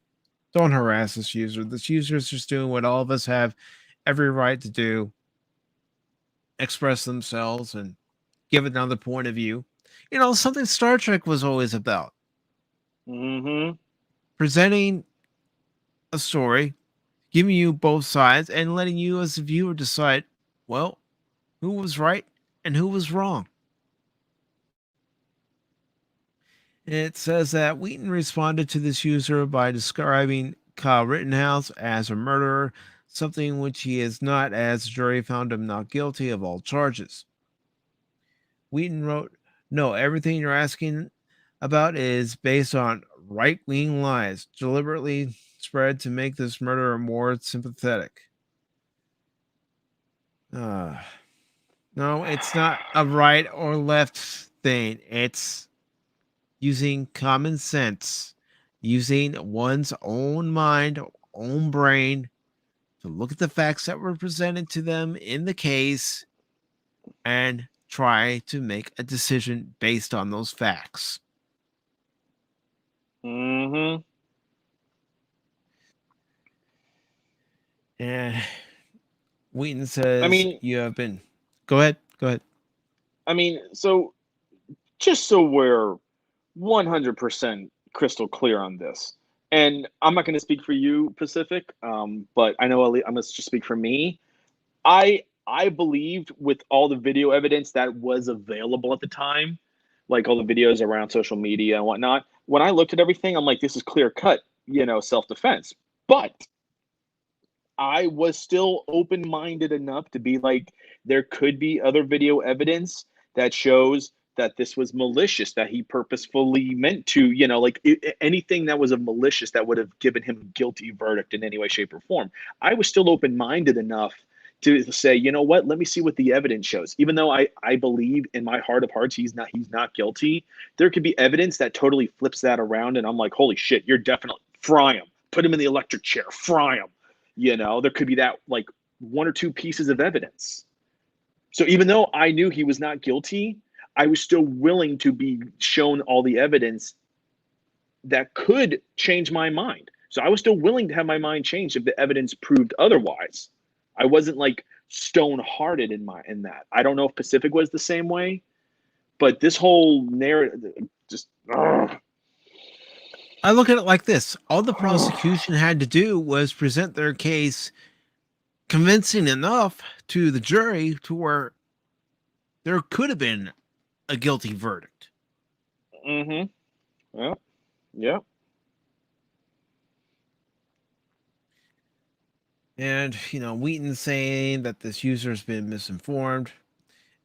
Speaker 1: Don't harass this user. This user is just doing what all of us have every right to do, express themselves and give another point of view. You know, something Star Trek was always about. Presenting a story, giving you both sides, and letting you as a viewer decide, well, who was right and who was wrong. It says that Wheaton responded to this user by describing Kyle Rittenhouse as a murderer, something which he is not, as the jury found him not guilty of all charges. Wheaton wrote, "No, everything you're asking about is based on right-wing lies, deliberately spread to make this murderer more sympathetic." No, it's not a right or left thing. It's using common sense, using one's own mind, own brain to look at the facts that were presented to them in the case and try to make a decision based on those facts.
Speaker 2: Mm-hmm.
Speaker 1: And Wheaton says,
Speaker 2: I mean,
Speaker 1: you have been. Go ahead. Go ahead.
Speaker 2: I mean, so just so we're 100% crystal clear on this, and I'm not going to speak for you, Pacific, but I know I'm going to just speak for me. I believed with all the video evidence that was available at the time, like all the videos around social media and whatnot. When I looked at everything, I'm like, this is clear cut, self-defense. But I was still open-minded enough to be like, there could be other video evidence that shows that this was malicious, that he purposefully meant to, anything that was malicious that would have given him a guilty verdict in any way, shape, or form. I was still open-minded enough to say, you know what, let me see what the evidence shows. Even though I believe in my heart of hearts he's not guilty, there could be evidence that totally flips that around, and I'm like, holy shit, you're definitely fry him, put him in the electric chair, fry him. There could be that like one or two pieces of evidence. So even though I knew he was not guilty, I was still willing to be shown all the evidence that could change my mind. So I was still willing to have my mind changed if the evidence proved otherwise. I wasn't like stone-hearted in that. I don't know if Pacific was the same way, but this whole narrative just.
Speaker 1: I look at it like this. All the prosecution had to do was present their case convincing enough to the jury to where there could have been a guilty verdict.
Speaker 2: Mm-hmm. Yeah.
Speaker 1: And, Wheaton saying that this user has been misinformed.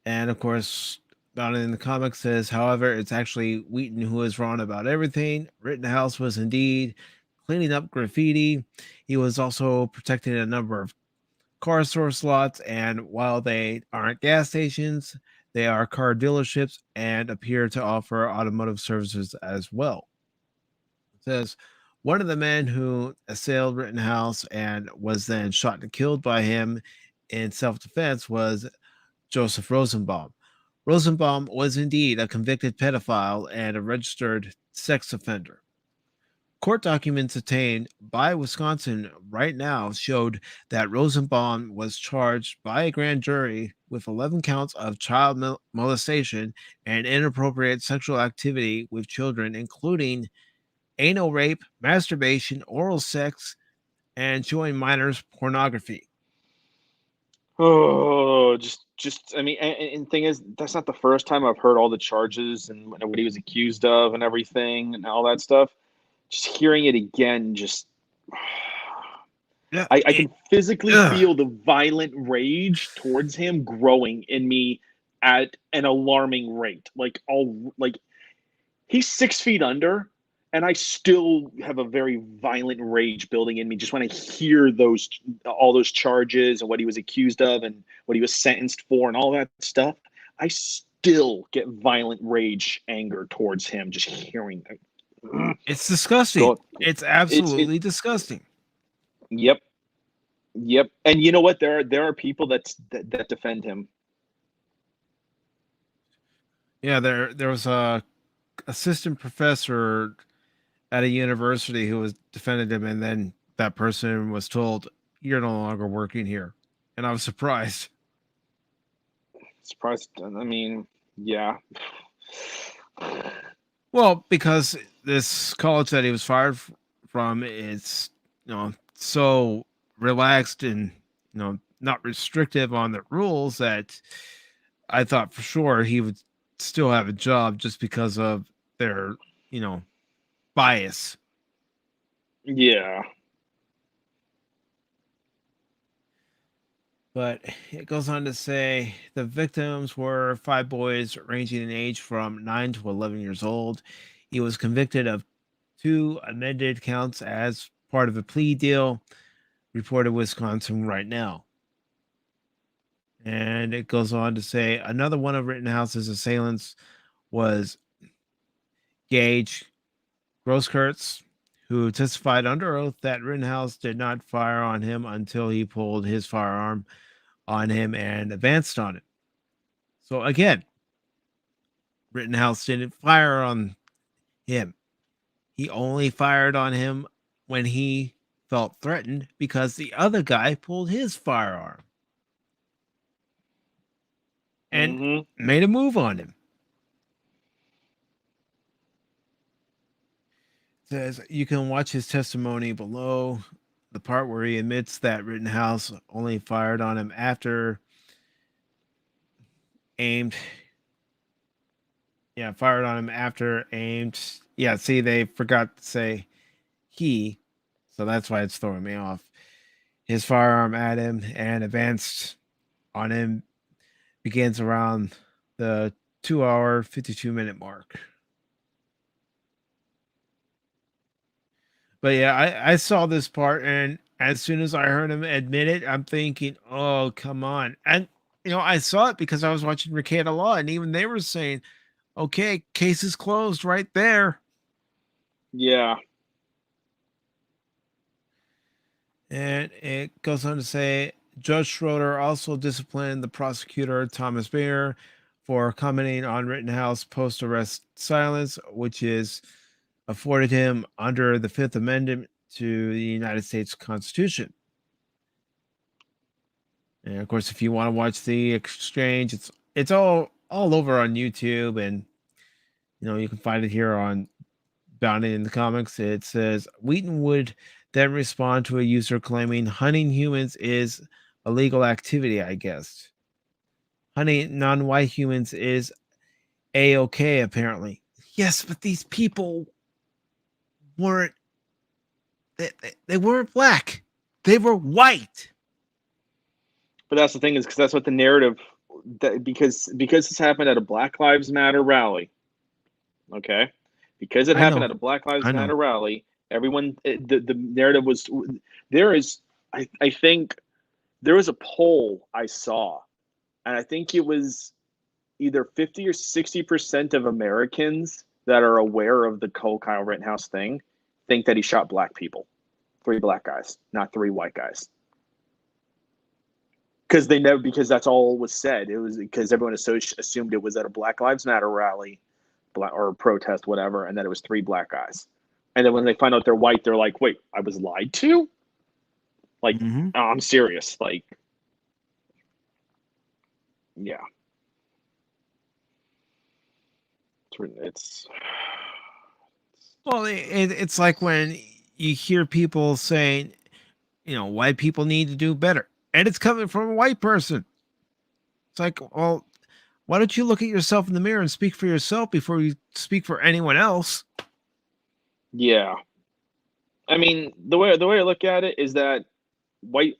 Speaker 1: And, of course, about it in the comic says, however, it's actually Wheaton who is wrong about everything. Rittenhouse was indeed cleaning up graffiti. He was also protecting a number of car source lots. And while they aren't gas stations, they are car dealerships and appear to offer automotive services as well. It says, one of the men who assailed Rittenhouse and was then shot and killed by him in self-defense was Joseph Rosenbaum. Rosenbaum was indeed a convicted pedophile and a registered sex offender. Court documents obtained by Wisconsin right now showed that Rosenbaum was charged by a grand jury with 11 counts of child molestation and inappropriate sexual activity with children, including anal rape, masturbation, oral sex, and showing minors pornography.
Speaker 2: Oh, I mean, and thing is, that's not the first time I've heard all the charges and what he was accused of and everything and all that stuff. Just hearing it again,
Speaker 1: Yeah,
Speaker 2: I can physically feel the violent rage towards him growing in me at an alarming rate. Like he's 6 feet under, and I still have a very violent rage building in me just when I hear all those charges and what he was accused of and what he was sentenced for and all that stuff. I still get violent rage, anger towards him just hearing it.
Speaker 1: It's disgusting. It's absolutely disgusting.
Speaker 2: Yep. And you know what? There are people that defend him.
Speaker 1: Yeah, there was a assistant professor at a university who was defended him, and then that person was told, "You're no longer working here," and I was surprised.
Speaker 2: I mean, yeah.
Speaker 1: Well, because this college that he was fired from is, so relaxed and not restrictive on the rules that I thought for sure he would still have a job just because of their bias.
Speaker 2: Yeah.
Speaker 1: But it goes on to say the victims were 5 boys ranging in age from 9 to 11 years old. He was convicted of 2 amended counts as part of a plea deal, reported Wisconsin right now. And it goes on to say another one of Rittenhouse's assailants was Gage Grosskreutz, who testified under oath that Rittenhouse did not fire on him until he pulled his firearm on him and advanced on it. So again, Rittenhouse didn't fire on him. He only fired on him when he felt threatened because the other guy pulled his firearm and made a move on him. It says you can watch his testimony below, the part where he admits that Rittenhouse only fired on him after aimed. Yeah, fired on him after aimed. Yeah, see, they forgot to say he, so that's why it's throwing me off. His firearm at him and advanced on him begins around the 2-hour, 52-minute mark. But yeah, I saw this part, and as soon as I heard him admit it, I'm thinking, oh, come on. And, I saw it because I was watching Ricada Law, and even they were saying, okay, case is closed right there.
Speaker 2: Yeah.
Speaker 1: And it goes on to say, Judge Schroeder also disciplined the prosecutor, Thomas Bayer, for commenting on Rittenhouse post-arrest silence, which is afforded him under the Fifth Amendment to the United States Constitution. And of course, if you want to watch the exchange, it's all over on YouTube, and you can find it here on Bounding in the Comics. It says Wheaton would then respond to a user claiming hunting humans is a legal activity, I guess. Hunting non-white humans is A-okay, apparently. Yes, but these people weren't they weren't black. They were white.
Speaker 2: But that's the thing, is because that's what the narrative, because this happened at a Black Lives Matter rally. Okay, because it happened at a Black Lives Matter rally, everyone, the narrative was, I think there was a poll I saw, and I think it was either 50 or 60% of Americans that are aware of the Kyle Rittenhouse thing think that he shot black people, 3 black guys, not 3 white guys. Because that's all was said. It was because everyone assumed it was at a Black Lives Matter rally, or protest, whatever, and that it was 3 black guys. And then when they find out they're white, they're like, "Wait, I was lied to?" Like, I'm serious. Like, yeah, it's
Speaker 1: well, it's like when you hear people saying, white people need to do better, and it's coming from a white person. It's like, well, why don't you look at yourself in the mirror and speak for yourself before you speak for anyone else?
Speaker 2: Yeah. I mean, the way I look at it is that white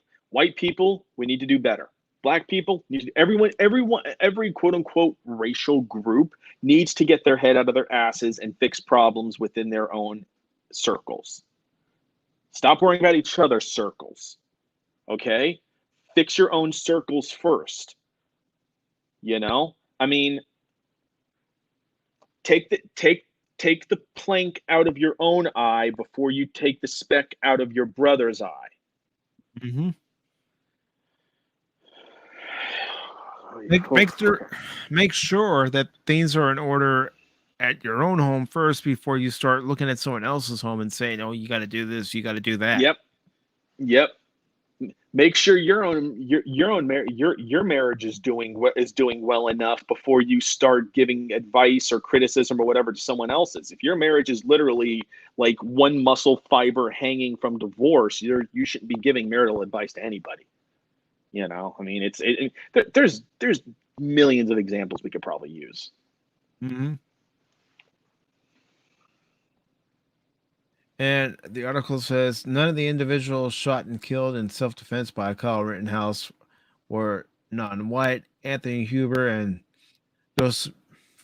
Speaker 2: people, we need to do better. Black people, every quote unquote racial group needs to get their head out of their asses and fix problems within their own circles. Stop worrying about each other's circles. Okay? Fix your own circles first. I mean, take the plank out of your own eye before you take the speck out of your brother's eye.
Speaker 1: Mm-hmm. Make sure that things are in order at your own home first before you start looking at someone else's home and saying, "Oh, you got to do this, you got to do that."
Speaker 2: Yep. Make sure your marriage is doing well enough before you start giving advice or criticism or whatever to someone else's. If your marriage is literally like one muscle fiber hanging from divorce, you shouldn't be giving marital advice to anybody. I mean, there's millions of examples we could probably use.
Speaker 1: Mm-hmm. And the article says none of the individuals shot and killed in self-defense by Kyle Rittenhouse were non-white. Anthony Huber and Joseph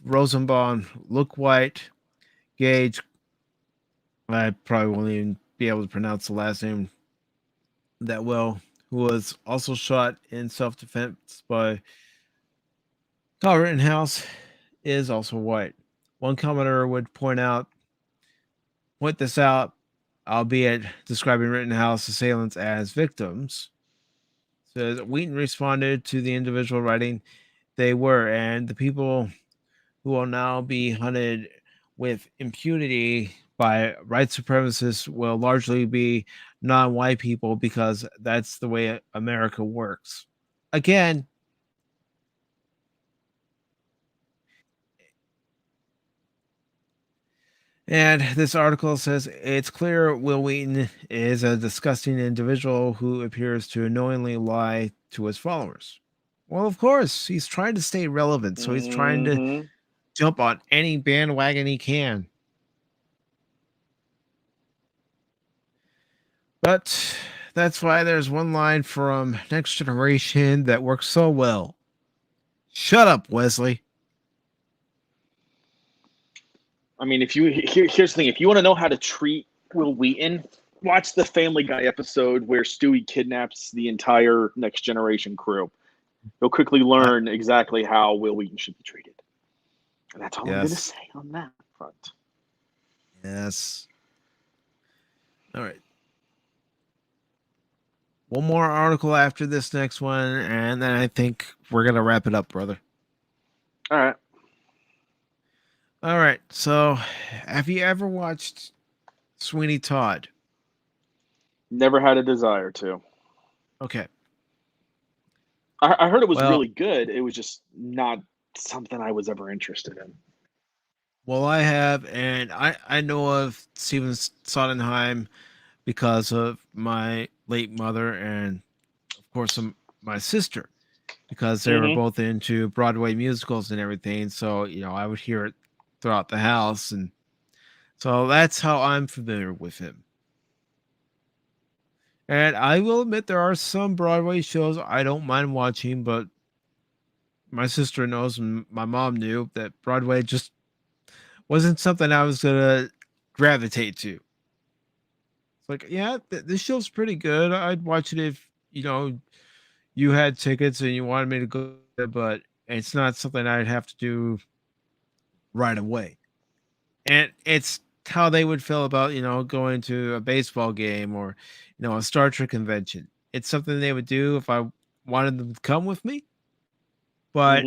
Speaker 1: Rosenbaum look white. Gage, I probably won't even be able to pronounce the last name that well, who was also shot in self-defense by Kyle Rittenhouse, is also white. One commenter would point this out, albeit describing Rittenhouse assailants as victims. Says Wheaton responded to the individual writing, "They were, and the people who will now be hunted with impunity by white supremacists will largely be non-white people because that's the way America works." Again, and this article says it's clear Will Wheaton is a disgusting individual who appears to knowingly lie to his followers. Well, of course, he's trying to stay relevant, so he's trying to jump on any bandwagon he can. But that's why there's one line from Next Generation that works so well. Shut up, Wesley.
Speaker 2: I mean, here's the thing: if you want to know how to treat Will Wheaton, watch the Family Guy episode where Stewie kidnaps the entire Next Generation crew. You'll quickly learn exactly how Will Wheaton should be treated, and that's all I'm going to say on that front.
Speaker 1: Yes. All right. One more article after this next one, and then I think we're going to wrap it up, brother.
Speaker 2: All right.
Speaker 1: All right. So, have you ever watched Sweeney Todd?
Speaker 2: Never had a desire to.
Speaker 1: Okay.
Speaker 2: I heard it was really good. It was just not something I was ever interested in.
Speaker 1: Well, I have, and I know of Stephen Sondheim because of my late mother and, of course, my sister, because they were both into Broadway musicals and everything. So, I would hear it throughout the house. And so that's how I'm familiar with him. And I will admit there are some Broadway shows I don't mind watching, but my sister knows and my mom knew that Broadway just wasn't something I was going to gravitate to. It's like, yeah, this show's pretty good. I'd watch it if, you had tickets and you wanted me to go, but it's not something I'd have to do right away. And it's how they would feel about, going to a baseball game or, a Star Trek convention. It's something they would do if I wanted them to come with me, but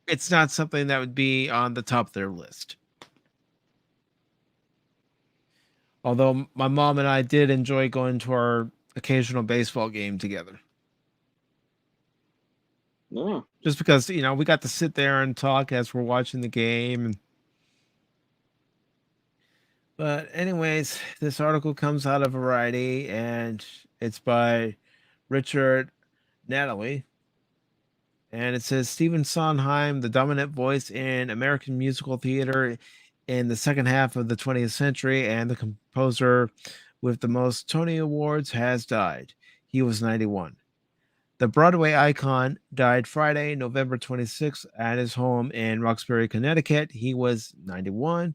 Speaker 1: it's not something that would be on the top of their list. Although my mom and I did enjoy going to our occasional baseball game together.
Speaker 2: Yeah.
Speaker 1: Just because, we got to sit there and talk as we're watching the game. But anyways, this article comes out of Variety, and it's by Richard Natalie. And it says Stephen Sondheim, the dominant voice in American musical theater in the second half of the 20th century and the composer with the most Tony Awards, has died. He was 91. The Broadway icon died Friday, November 26th at his home in Roxbury, Connecticut. He was 91.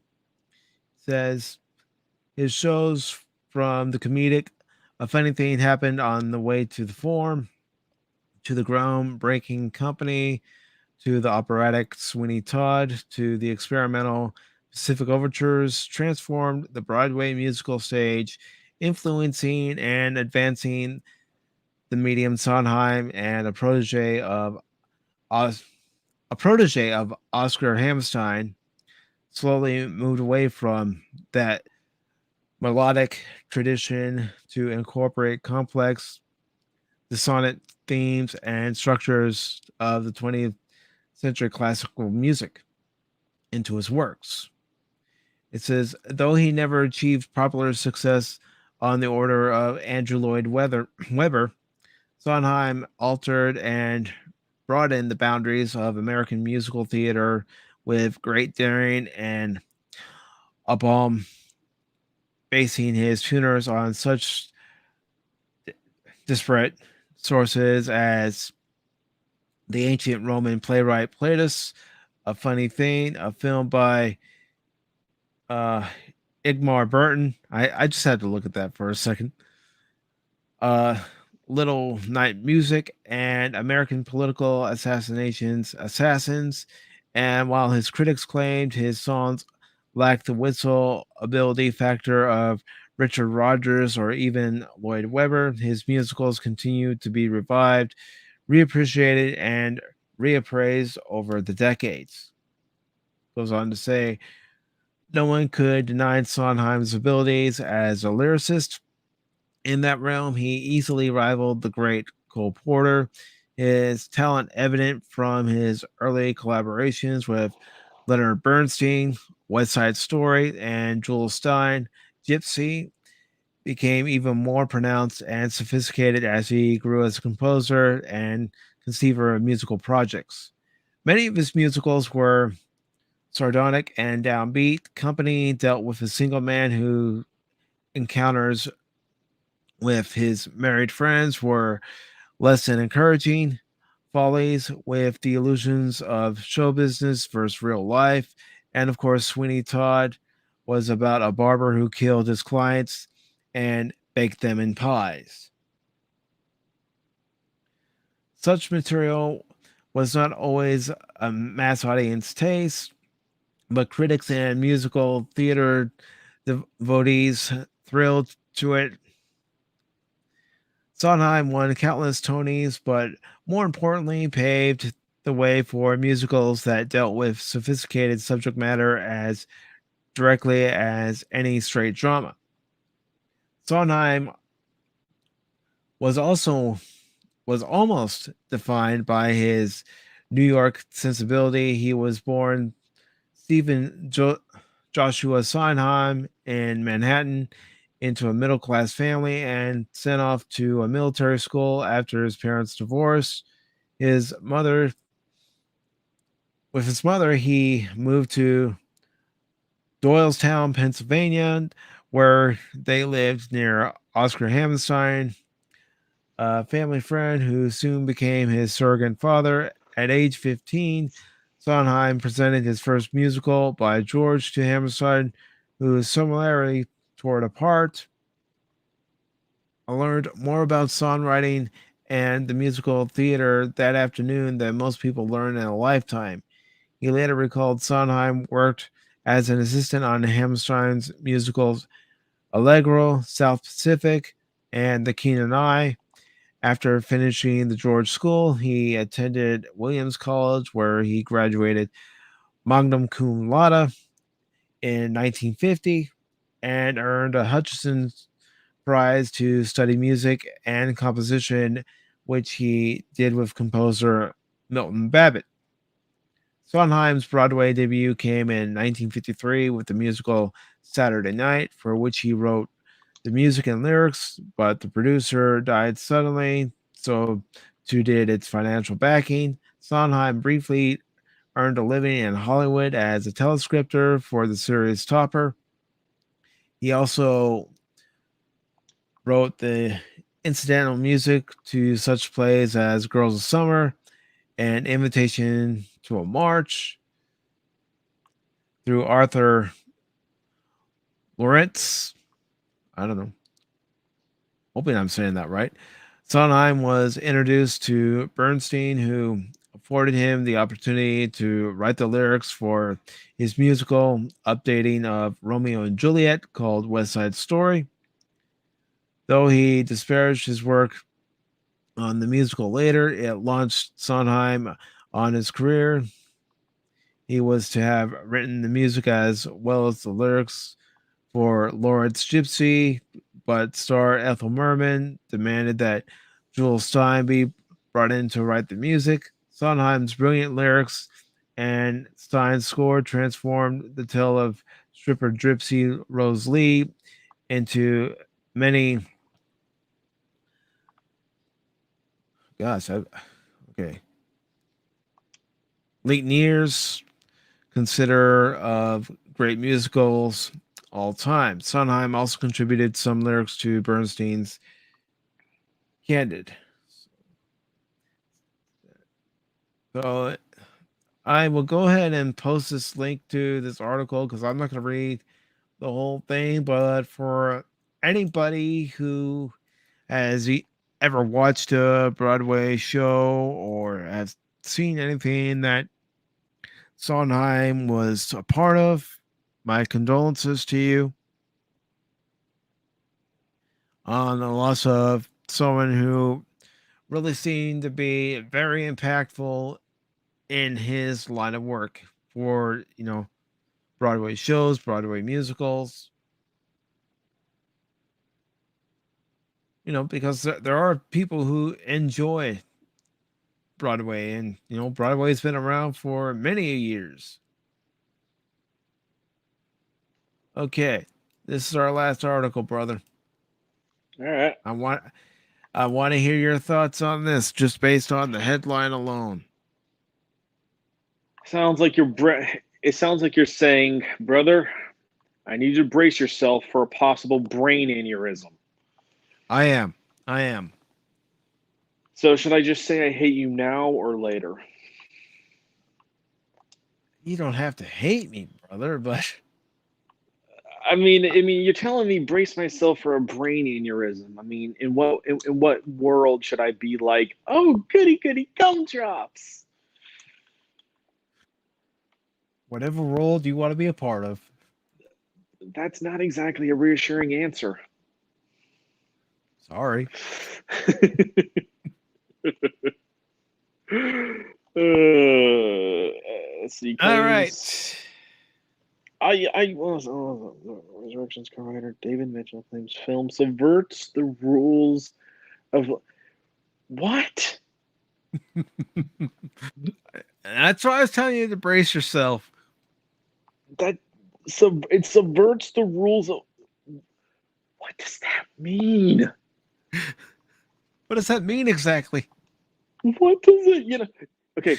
Speaker 1: Says his shows, from the comedic A Funny Thing Happened on the Way to the Forum, to the groundbreaking Company, to the operatic Sweeney Todd, to the experimental Pacific overtures, transformed the Broadway musical stage, influencing and advancing the medium. Sondheim, and a protege of Oscar Hammerstein, slowly moved away from that melodic tradition to incorporate complex dissonant themes and structures of the 20th century classical music into his works. It says, though he never achieved popular success on the order of Andrew Lloyd Webber, Sondheim altered and broadened the boundaries of American musical theater with great daring and aplomb, basing his tuners on such disparate sources as The Ancient Roman Playwright Plautus, A Funny Thing, a film by uh, Igmar Burton. I just had to look at that for a second. Uh, Little Night Music and American Political Assassins. And while his critics claimed his songs lacked the whistle ability factor of Richard Rodgers or even Lloyd Webber, his musicals continued to be revived, reappreciated, and reappraised over the decades. Goes on to say, no one could deny Sondheim's abilities as a lyricist. In that realm, he easily rivaled the great Cole Porter. His talent evident from his early collaborations with Leonard Bernstein, West Side Story, and Jules Stein, Gypsy, became even more pronounced and sophisticated as he grew as a composer and conceiver of musical projects. Many of his musicals were sardonic and downbeat. Company dealt with a single man who encounters with his married friends were less than encouraging. Follies with the illusions of show business versus real life. And of course, Sweeney Todd was about a barber who killed his clients and baked them in pies. Such material was not always a mass audience taste, but critics and musical theater devotees thrilled to it. Sondheim won countless Tonys, but more importantly, paved the way for musicals that dealt with sophisticated subject matter as directly as any straight drama. Sondheim was almost defined by his New York sensibility. He was born Joshua Sondheim in Manhattan into a middle class family and sent off to a military school after his parents' divorce. With his mother, he moved to Doylestown, Pennsylvania, where they lived near Oscar Hammerstein, a family friend who soon became his surrogate father. At age 15, Sondheim presented his first musical by George to Hammerstein, who similarly tore it apart. I learned more about songwriting and the musical theater that afternoon than most people learn in a lifetime. He later recalled Sondheim worked as an assistant on Hammerstein's musicals Allegro, South Pacific, and The Keenan Eye. After finishing the George School, he attended Williams College, where he graduated magna cum laude in 1950 and earned a Hutchinson Prize to study music and composition, which he did with composer Milton Babbitt. Sondheim's Broadway debut came in 1953 with the musical Saturday Night, for which he wrote the music and lyrics, but the producer died suddenly, so too did its financial backing. Sondheim briefly earned a living in Hollywood as a telescripter for the series Topper. He also wrote the incidental music to such plays as Girls of Summer and Invitation to a March. Through Arthur Lawrence, I don't know, hoping I'm saying that right, Sondheim was introduced to Bernstein, who afforded him the opportunity to write the lyrics for his musical updating of Romeo and Juliet called West Side Story. Though he disparaged his work on the musical later, it launched Sondheim on his career. He was to have written the music as well as the lyrics for Laureate's Gypsy, but star Ethel Merman demanded that Jules Stein be brought in to write the music. Sondheim's brilliant lyrics and Stein's score transformed the tale of stripper Gypsy Rose Lee into many. Okay. Leighton years consider of great musicals all time. Sondheim also contributed some lyrics to Bernstein's Candid. So I will go ahead and post this link to this article because I'm not going to read the whole thing. But for anybody who has ever watched a Broadway show or has seen anything that Sondheim was a part of, my condolences to you on the loss of someone who really seemed to be very impactful in his line of work for, Broadway shows, Broadway musicals, because there are people who enjoy Broadway, and, Broadway's been around for many years. Okay, this is our last article, brother.
Speaker 2: All right.
Speaker 1: I want to hear your thoughts on this, just based on the headline alone.
Speaker 2: It sounds like you're saying, brother, I need you to brace yourself for a possible brain aneurysm.
Speaker 1: I am.
Speaker 2: So should I just say I hate you now or later?
Speaker 1: You don't have to hate me, brother, but
Speaker 2: I mean, you're telling me brace myself for a brain aneurysm. I mean, in what world should I be like, oh, goody goody gumdrops?
Speaker 1: whatever role do you want to be a part of?
Speaker 2: That's not exactly a reassuring answer.
Speaker 1: Sorry.
Speaker 2: See,
Speaker 1: All right.
Speaker 2: Resurrection's co-writer David Mitchell claims film subverts the rules of what?
Speaker 1: That's why I was telling you to brace yourself.
Speaker 2: It subverts the rules of. What does that mean?
Speaker 1: What does that mean exactly?
Speaker 2: What does it? Okay.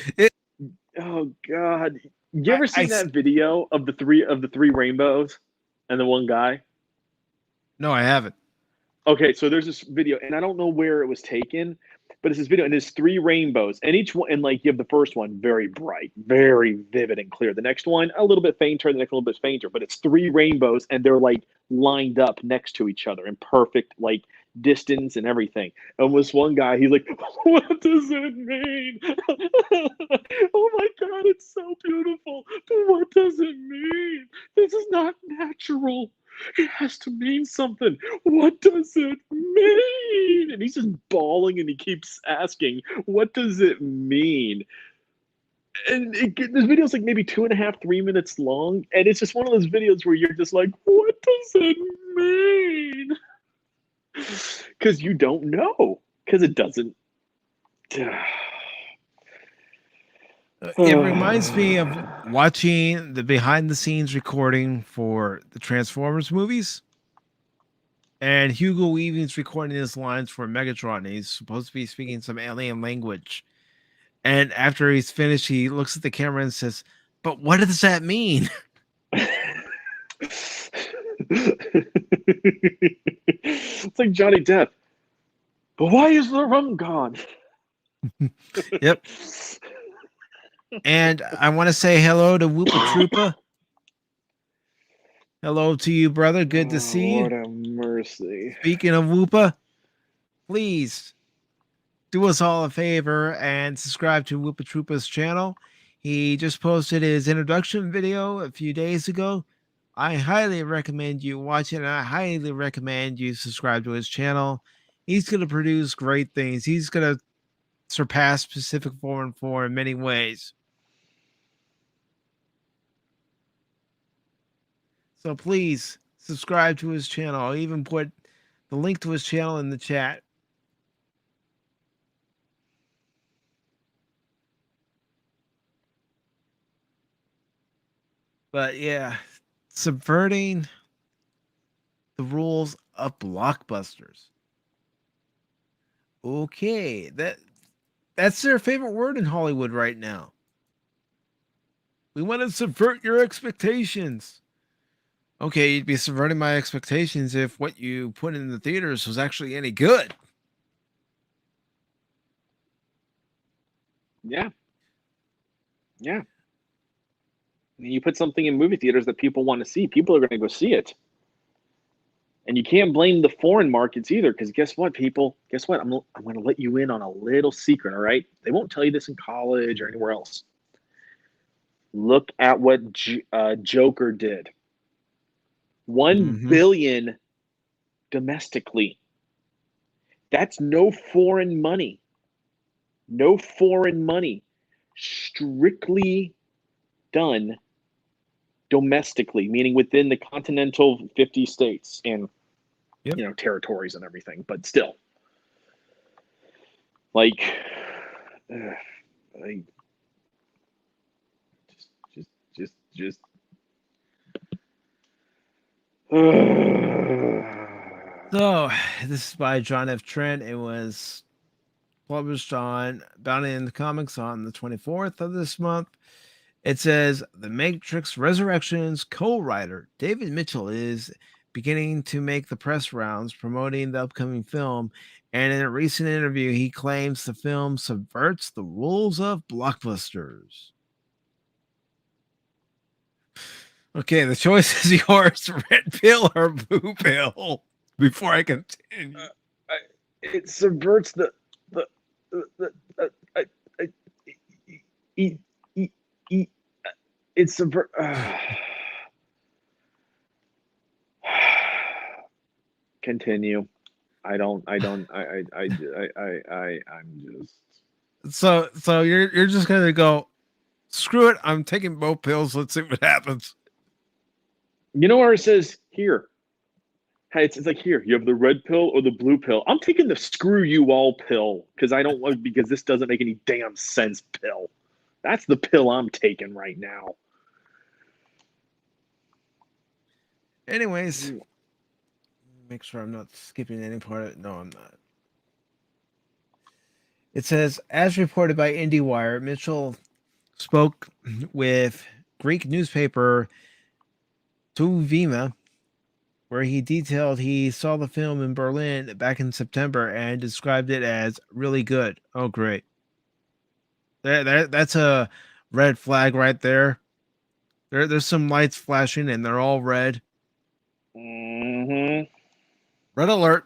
Speaker 2: Oh God! You ever seen that video of the three rainbows and the one guy?
Speaker 1: No, I haven't.
Speaker 2: Okay, so there's this video, and I don't know where it was taken, but it's this video, and there's three rainbows, and each one, and like you have the first one very bright, very vivid and clear. The next one a little bit fainter, the next one a little bit fainter, but it's three rainbows, and they're like lined up next to each other in perfect like distance and everything. And this one guy, he's like, "What does it mean? Oh my God, it's so beautiful, but what does it mean? This is not natural. It has to mean something. What does it mean?" And he's just bawling and he keeps asking, what does it mean? And this video's like maybe 2.5, 3 minutes long. And it's just one of those videos where you're just like, what does it mean? Because you don't know. Because it doesn't.
Speaker 1: It reminds me of watching the behind the scenes recording for the Transformers movies. And Hugo Weaving's recording his lines for Megatron. And he's supposed to be speaking some alien language. And after he's finished, he looks at the camera and says, "But what does that mean?"
Speaker 2: It's like Johnny Depp. But why is the rum gone?
Speaker 1: Yep. And I want to say hello to Whoopa Troopa. Hello to you, brother. Good to see you.
Speaker 2: Lord have mercy.
Speaker 1: Speaking of Whoopa, please do us all a favor and subscribe to Whoopa Troopa's channel. He just posted his introduction video a few days ago. I highly recommend you watch it, and I highly recommend you subscribe to his channel. He's going to produce great things. He's going to surpass Pacific414 in many ways. So please subscribe to his channel. I'll even put the link to his channel in the chat. But yeah, subverting the rules of blockbusters. Okay, that's their favorite word in Hollywood right now. We want to subvert your expectations. Okay, you'd be subverting my expectations if what you put in the theaters was actually any good.
Speaker 2: Yeah. Yeah. You put something in movie theaters that people want to see, people are going to go see it. And you can't blame the foreign markets either, because guess what, people? Guess what? I'm going to let you in on a little secret, all right? They won't tell you this in college or anywhere else. Look at what Joker did. 1 billion domestically. That's no foreign money. No foreign money. Strictly done domestically, meaning within the continental 50 states and territories and everything, but still, like just
Speaker 1: So, this is by John F. Trent. It was published on Bounty in the Comics on the 24th of this month. It says The Matrix Resurrections co-writer David Mitchell is beginning to make the press rounds promoting the upcoming film, and in a recent interview, he claims the film subverts the rules of blockbusters. Okay, the choice is yours: red pill or blue pill. Before I continue,
Speaker 2: it subverts it's subvert. Continue. I'm just.
Speaker 1: So you're just gonna go, screw it. I'm taking both pills. Let's see what happens.
Speaker 2: You know where it says here? Hey, it's like here. You have the red pill or the blue pill. I'm taking the screw you all pill because because this doesn't make any damn sense pill. That's the pill I'm taking right now.
Speaker 1: Anyways, make sure I'm not skipping any part of it. No, I'm not. It says, as reported by IndieWire, Mitchell spoke with Greek newspaper Tuvima, where he detailed he saw the film in Berlin back in September and described it as really good. Oh, great. That's a red flag right there. There's some lights flashing and they're all red.
Speaker 2: Mm-hmm.
Speaker 1: Red alert.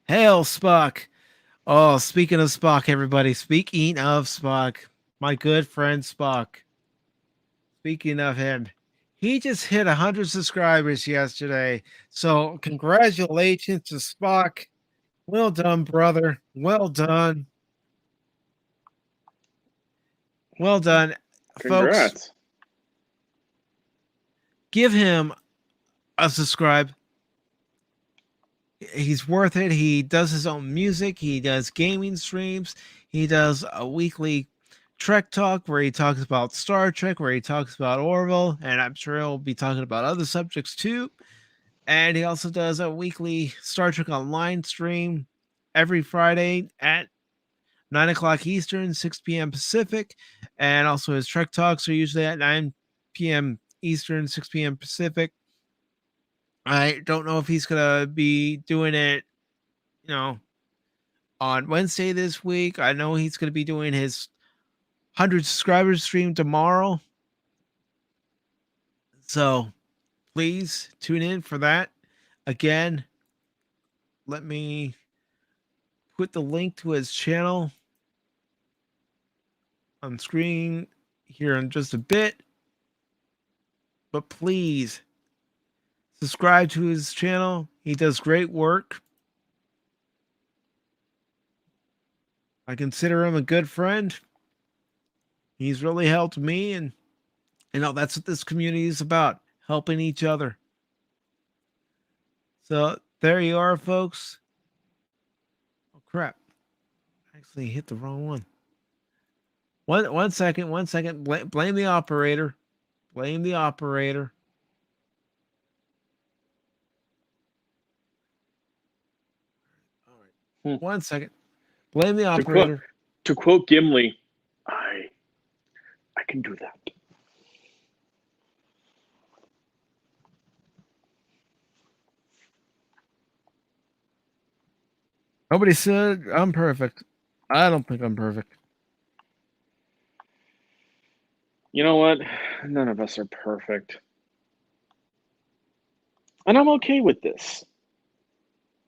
Speaker 1: Hail, Spock. Oh, speaking of Spock, everybody. Speaking of Spock, my good friend Spock. Speaking of him, he just hit 100 subscribers yesterday. So congratulations to Spock. Well done, brother. Well done. Well done.
Speaker 2: Congrats.
Speaker 1: Folks. Give him a subscribe. He's worth it. He does his own music. He does gaming streams. He does a weekly Trek Talk where he talks about Star Trek, where he talks about Orville, and I'm sure he'll be talking about other subjects too. And he also does a weekly Star Trek Online stream every Friday at 9 o'clock Eastern, 6 p.m. Pacific. And also his Trek Talks are usually at 9 p.m. Eastern, 6 p.m. Pacific. I don't know if he's going to be doing it, on Wednesday this week. I know he's going to be doing his 100 subscribers stream tomorrow. So please tune in for that. Again, let me put the link to his channel on screen here in just a bit. But please subscribe to his channel. He does great work. I consider him a good friend. He's really helped me, and that's what this community is about, helping each other. So there you are, folks. Oh crap. I actually hit the wrong one. One second. Blame the operator. Blame the operator. All right. 1 second. Blame the operator.
Speaker 2: To quote Gimli, I can do that.
Speaker 1: Nobody said I'm perfect. I don't think I'm perfect.
Speaker 2: You know what? None of us are perfect. And I'm okay with this.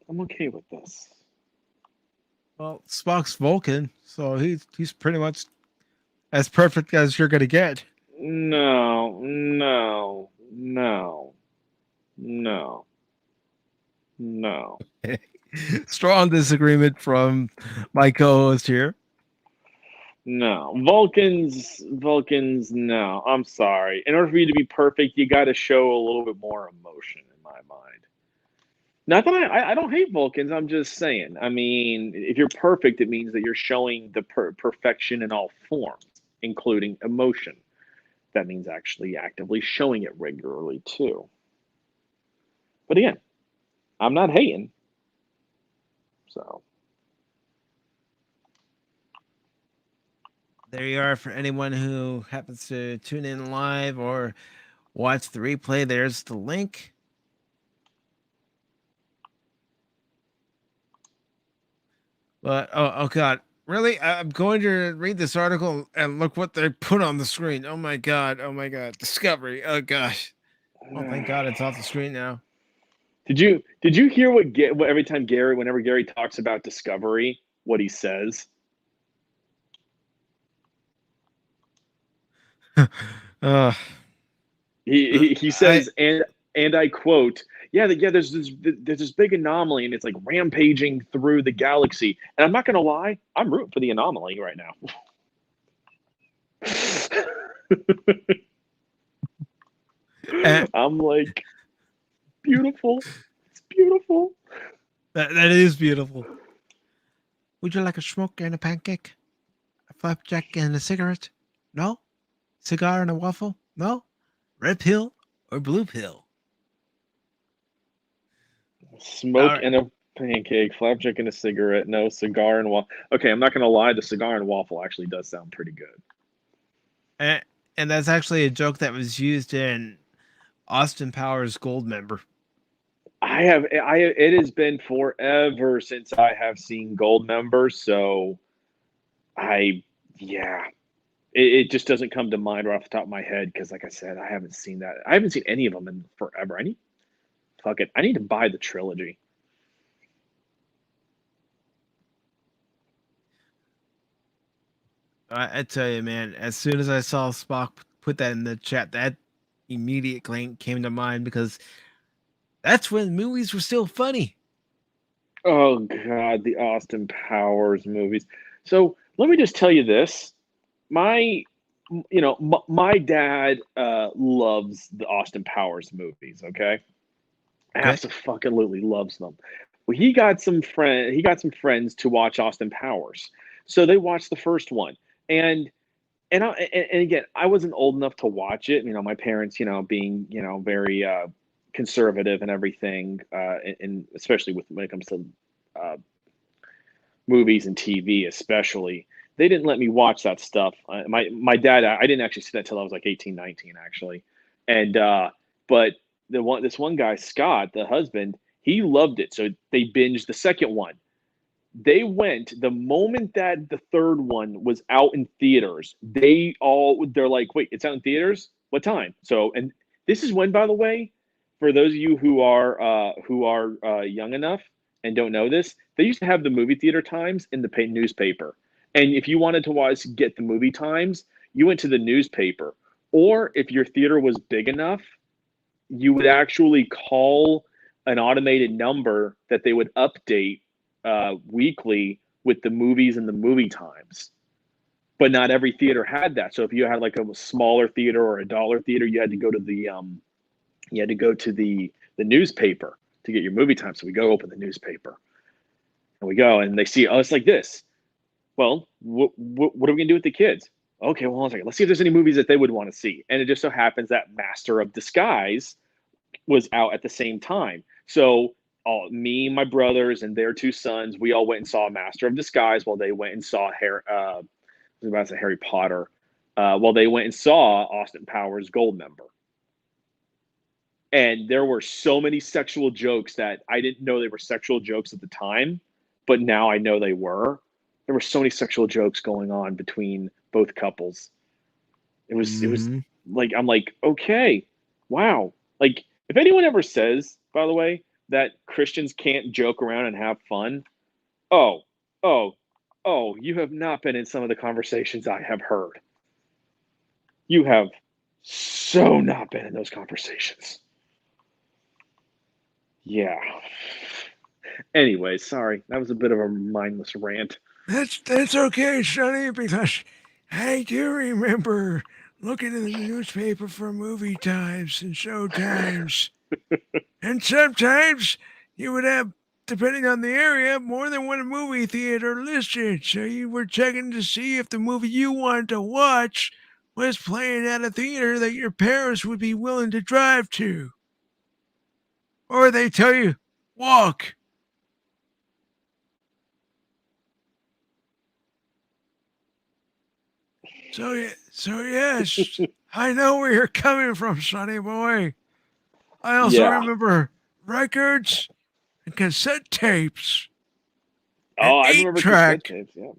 Speaker 2: I'm okay with this.
Speaker 1: Well, Spock's Vulcan, so he's pretty much as perfect as you're gonna get.
Speaker 2: No, no, no, no, no.
Speaker 1: Strong disagreement from my co-host here.
Speaker 2: No. Vulcans, no. I'm sorry. In order for you to be perfect, you got to show a little bit more emotion in my mind. Not that I don't hate Vulcans. I'm just saying. I mean, if you're perfect, it means that you're showing the perfection in all forms, including emotion. That means actually actively showing it regularly too. But again, I'm not hating. So
Speaker 1: There you are for anyone who happens to tune in live or watch the replay. There's the link. But oh god, really? I'm going to read this article and look what they put on the screen. Oh my god! Discovery. Oh gosh. Oh thank God it's off the screen now.
Speaker 2: did you hear what every time whenever Gary talks about Discovery, what he says?
Speaker 1: uh,
Speaker 2: He says, and I quote, yeah, there's this big anomaly, and it's like rampaging through the galaxy. And I'm not gonna lie, I'm rooting for the anomaly right now. I'm like, beautiful. It's beautiful.
Speaker 1: that is beautiful. Would you like a smoke and a pancake? A flapjack and a cigarette? No? Cigar and a waffle? No? Red pill or blue pill?
Speaker 2: Smoke and a pancake, flapjack and a cigarette, no cigar and waffle. Okay, I'm not gonna lie, the cigar and waffle actually does sound pretty good.
Speaker 1: And that's actually a joke that was used in Austin Powers Goldmember.
Speaker 2: It has been forever since I have seen Goldmember, so yeah. It just doesn't come to mind right off the top of my head because, like I said, I haven't seen that. I haven't seen any of them in forever. I need to buy the trilogy.
Speaker 1: I tell you, man, as soon as I saw Spock put that in the chat, that immediate link came to mind because that's when movies were still funny.
Speaker 2: Oh God, the Austin Powers movies. So let me just tell you this: my my dad loves the Austin Powers movies. Okay,
Speaker 1: Okay.
Speaker 2: absolutely loves them. Well, he got some friends to watch Austin Powers, so they watched the first one, and and again, I wasn't old enough to watch it. You know, my parents, being very conservative and everything, and especially when it comes to uh, movies and TV, especially, they didn't let me watch that stuff. My dad, I didn't actually see that till I was like 18, 19, actually, and but this one guy, Scott, the husband, he loved it, so they binged the second one. They went the moment that the third one was out in theaters. They're like, wait, it's out in theaters? What time? So, and this is when, by the way, for those of you who are young enough and don't know this, they used to have the movie theater times in the newspaper. And if you wanted to get the movie times, you went to the newspaper. Or if your theater was big enough, you would actually call an automated number that they would update weekly with the movies and the movie times. But not every theater had that. So if you had like a smaller theater or a dollar theater, you had to go to the newspaper to get your movie time. So we go open the newspaper and we go and they see, oh, it's like this. Well, what are we gonna do with the kids? Okay, well, hold on a second. Let's see if there's any movies that they would want to see. And it just so happens that Master of Disguise was out at the same time. So me, my brothers, and their two sons, we all went and saw Master of Disguise while they went and saw Harry Potter. While they went and saw Austin Powers Goldmember. And there were so many sexual jokes that I didn't know they were sexual jokes at the time, but now I know they were. There were so many sexual jokes going on between both couples. It was
Speaker 1: Mhm.
Speaker 2: like, I'm like, okay, wow. Like, if anyone ever says, by the way, that Christians can't joke around and have fun, oh, oh, oh, you have not been in some of the conversations I have heard. You have so not been in those conversations. Yeah. Anyway, sorry. That was a bit of a mindless rant.
Speaker 1: That's okay, Sonny, because I do remember looking in the newspaper for movie times and show times. And sometimes you would have, depending on the area, more than one movie theater listed. So you were checking to see if the movie you wanted to watch was playing at a theater that your parents would be willing to drive to. Or they tell you, walk. So yes, I know where you're coming from, Sonny boy. I also
Speaker 2: Yeah.
Speaker 1: remember records and cassette tapes and
Speaker 2: Oh, I
Speaker 1: eight
Speaker 2: remember cassette
Speaker 1: track.
Speaker 2: tapes. Yeah.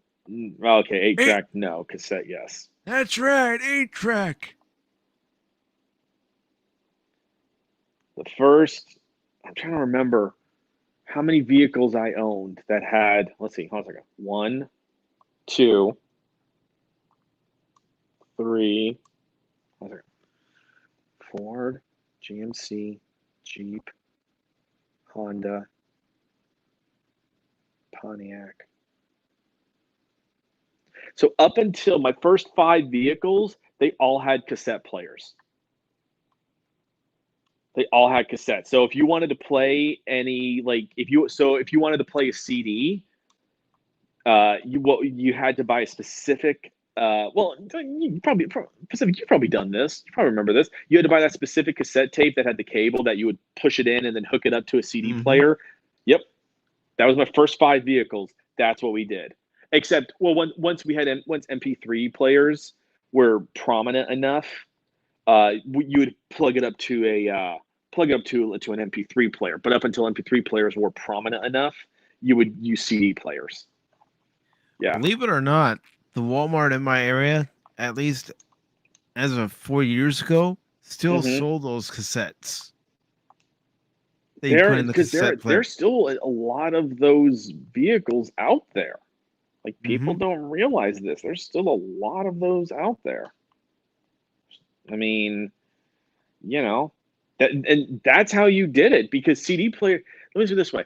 Speaker 2: Okay, 8-track, no. Cassette, yes.
Speaker 1: That's right, 8-track.
Speaker 2: The first, I'm trying to remember how many vehicles I owned that had, let's see, hold on a second. 1, 2, 3, hold on a second. Ford, GMC, Jeep, Honda, Pontiac. So up until my first 5 vehicles, they all had cassette players. They all had cassettes. So if you wanted to play any, like, if you wanted to play a CD, you had to buy a specific. Well, Pacific, you've probably done this. You probably remember this. You had to buy that specific cassette tape that had the cable that you would push it in and then hook it up to a CD player. Yep, that was my first 5 vehicles. That's what we did. Except, well, once MP3 players were prominent enough, you would plug it up to an MP3 player. But up until MP3 players were prominent enough, you would use CD players. Yeah.
Speaker 1: Believe it or not, the Walmart in my area, at least as of 4 years ago, still sold those cassettes. They put in the cassette player.
Speaker 2: There's still a lot of those vehicles out there. Like, people don't realize this. There's still a lot of those out there. I mean, that's how you did it, because CD player. Let me say it this way: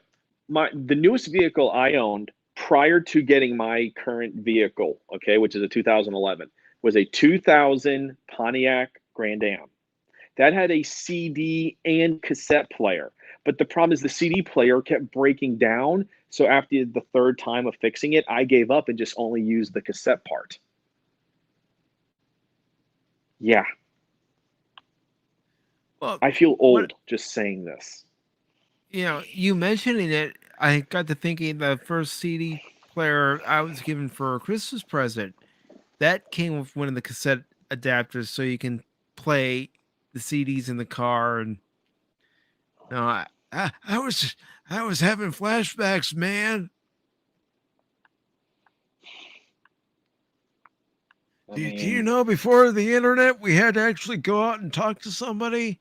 Speaker 2: the newest vehicle I owned prior to getting my current vehicle, okay, which is a 2011, was a 2000 Pontiac Grand Am. That had a CD and cassette player. But the problem is the CD player kept breaking down. So after the 3rd time of fixing it, I gave up and just only used the cassette part. Yeah.
Speaker 1: Well,
Speaker 2: I feel old just saying this.
Speaker 1: You mentioning it, I got to thinking the first CD player I was given for a Christmas present, that came with one of the cassette adapters so you can play the CDs in the car. And I was having flashbacks, man. Do you know, before the internet, we had to actually go out and talk to somebody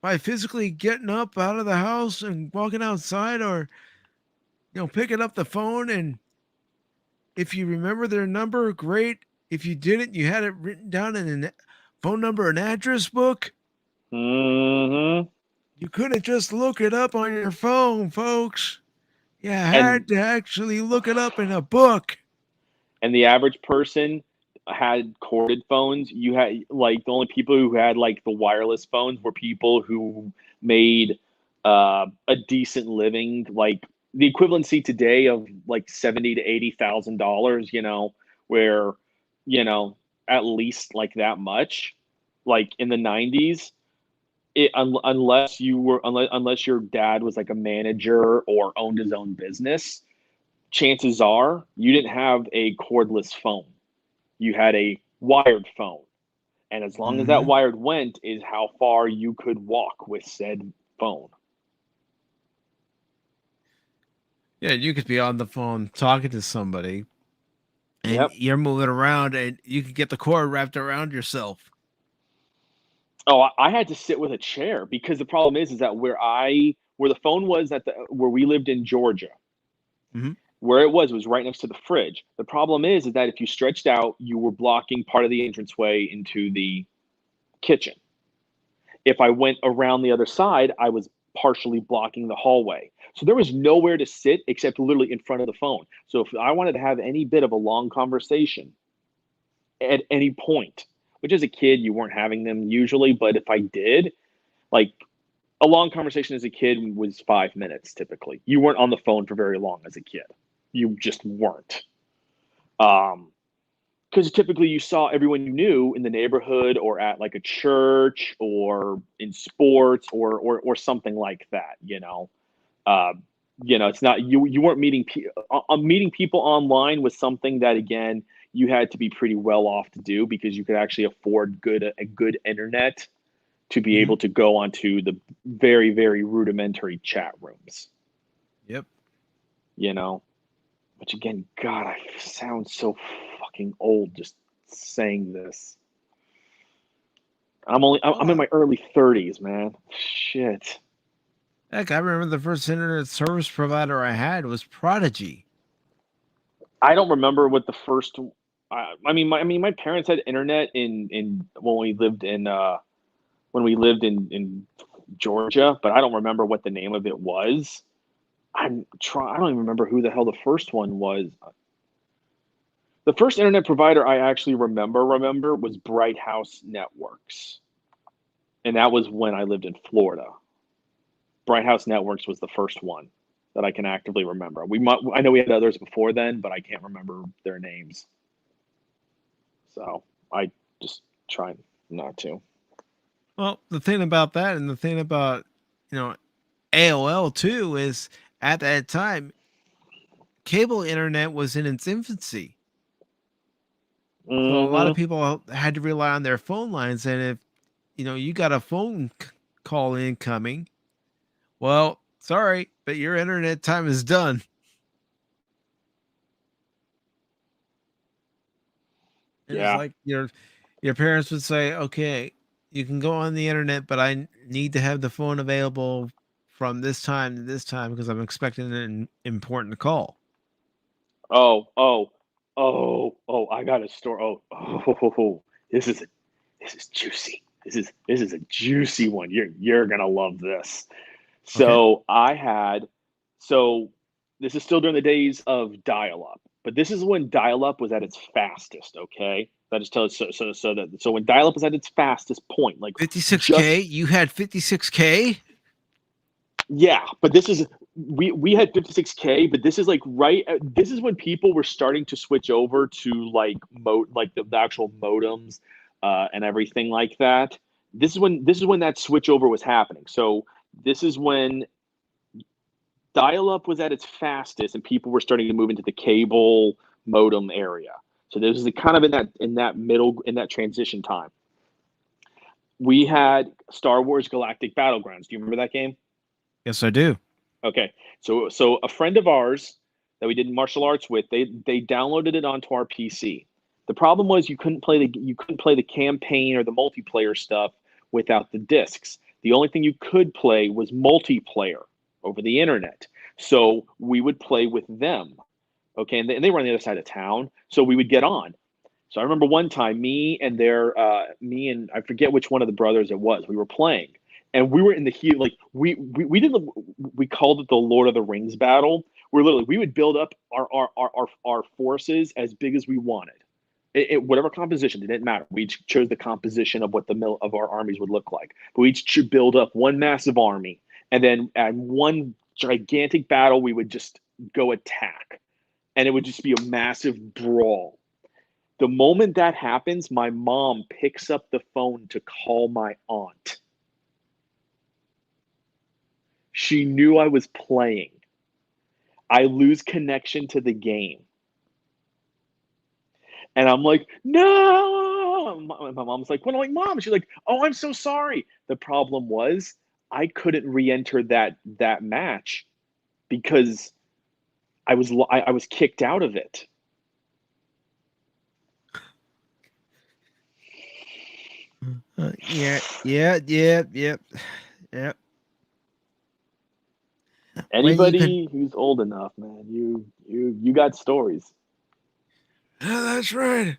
Speaker 1: by physically getting up out of the house and walking outside, or picking up the phone, and if you remember their number, great. If you didn't, you had it written down in a phone number and address book.
Speaker 2: Mm-hmm.
Speaker 1: You couldn't just look it up on your phone, folks. You had to actually look it up in a book.
Speaker 2: And the average person had corded phones. You had, like, the only people who had, like, the wireless phones were people who made a decent living, like the equivalency today of like $70,000 to $80,000. Where at least like that much, like in the 90s. Unless your dad was like a manager or owned his own business, chances are you didn't have a cordless phone. You had a wired phone. And as long as that wired went is how far you could walk with said phone.
Speaker 1: Yeah, you could be on the phone talking to somebody, and
Speaker 2: Yep.
Speaker 1: you're moving around, and you could get the cord wrapped around yourself.
Speaker 2: Oh, I had to sit with a chair because the problem is that where the phone was where we lived in Georgia,
Speaker 1: Mhm.
Speaker 2: where it was right next to the fridge. The problem is that if you stretched out, you were blocking part of the entranceway into the kitchen. If I went around the other side, I was partially blocking the hallway. So there was nowhere to sit except literally in front of the phone. So if I wanted to have any bit of a long conversation at any point, which as a kid, you weren't having them usually, but if I did, like a long conversation as a kid was 5 minutes typically. You weren't on the phone for very long as a kid. You just weren't. Because typically you saw everyone you knew in the neighborhood or at like a church or in sports or something like that. It's not you weren't meeting meeting people online was something that again you had to be pretty well off to do because you could actually afford a good internet to be able to go onto the very very rudimentary chat rooms.
Speaker 1: Yep.
Speaker 2: Which again, God, I sound so fucking old just saying this. I'm in my early 30s, man. Shit.
Speaker 1: Heck, I remember the first internet service provider I had was Prodigy.
Speaker 2: I don't remember what the first. My parents had internet in when we lived in Georgia, but I don't remember what the name of it was. I don't even remember who the hell the first one was. The first internet provider I actually remember was Bright House Networks, and that was when I lived in Florida. Bright House Networks was the first one that I can actively remember. I know we had others before then, but I can't remember their names. So I just try not to.
Speaker 1: Well, the thing about that and the thing about, AOL too is at that time, cable internet was in its infancy. So a lot of people had to rely on their phone lines. And if, you got a phone call incoming, well, sorry, but your internet time is done. And it's like your parents would say, okay, you can go on the internet, but I need to have the phone available from this time to this time because I'm expecting an important call.
Speaker 2: Oh, I got a story. This is juicy. This is a juicy one. You're gonna love this. So this is still during the days of dial-up, but this is when dial-up was at its fastest. Okay, that just tells so when dial-up was at its fastest point, like
Speaker 1: 56K? You had 56K?
Speaker 2: yeah, but this is we had 56K, but this is like this is when people were starting to switch over to like the actual modems and everything like that. This is when that switchover was happening. So this is when dial-up was at its fastest and people were starting to move into the cable modem area. So this is kind of in that transition time. We had Star Wars Galactic Battlegrounds. Do you remember that game?
Speaker 1: Yes, I do.
Speaker 2: Okay, so a friend of ours that we did martial arts with, they downloaded it onto our PC. The problem was you couldn't play the campaign or the multiplayer stuff without the discs. The only thing you could play was multiplayer over the internet. So we would play with them. Okay, and they were on the other side of town, so we would get on. So I remember one time, me and I forget which one of the brothers it was. We were playing, and we were in the heat. Like we called it the Lord of the Rings battle. Where literally we would build up our forces as big as we wanted. Whatever composition, it didn't matter. We each chose the composition of what of our armies would look like. But we each should build up one massive army, and then at one gigantic battle, we would just go attack, and it would just be a massive brawl. The moment that happens, my mom picks up the phone to call my aunt. She knew I was playing. I lose connection to the game. And I'm like, no. My mom's like, well, I'm like, Mom. She's like, oh, I'm so sorry. The problem was I couldn't re-enter that match because I was kicked out of it.
Speaker 1: Yeah, yeah, yeah, yep, yep. When you could,
Speaker 2: Anybody who's old enough, man, you got stories.
Speaker 1: yeah, that's right.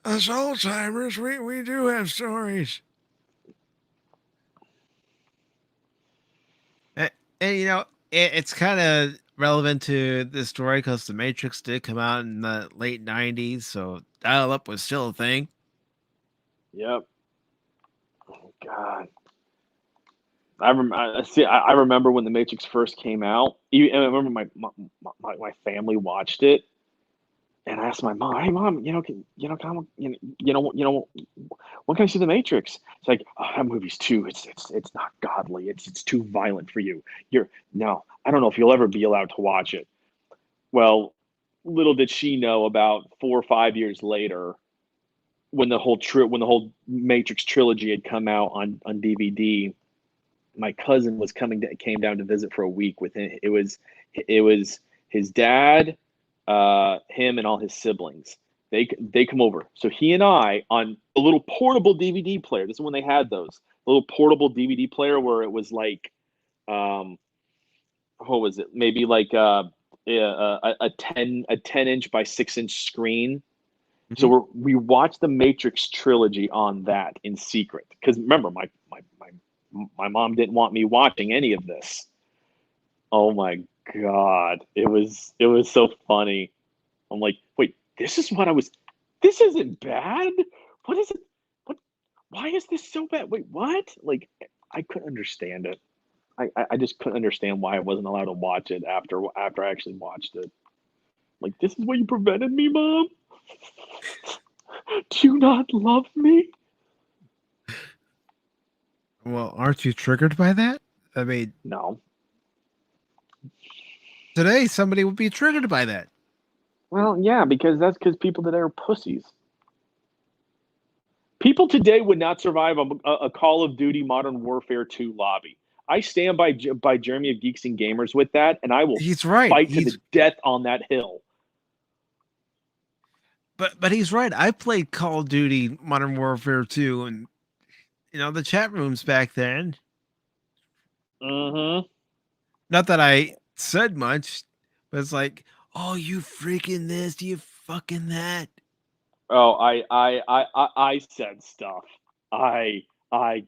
Speaker 1: Us old timers, we do have stories. And you know, it's kind of relevant to this story because The Matrix did come out in the late '90s, so dial up was still a thing.
Speaker 2: Yep. Oh, God. I remember when The Matrix first came out. And I remember my family watched it, and I asked my mom, "Hey, mom, when can I see The Matrix?" It's like, "Oh, that movie's too. It's not godly. It's too violent for you. No. I don't know if you'll ever be allowed to watch it." Well, little did she know, about 4 or 5 years later, when the whole Matrix trilogy had come out on DVD, my cousin came down to visit for a week with him. It was his dad, him, and all his siblings. They come over. So he and I, on a little portable DVD player. This is when they had those, a little portable DVD player where it was like, what was it? Maybe like a 10-inch by 6-inch screen. So we watched the Matrix trilogy on that in secret, because remember, my mom didn't want me watching any of this. Oh my God, it was so funny. I'm like, wait, this isn't bad. What is it? What? Why is this so bad? Wait, what? Like, I couldn't understand it. I just couldn't understand why I wasn't allowed to watch it after I actually watched it. Like, this is what you prevented me, Mom? Do you not love me?
Speaker 1: Well, aren't you triggered by that? I mean,
Speaker 2: No.
Speaker 1: today somebody would be triggered by that.
Speaker 2: Well, yeah, because people today are pussies. People today would not survive a Call of Duty Modern Warfare 2 lobby. I stand by Jeremy of Geeks and Gamers with that, and I will
Speaker 1: He's right.
Speaker 2: fight to the death on that hill.
Speaker 1: But he's right. I played Call of Duty Modern Warfare 2, and the chat rooms back then.
Speaker 2: Mm-hmm.
Speaker 1: Not that I said much, but it's like, oh, you freaking this, you fucking that.
Speaker 2: Oh, I said stuff. I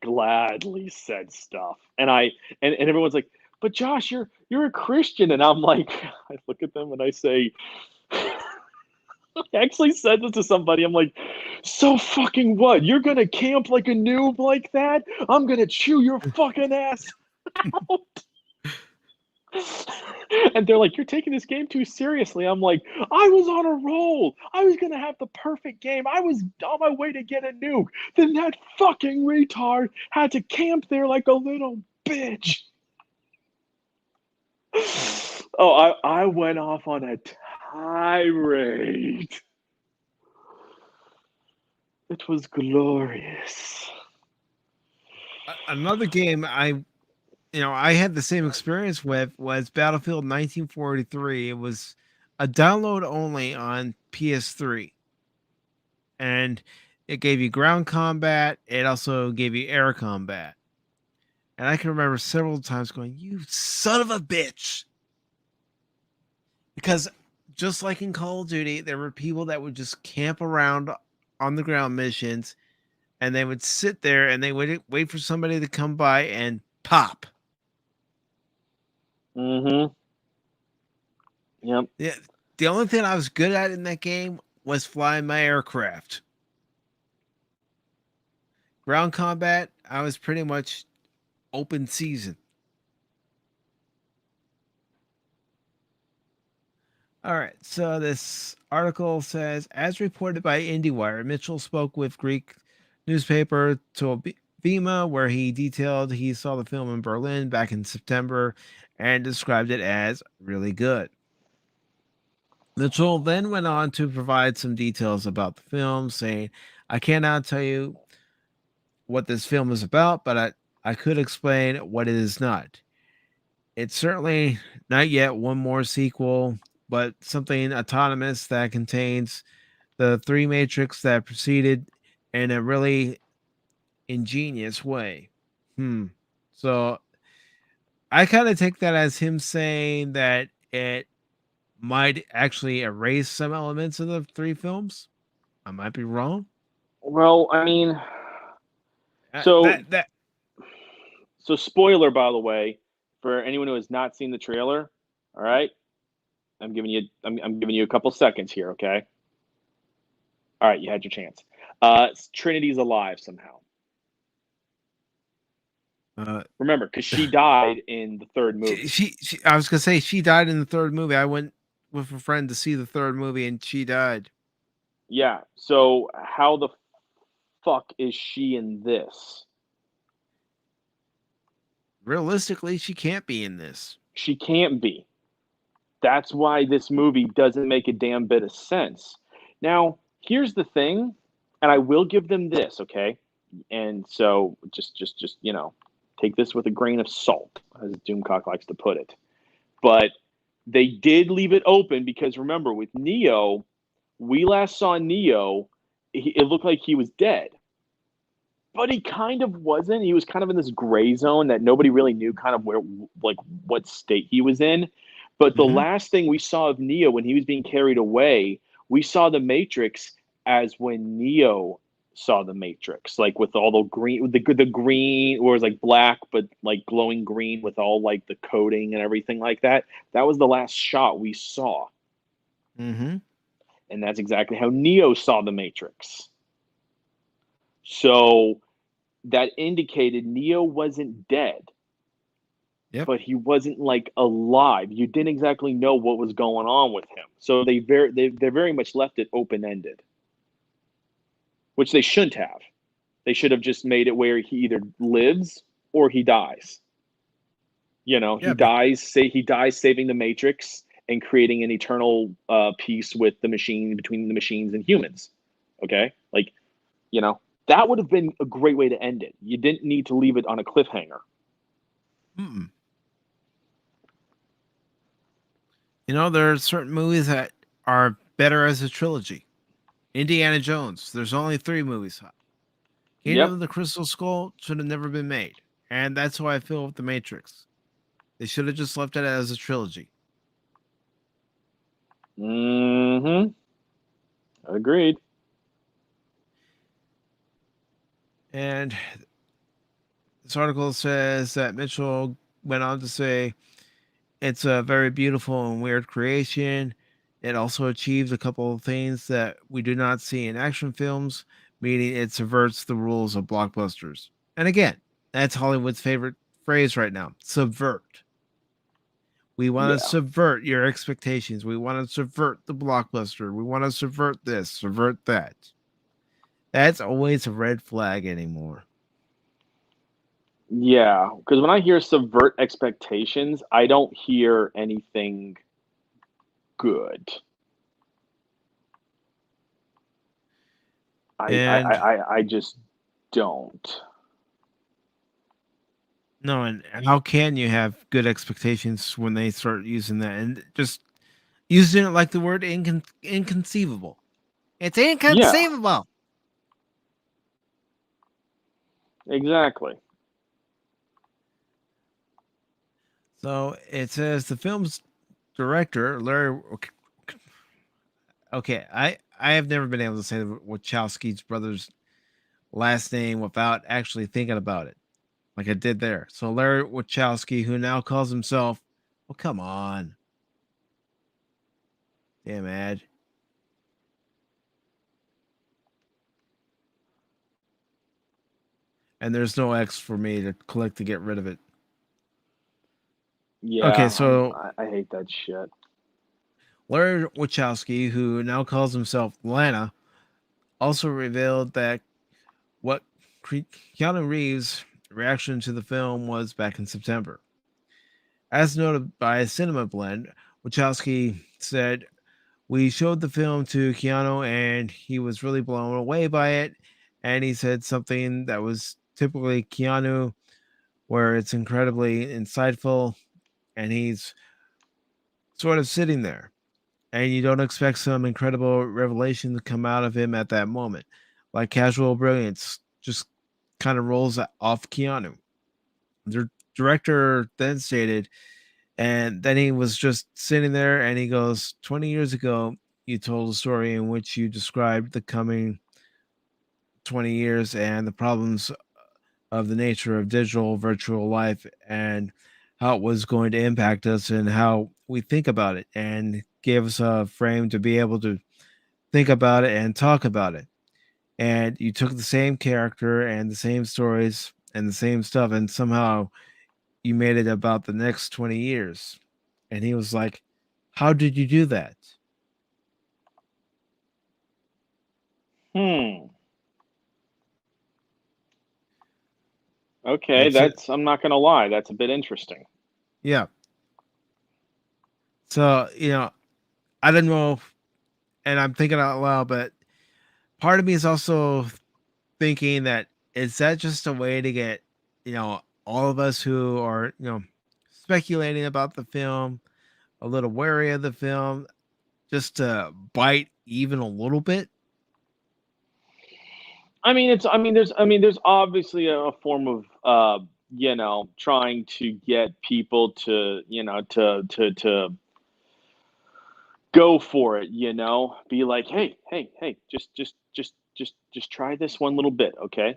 Speaker 2: gladly said stuff, and everyone's like, "But Josh, you're a Christian," and I'm like, I look at them and I say, I actually said this to somebody. I'm like, so fucking what? You're gonna camp like a noob like that? I'm gonna chew your fucking ass out. And they're like, you're taking this game too seriously. I'm like, I was on a roll. I was gonna have the perfect game. I was on my way to get a nuke. Then that fucking retard had to camp there like a little bitch. Oh, I went off on a tirade. It was glorious.
Speaker 1: Another game I had the same experience with was Battlefield 1943. It was a download only on PS3. And it gave you ground combat. It also gave you air combat. And I can remember several times going, you son of a bitch. Because just like in Call of Duty, there were people that would just camp around on the ground missions, and they would sit there and they would wait for somebody to come by and pop.
Speaker 2: Mm-hmm. Yep.
Speaker 1: Yeah, the only thing I was good at in that game was flying my aircraft. Ground combat, I was pretty much open season. All right, so this article says, as reported by IndieWire, Mitchell spoke with Greek newspaper Vima, where he detailed he saw the film in Berlin back in September and described it as really good. Mitchell then went on to provide some details about the film, saying, I cannot tell you what this film is about, but I could explain what it is not. It's certainly not yet one more sequel, but something autonomous that contains the three Matrix that preceded, and it really ingenious way. So I kind of take that as him saying that it might actually erase some elements of the three films. I might be wrong.
Speaker 2: Well, I mean, so
Speaker 1: That
Speaker 2: so spoiler, by the way, for anyone who has not seen the trailer. All right, I'm giving you a couple seconds here. Okay. All right, you had your chance. Trinity's alive somehow. Remember, because she died in the third movie.
Speaker 1: she I was gonna say she died in the third movie. I went with a friend to see the third movie and she died.
Speaker 2: Yeah. So how the fuck is she in this?
Speaker 1: Realistically, she can't be in this.
Speaker 2: She can't be. That's why this movie doesn't make a damn bit of sense. Now, here's the thing, and I will give them this, okay? And so just take this with a grain of salt, as Doomcock likes to put it. But they did leave it open because remember, with Neo, we last saw Neo, it looked like he was dead. But he kind of wasn't. He was kind of in this gray zone that nobody really knew kind of where, like, what state he was in. But the last thing we saw of Neo when he was being carried away, we saw the Matrix as when Neo saw the Matrix, like with all the green, the green, or it was like black, but like glowing green with all like the coding and everything like that. That was the last shot we saw. And that's exactly how Neo saw the Matrix. So that indicated Neo wasn't dead.
Speaker 1: Yep.
Speaker 2: But he wasn't like alive. You didn't exactly know what was going on with him. So they very much left it open-ended. Which they shouldn't have. They should have just made it where he either lives or he dies. You know, he dies saving the Matrix and creating an eternal peace with the machine, between the machines and humans. Okay? Like, you know, that would have been a great way to end it. You didn't need to leave it on a cliffhanger.
Speaker 1: You know, there are certain movies that are better as a trilogy. Indiana Jones, there's only 3 movies. Kingdom of the Crystal Skull should have never been made. And that's how I feel with The Matrix. They should have just left it as a trilogy.
Speaker 2: Agreed.
Speaker 1: And this article says that Mitchell went on to say, it's a very beautiful and weird creation. It also achieved a couple of things that we do not see in action films, meaning it subverts the rules of blockbusters. And again, that's Hollywood's favorite phrase right now, subvert. We want to subvert your expectations. We want to subvert the blockbuster. We want to subvert this, subvert that. That's always a red flag anymore.
Speaker 2: Yeah, because when I hear subvert expectations, I don't hear anything good. I just don't.
Speaker 1: No, and how can you have good expectations when they start using that and just using it like the word inconceivable? It's inconceivable.
Speaker 2: Yeah. Exactly.
Speaker 1: So it says the film's director, Larry. Okay, I have never been able to say the Wachowski's brother's last name without actually thinking about it, like I did there. So Larry Wachowski, who now calls himself, well, come on, damn Ed. And there's no X for me to click to get rid of it.
Speaker 2: Yeah.
Speaker 1: Okay, so
Speaker 2: I hate that shit.
Speaker 1: Larry Wachowski, who now calls himself Lana, also revealed that what Keanu Reeves' reaction to the film was back in September. As noted by Cinema Blend, Wachowski said, "We showed the film to Keanu and he was really blown away by it. And he said something that was typically Keanu, where it's incredibly insightful and he's sort of sitting there. And you don't expect some incredible revelation to come out of him at that moment. Like casual brilliance just kind of rolls off Keanu. The director then stated, and then he was just sitting there and he goes, 20 years ago, you told a story in which you described the coming 20 years and the problems of the nature of digital virtual life and how it was going to impact us and how we think about it, and gave us a frame to be able to think about it and talk about it. And you took the same character and the same stories and the same stuff, and somehow you made it about the next 20 years. And he was like, how did you do that?
Speaker 2: Okay,
Speaker 1: That's it.
Speaker 2: I'm not gonna lie, that's a bit interesting.
Speaker 1: Yeah. So, I don't know, and I'm thinking out loud, but part of me is also thinking that, is that just a way to get, all of us who are, speculating about the film a little wary of the film, just to bite even a little bit?
Speaker 2: There's obviously a form of trying to get people to to go for it, be like, hey, just try this one little bit, okay?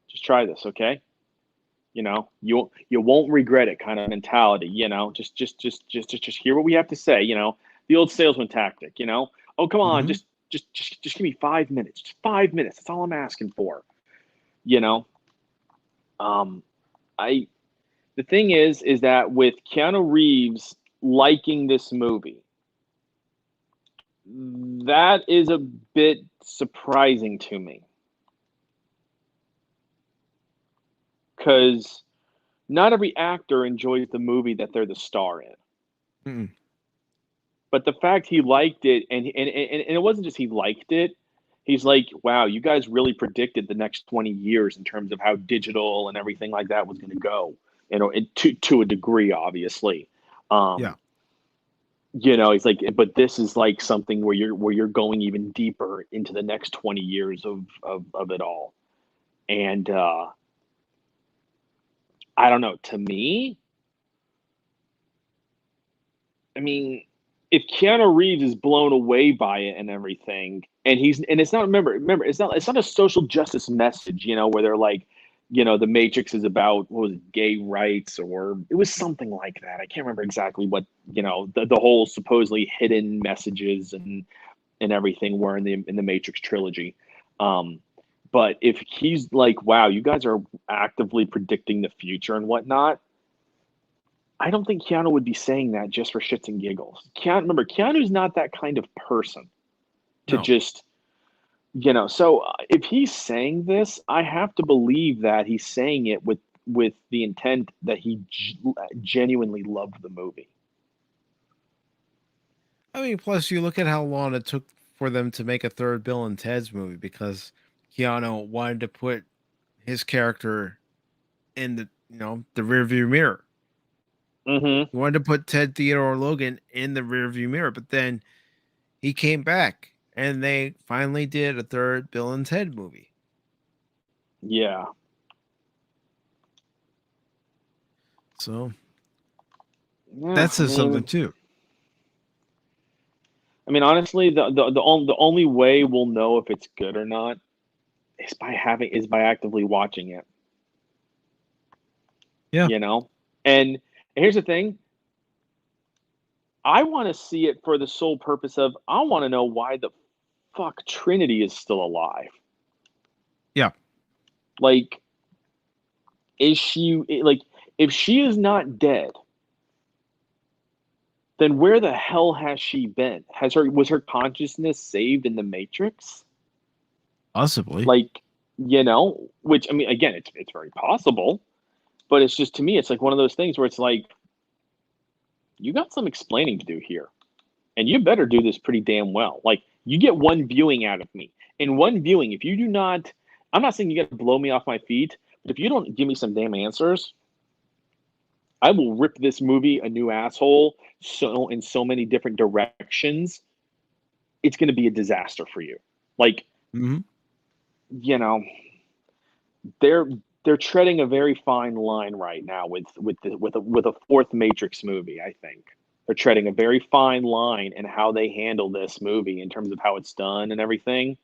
Speaker 2: Just try this, okay? You won't regret it kind of mentality, just hear what we have to say, the old salesman tactic, oh, come on,
Speaker 1: Mhm.
Speaker 2: just give me 5 minutes, just 5 minutes, that's all I'm asking for, you know I the thing is that with Keanu Reeves liking this movie, that is a bit surprising to me, because not every actor enjoys the movie that they're the star in.
Speaker 1: Mm-mm.
Speaker 2: But the fact he liked it, and it wasn't just he liked it. He's like, wow, you guys really predicted the next 20 years in terms of how digital and everything like that was going to go, to a degree, obviously.
Speaker 1: Yeah.
Speaker 2: Um, he's like, but this is like something where you're going even deeper into the next 20 years of it all. And I don't know, to me, I mean, if Keanu Reeves is blown away by it and everything, and it's not, remember, it's not a social justice message, where they're like, the Matrix is about, what was it, gay rights, or it was something like that. I can't remember exactly what, the whole supposedly hidden messages and everything were in the Matrix trilogy. But if he's like, wow, you guys are actively predicting the future and whatnot, I don't think Keanu would be saying that just for shits and giggles. Remember, Keanu's not that kind of person to
Speaker 1: No.
Speaker 2: just, So if he's saying this, I have to believe that he's saying it with the intent that he genuinely loved the movie.
Speaker 1: I mean, plus you look at how long it took for them to make a third Bill and Ted's movie because Keanu wanted to put his character in the rearview mirror.
Speaker 2: Mm-hmm.
Speaker 1: He wanted to put Ted Theodore Logan in the rearview mirror, but then he came back and they finally did a third Bill and Ted movie.
Speaker 2: Yeah.
Speaker 1: So
Speaker 2: Yeah.
Speaker 1: that says something too.
Speaker 2: Honestly, the only way we'll know if it's good or not is by actively watching it.
Speaker 1: Yeah.
Speaker 2: And here's the thing. I want to see it for the sole purpose of, I want to know why the fuck Trinity is still alive.
Speaker 1: Yeah.
Speaker 2: Like, is she, like, if she is not dead, then where the hell has she been? Was her consciousness saved in the Matrix?
Speaker 1: Possibly.
Speaker 2: Like, which, again, it's very possible, but it's just, to me, it's like one of those things where it's like, you got some explaining to do here, and you better do this pretty damn well. Like, you get one viewing out of me. In one viewing, if you do not, I'm not saying you got to blow me off my feet, but if you don't give me some damn answers, I will rip this movie a new asshole in so many different directions. It's going to be a disaster for you. Like,
Speaker 1: Mm-hmm.
Speaker 2: they're treading a very fine line right now with a fourth Matrix movie. I think they're treading a very fine line in how they handle this movie in terms of how it's done and everything.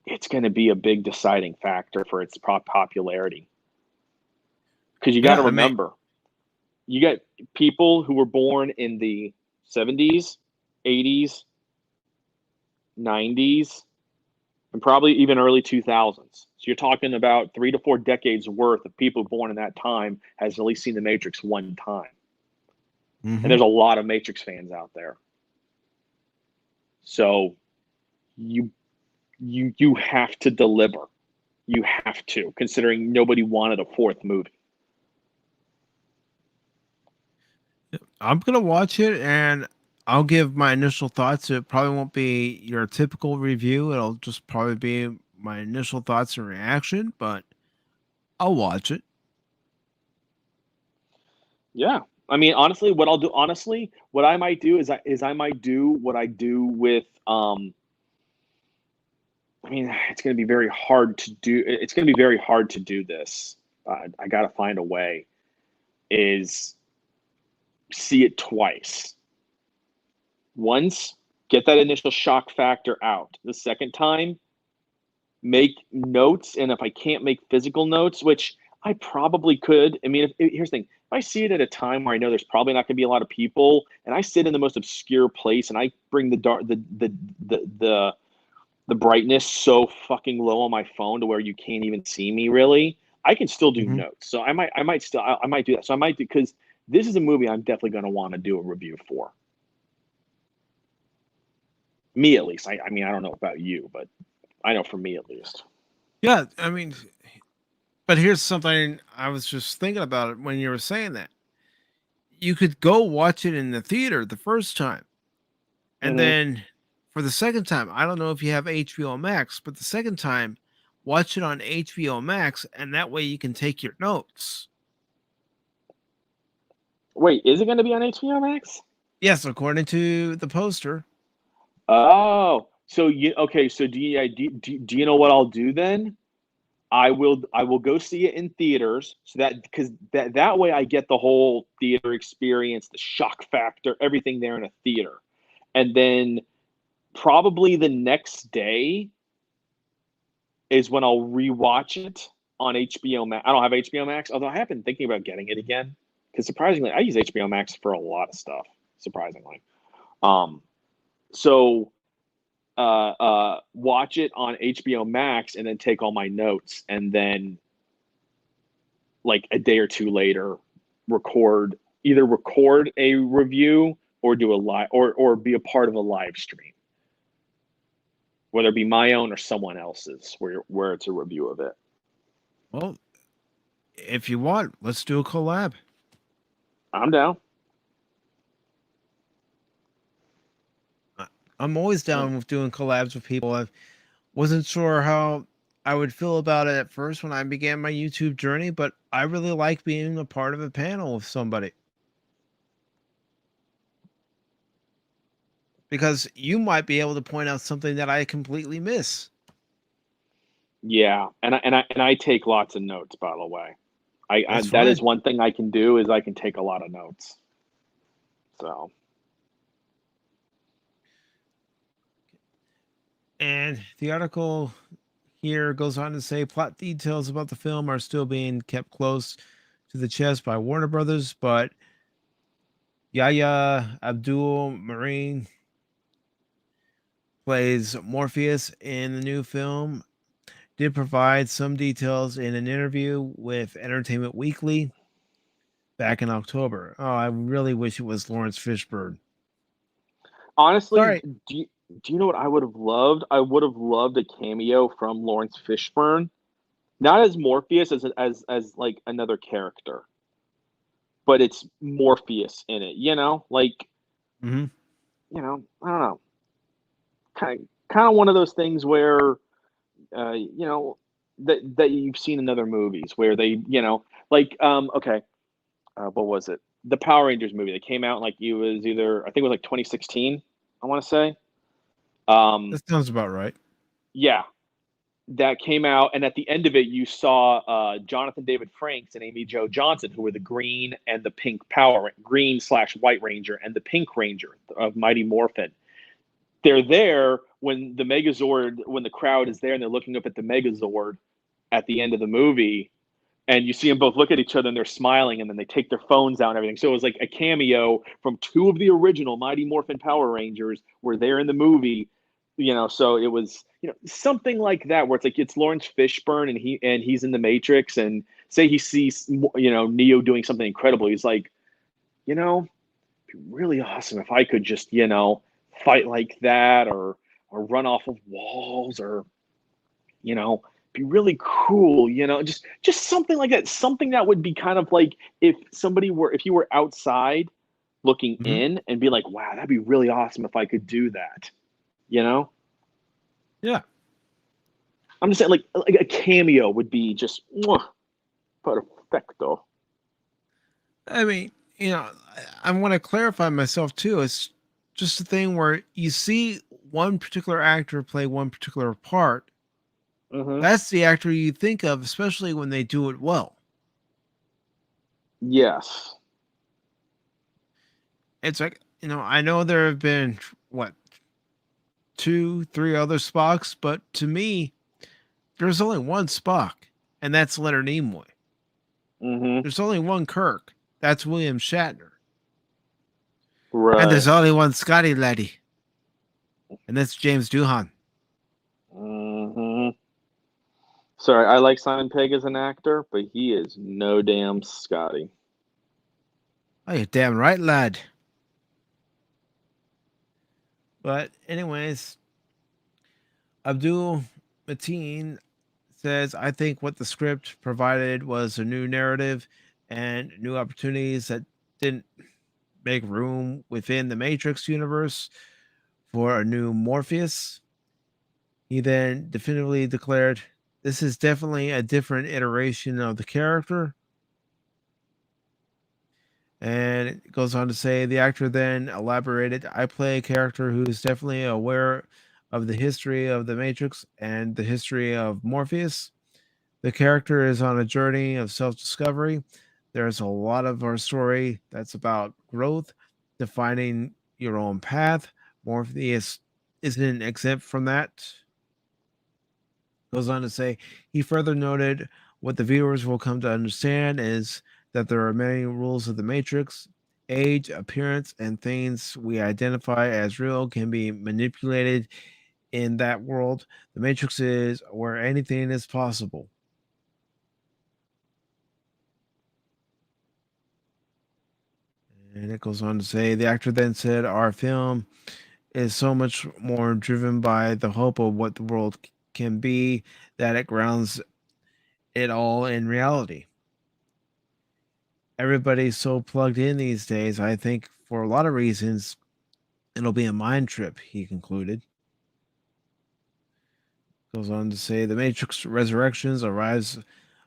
Speaker 2: It's going to be a big deciding factor for its popularity. Because you got to remember, you got people who were born in the 70s, 80s, 90s, and probably even early 2000s. So you're talking about 3 to 4 decades worth of people born in that time has at least seen The Matrix one time.
Speaker 1: Mm-hmm.
Speaker 2: And there's a lot of Matrix fans out there. So you have to deliver. You have to, considering nobody wanted a fourth movie.
Speaker 1: I'm gonna watch it and I'll give my initial thoughts. It probably won't be your typical review. It'll just probably be my initial thoughts and reaction, but I'll watch it.
Speaker 2: Yeah. I mean, honestly, what I might do is I might do what I do with I mean, it's going to be very hard to do. It's going to be very hard to do this. I got to find a way. Is see it twice. Once, get that initial shock factor out. The second time, make notes. And if I can't make physical notes, which I probably could. I mean, here's the thing. If I see it at a time where I know there's probably not going to be a lot of people, and I sit in the most obscure place, and I bring the brightness so fucking low on my phone to where you can't even see me really, I can still do notes. So I might do that. So I might do, because this is a movie I'm definitely going to want to do a review for. Me at least. I mean, I don't know about you, but I know for me at least.
Speaker 1: Yeah, I mean, but here's something I was just thinking about it when you were saying that. You could go watch it in the theater the first time. And then for the second time, I don't know if you have HBO Max, but the second time, watch it on HBO Max, and that way you can take your notes.
Speaker 2: Wait, is it going to be on HBO Max?
Speaker 1: Yes, according to the poster.
Speaker 2: Oh, so okay? So do you know what I'll do then? I will go see it in theaters, so that because that way I get the whole theater experience, the shock factor, everything there in a theater, and then probably the next day is when I'll rewatch it on HBO Max. I don't have HBO Max, although I have been thinking about getting it again, because surprisingly, I use HBO Max for a lot of stuff. Surprisingly, so watch it on HBO Max and then take all my notes, and then like a day or two later, either record a review or do a live or be a part of a live stream, whether it be my own or someone else's, where it's a review of it.
Speaker 1: Well, if you want, let's do a collab.
Speaker 2: I'm down.
Speaker 1: I'm always down with doing collabs with people. I wasn't sure how I would feel about it at first when I began my YouTube journey, but I really like being a part of a panel with somebody. Because you might be able to point out something that I completely miss.
Speaker 2: Yeah, and I take lots of notes, by the way. That is one thing I can do, is I can take a lot of notes. So.
Speaker 1: And the article here goes on to say plot details about the film are still being kept close to the chest by Warner Brothers, but Yahya Abdul Marine plays Morpheus in the new film, did provide some details in an interview with Entertainment Weekly back in October. Oh, I really wish it was Lawrence Fishburne.
Speaker 2: Honestly,
Speaker 1: Sorry.
Speaker 2: do you know what I would have loved? I would have loved a cameo from Lawrence Fishburne, not as Morpheus, as like another character, but it's Morpheus in it. You know, like, you know, I don't know, kind of one of those things where, you know, that you've seen in other movies where they, you know, like, okay, what was it? The Power Rangers movie that came out, like, it was either, I think it was like 2016, I want to say.
Speaker 1: That sounds about right.
Speaker 2: Yeah. that came out, and at the end of it, you saw Jonathan David Franks and Amy Jo Johnson, who were the green and the pink green/white Ranger and the pink Ranger of Mighty Morphin. They're there when the crowd is there and they're looking up at the Megazord at the end of the movie, and you see them both look at each other and they're smiling, and then they take their phones out and everything. So it was like a cameo from two of the original Mighty Morphin Power Rangers were there in the movie. So it was, something like that, where it's like it's Lawrence Fishburne and he's in the Matrix, and say he sees, Neo doing something incredible. He's like, it'd be really awesome if I could just, fight like that, or run off of walls, or, be really cool, just something like that. Something that would be kind of like if you were outside looking in and be like, wow, that'd be really awesome if I could do that.
Speaker 1: Yeah.
Speaker 2: I'm just saying, like a cameo would be just perfecto.
Speaker 1: I mean, I want to clarify myself too. It's just a thing where you see one particular actor play one particular part.
Speaker 2: Mm-hmm.
Speaker 1: That's the actor you think of, especially when they do it well.
Speaker 2: Yes.
Speaker 1: It's like, I know there have been, 2-3 other Spocks, but to me, there's only one Spock, and that's Leonard Nimoy.
Speaker 2: Mm-hmm.
Speaker 1: There's only one Kirk, that's William Shatner.
Speaker 2: Right.
Speaker 1: And there's only one Scotty Laddie, and that's James Doohan.
Speaker 2: Mm-hmm. Sorry, I like Simon Pegg as an actor, but he is no damn Scotty.
Speaker 1: Oh, you're damn right, lad. But anyways, Abdul Mateen says, I think what the script provided was a new narrative and new opportunities that didn't make room within the Matrix universe for a new Morpheus. He then definitively declared, this is definitely a different iteration of the character. And it goes on to say, the actor then elaborated, I play a character who is definitely aware of the history of the Matrix and the history of Morpheus. The character is on a journey of self-discovery. There's a lot of our story that's about growth, defining your own path. Morpheus isn't exempt from that. Goes on to say, he further noted, what the viewers will come to understand is that there are many rules of the Matrix. Age, appearance, and things we identify as real can be manipulated in that world. The Matrix is where anything is possible. And it goes on to say, the actor then said, our film is so much more driven by the hope of what the world can be that it grounds it all in reality. Everybody's so plugged in these days, I think for a lot of reasons, it'll be a mind trip, he concluded. Goes on to say, The Matrix Resurrections arrives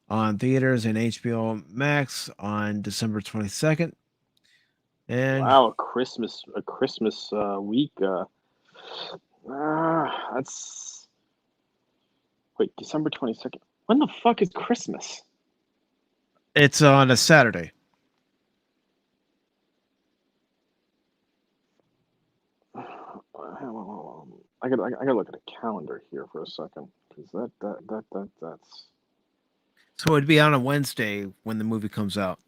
Speaker 1: on theaters and HBO Max on December 22nd. And
Speaker 2: wow, a Christmas week. That's wait, December 22nd. When the fuck is Christmas?
Speaker 1: it's on a Saturday.
Speaker 2: I gotta look at a calendar here for a second, because that's.
Speaker 1: So it'd be on a Wednesday when the movie comes out.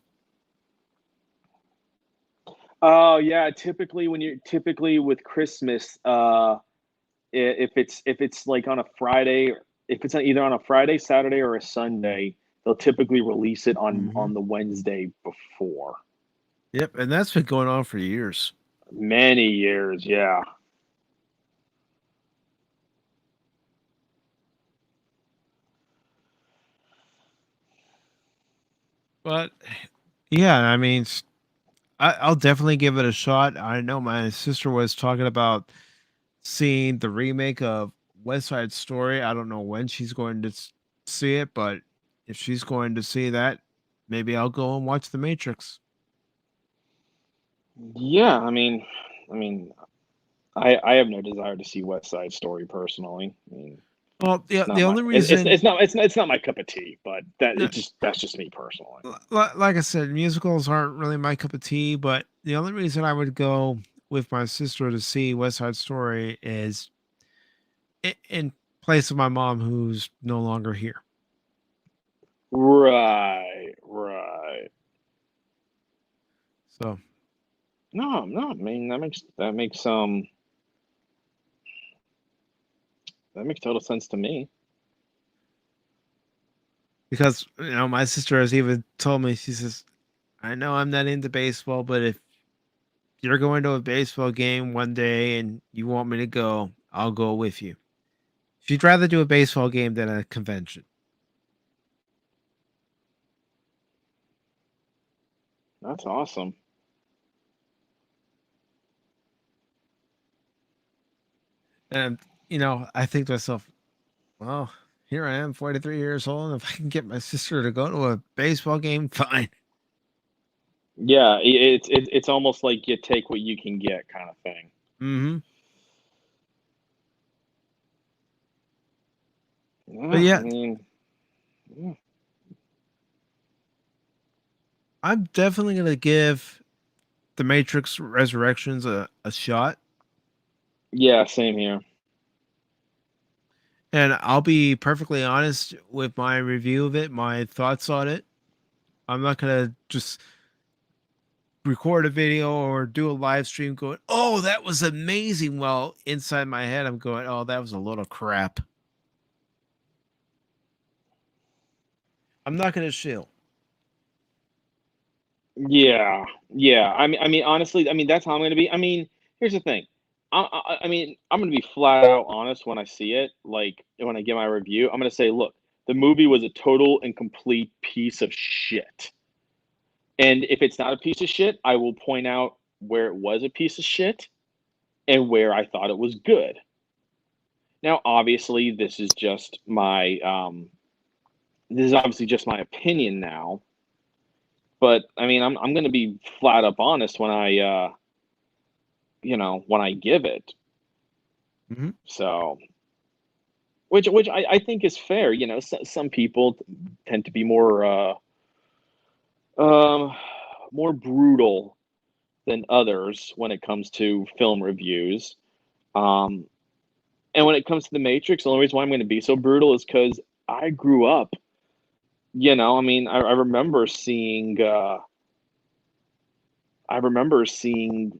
Speaker 2: Oh yeah, typically with Christmas, if it's like on a Friday, if it's either on a Friday, Saturday, or a Sunday, they'll typically release it on the Wednesday before.
Speaker 1: Yep, and that's been going on for years.
Speaker 2: Many years, yeah.
Speaker 1: But yeah, I mean, I'll definitely give it a shot. I know my sister was talking about seeing the remake of West Side Story. I don't know when she's going to see it, but if she's going to see that, maybe I'll go and watch The Matrix.
Speaker 2: Yeah, I mean, I have no desire to see West Side Story personally. I mean,
Speaker 1: Well,
Speaker 2: It's not
Speaker 1: the
Speaker 2: my,
Speaker 1: only reason,
Speaker 2: it's not my cup of tea, but that's just me personally.
Speaker 1: like I said, musicals aren't really my cup of tea. But the only reason I would go with my sister to see West Side Story is in place of my mom, who's no longer here.
Speaker 2: Right.
Speaker 1: So
Speaker 2: No. I mean, that makes total sense to me.
Speaker 1: because my sister has even told me, she says, I know I'm not into baseball, but if you're going to a baseball game one day and you want me to go, I'll go with you. She'd rather do a baseball game than a convention.
Speaker 2: That's awesome.
Speaker 1: And, I think to myself, well, here I am, 43 years old. And if I can get my sister to go to a baseball game, fine.
Speaker 2: Yeah, it's almost like you take what you can get, kind of thing.
Speaker 1: Mm-hmm.
Speaker 2: Yeah,
Speaker 1: But yeah,
Speaker 2: I mean, yeah.
Speaker 1: I'm definitely going to give The Matrix Resurrections a shot.
Speaker 2: Yeah, same here.
Speaker 1: And I'll be perfectly honest with my review of it, my thoughts on it. I'm not going to just record a video or do a live stream going, oh, that was amazing. Well, inside my head, I'm going, oh, that was a load of crap. I'm not going to shill.
Speaker 2: Yeah. I mean, honestly, I mean, that's how I'm gonna be. I mean, here's the thing. I mean, I'm gonna be flat out honest when I see it. Like when I get my review, I'm gonna say, look, the movie was a total and complete piece of shit. And if it's not a piece of shit, I will point out where it was a piece of shit and where I thought it was good. Now, obviously, this is obviously just my opinion now. But I mean, I'm going to be flat up honest when I when I give it.
Speaker 1: Mm-hmm.
Speaker 2: So, which I think is fair. Some people tend to be more brutal than others when it comes to film reviews. Um, and when it comes to The Matrix, the only reason why I'm going to be so brutal is because I grew up. I mean, I remember seeing. I remember seeing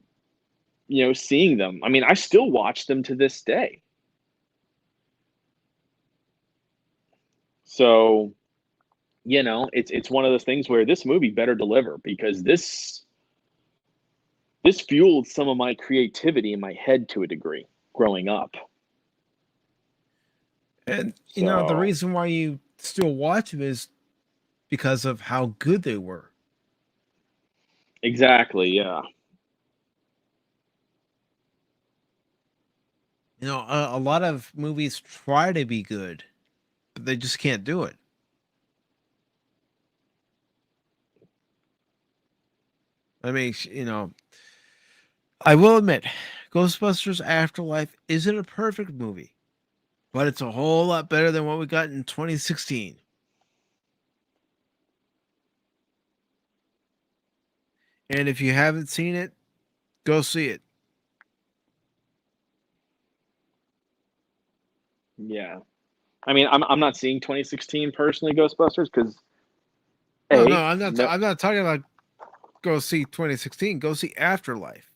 Speaker 2: seeing them. I mean, I still watch them to this day. So, it's one of those things where this movie better deliver, because this fueled some of my creativity in my head to a degree growing up.
Speaker 1: And, the
Speaker 2: So,
Speaker 1: reason why you still watch them is because of how good they were.
Speaker 2: exactly, yeah.
Speaker 1: A lot of movies try to be good, but they just can't do it. I mean, I will admit, Ghostbusters Afterlife isn't a perfect movie, but it's a whole lot better than what we got in 2016. And if you haven't seen it, go see it.
Speaker 2: Yeah. I mean, I'm not seeing 2016 personally, Ghostbusters, because
Speaker 1: No, I'm not.
Speaker 2: no.
Speaker 1: I'm not talking about go see 2016. Go see Afterlife.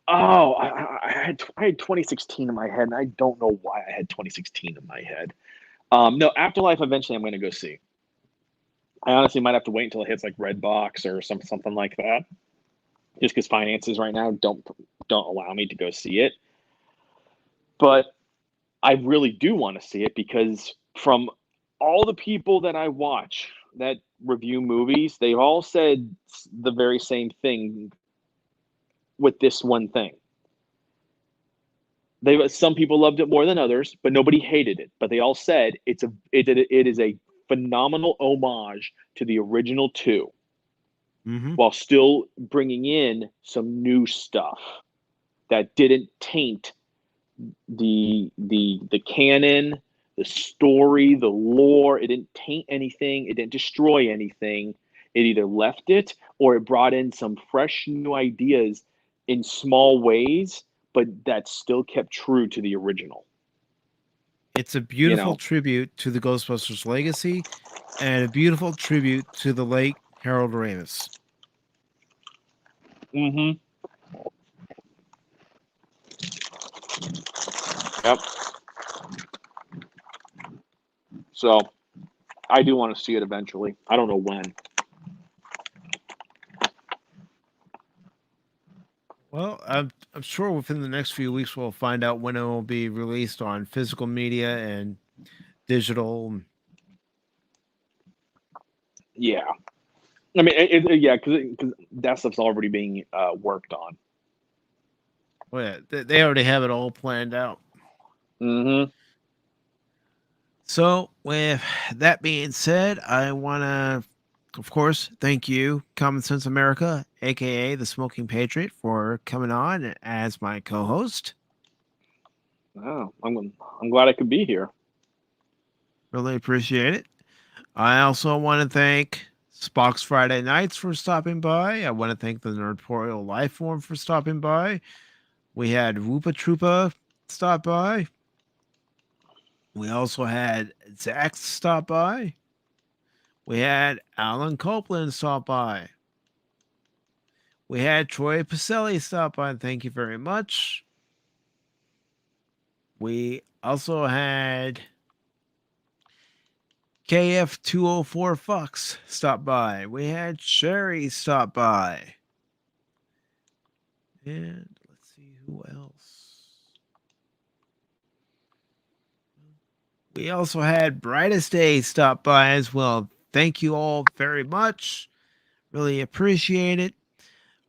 Speaker 2: Oh, I had 2016 in my head, and I don't know why I had 2016 in my head. No, Afterlife. Eventually, I'm going to go see. I honestly might have to wait until it hits like Redbox or something like that, just because finances right now don't allow me to go see it. But I really do want to see it, because from all the people that I watch that review movies, they've all said the very same thing with this one thing. Some people loved it more than others, but nobody hated it. But they all said it is a phenomenal homage to the original two, while still bringing in some new stuff that didn't taint the canon, the story, the lore. It didn't taint anything. It didn't destroy anything. It either left it or it brought in some fresh new ideas in small ways, but that still kept true to the original.
Speaker 1: It's a beautiful tribute to the Ghostbusters legacy and a beautiful tribute to the late Harold Ramis.
Speaker 2: Mm-hmm. Yep. So I do want to see it eventually. I don't know when.
Speaker 1: Well, I'm sure within the next few weeks we'll find out when it will be released on physical media and digital.
Speaker 2: Yeah. I mean, yeah, because that stuff's already being worked on.
Speaker 1: Well, yeah, they already have it all planned out.
Speaker 2: Mm-hmm.
Speaker 1: So, with that being said, I want to, of course, thank you, Common Sense America, aka the Smoking Patriot, for coming on as my co-host.
Speaker 2: Oh, I'm glad I could be here.
Speaker 1: Really appreciate it. I also want to thank Spock's Friday Nights for stopping by. I want to thank the Nerdporial Lifeform for stopping by. We had Woopa Troopa stop by. We also had Zach stop by. We had Alan Copeland stop by. We had Troy Pacelli stop by. Thank you very much. We also had KF204 Fox stop by. We had Sherry stop by. And let's see who else. We also had Brightest Day stop by as well. Thank you all very much. Really appreciate it.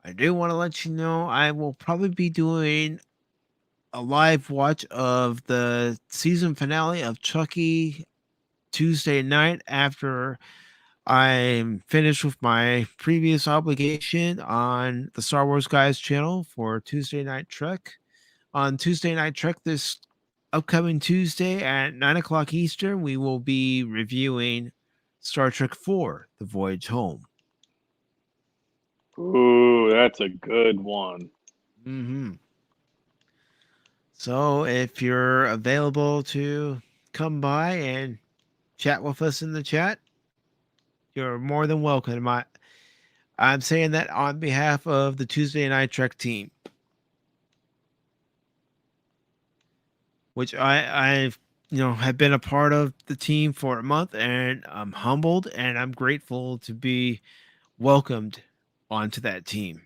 Speaker 1: I do want to let you know I will probably be doing a live watch of the season finale of Chucky Tuesday night after I'm finished with my previous obligation on the Star Wars Guys channel for Tuesday Night Trek. On Tuesday Night Trek this upcoming Tuesday at 9 o'clock Eastern, we will be reviewing Star Trek IV, The Voyage Home.
Speaker 2: Ooh, that's a good one.
Speaker 1: Mm-hmm. So if you're available to come by and chat with us in the chat, you're more than welcome. I'm saying that on behalf of the Tuesday Night Trek team, which I've have been a part of the team for a month, and I'm humbled and I'm grateful to be welcomed onto that team.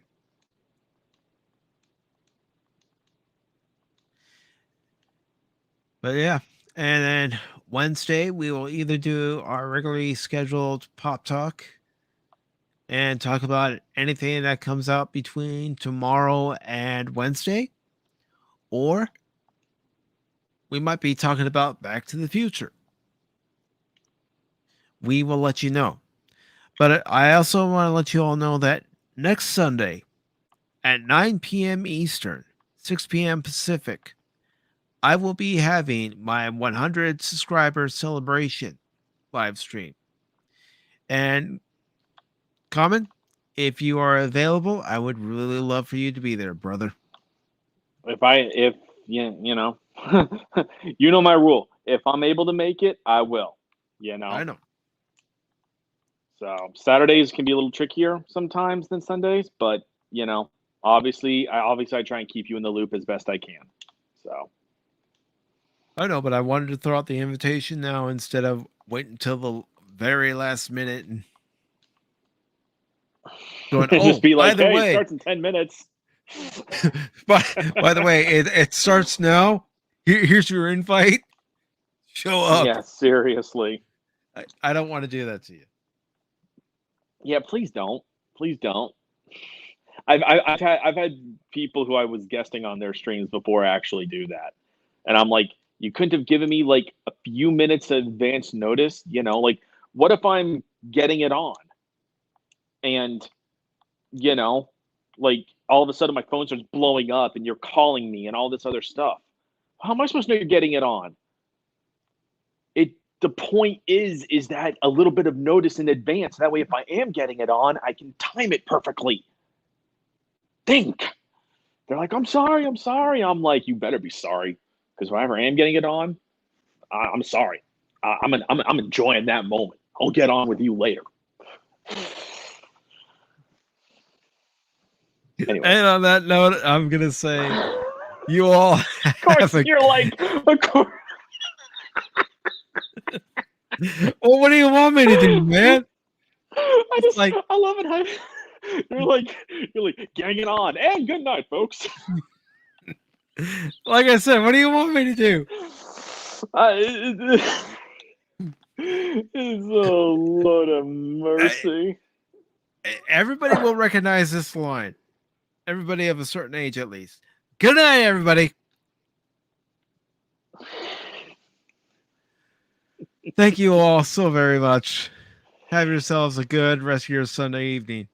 Speaker 1: But yeah, and then Wednesday we will either do our regularly scheduled Pop Talk and talk about anything that comes out between tomorrow and Wednesday, or we might be talking about Back to the Future. We will let you know. But I also want to let you all know that next Sunday at 9 p.m. Eastern, 6 p.m. Pacific, I will be having my 100 subscriber celebration live stream. And Common, if you are available, I would really love for you to be there, brother.
Speaker 2: If you know, you know my rule. If I'm able to make it, I will.
Speaker 1: I know.
Speaker 2: So Saturdays can be a little trickier sometimes than Sundays, but obviously I try and keep you in the loop as best I can. So
Speaker 1: I know, but I wanted to throw out the invitation now instead of waiting until the very last minute and going,
Speaker 2: just be like,
Speaker 1: by the
Speaker 2: hey,
Speaker 1: way,
Speaker 2: it starts in 10 minutes.
Speaker 1: by the way, it starts now. Here's your invite. Show up.
Speaker 2: Yeah, seriously.
Speaker 1: I don't want to do that to you.
Speaker 2: Yeah, please don't. Please don't. I've had people who I was guesting on their streams before actually do that, and I'm like, you couldn't have given me like a few minutes of advance notice. Like, what if I'm getting it on, and like all of a sudden my phone starts blowing up, and you're calling me and all this other stuff. How am I supposed to know you're getting it on? the point is that a little bit of notice in advance. That way, if I am getting it on, I can time it perfectly. Think. They're like, I'm sorry. I'm like, you better be sorry, because if I ever am getting it on, I'm sorry. I'm enjoying that moment. I'll get on with you later. Anyway.
Speaker 1: And on that note, I'm gonna say you all
Speaker 2: Of course,
Speaker 1: have a...
Speaker 2: you're like, of course.
Speaker 1: Well, what do you want me to do, man?
Speaker 2: I love it how you're like gang it on, and good night, folks.
Speaker 1: Like I said, what do you want me to do?
Speaker 2: It's a Lord of mercy.
Speaker 1: Everybody will recognize this line. Everybody of a certain age, at least. Good night, everybody. Thank you all so very much. Have yourselves a good rest of your Sunday evening.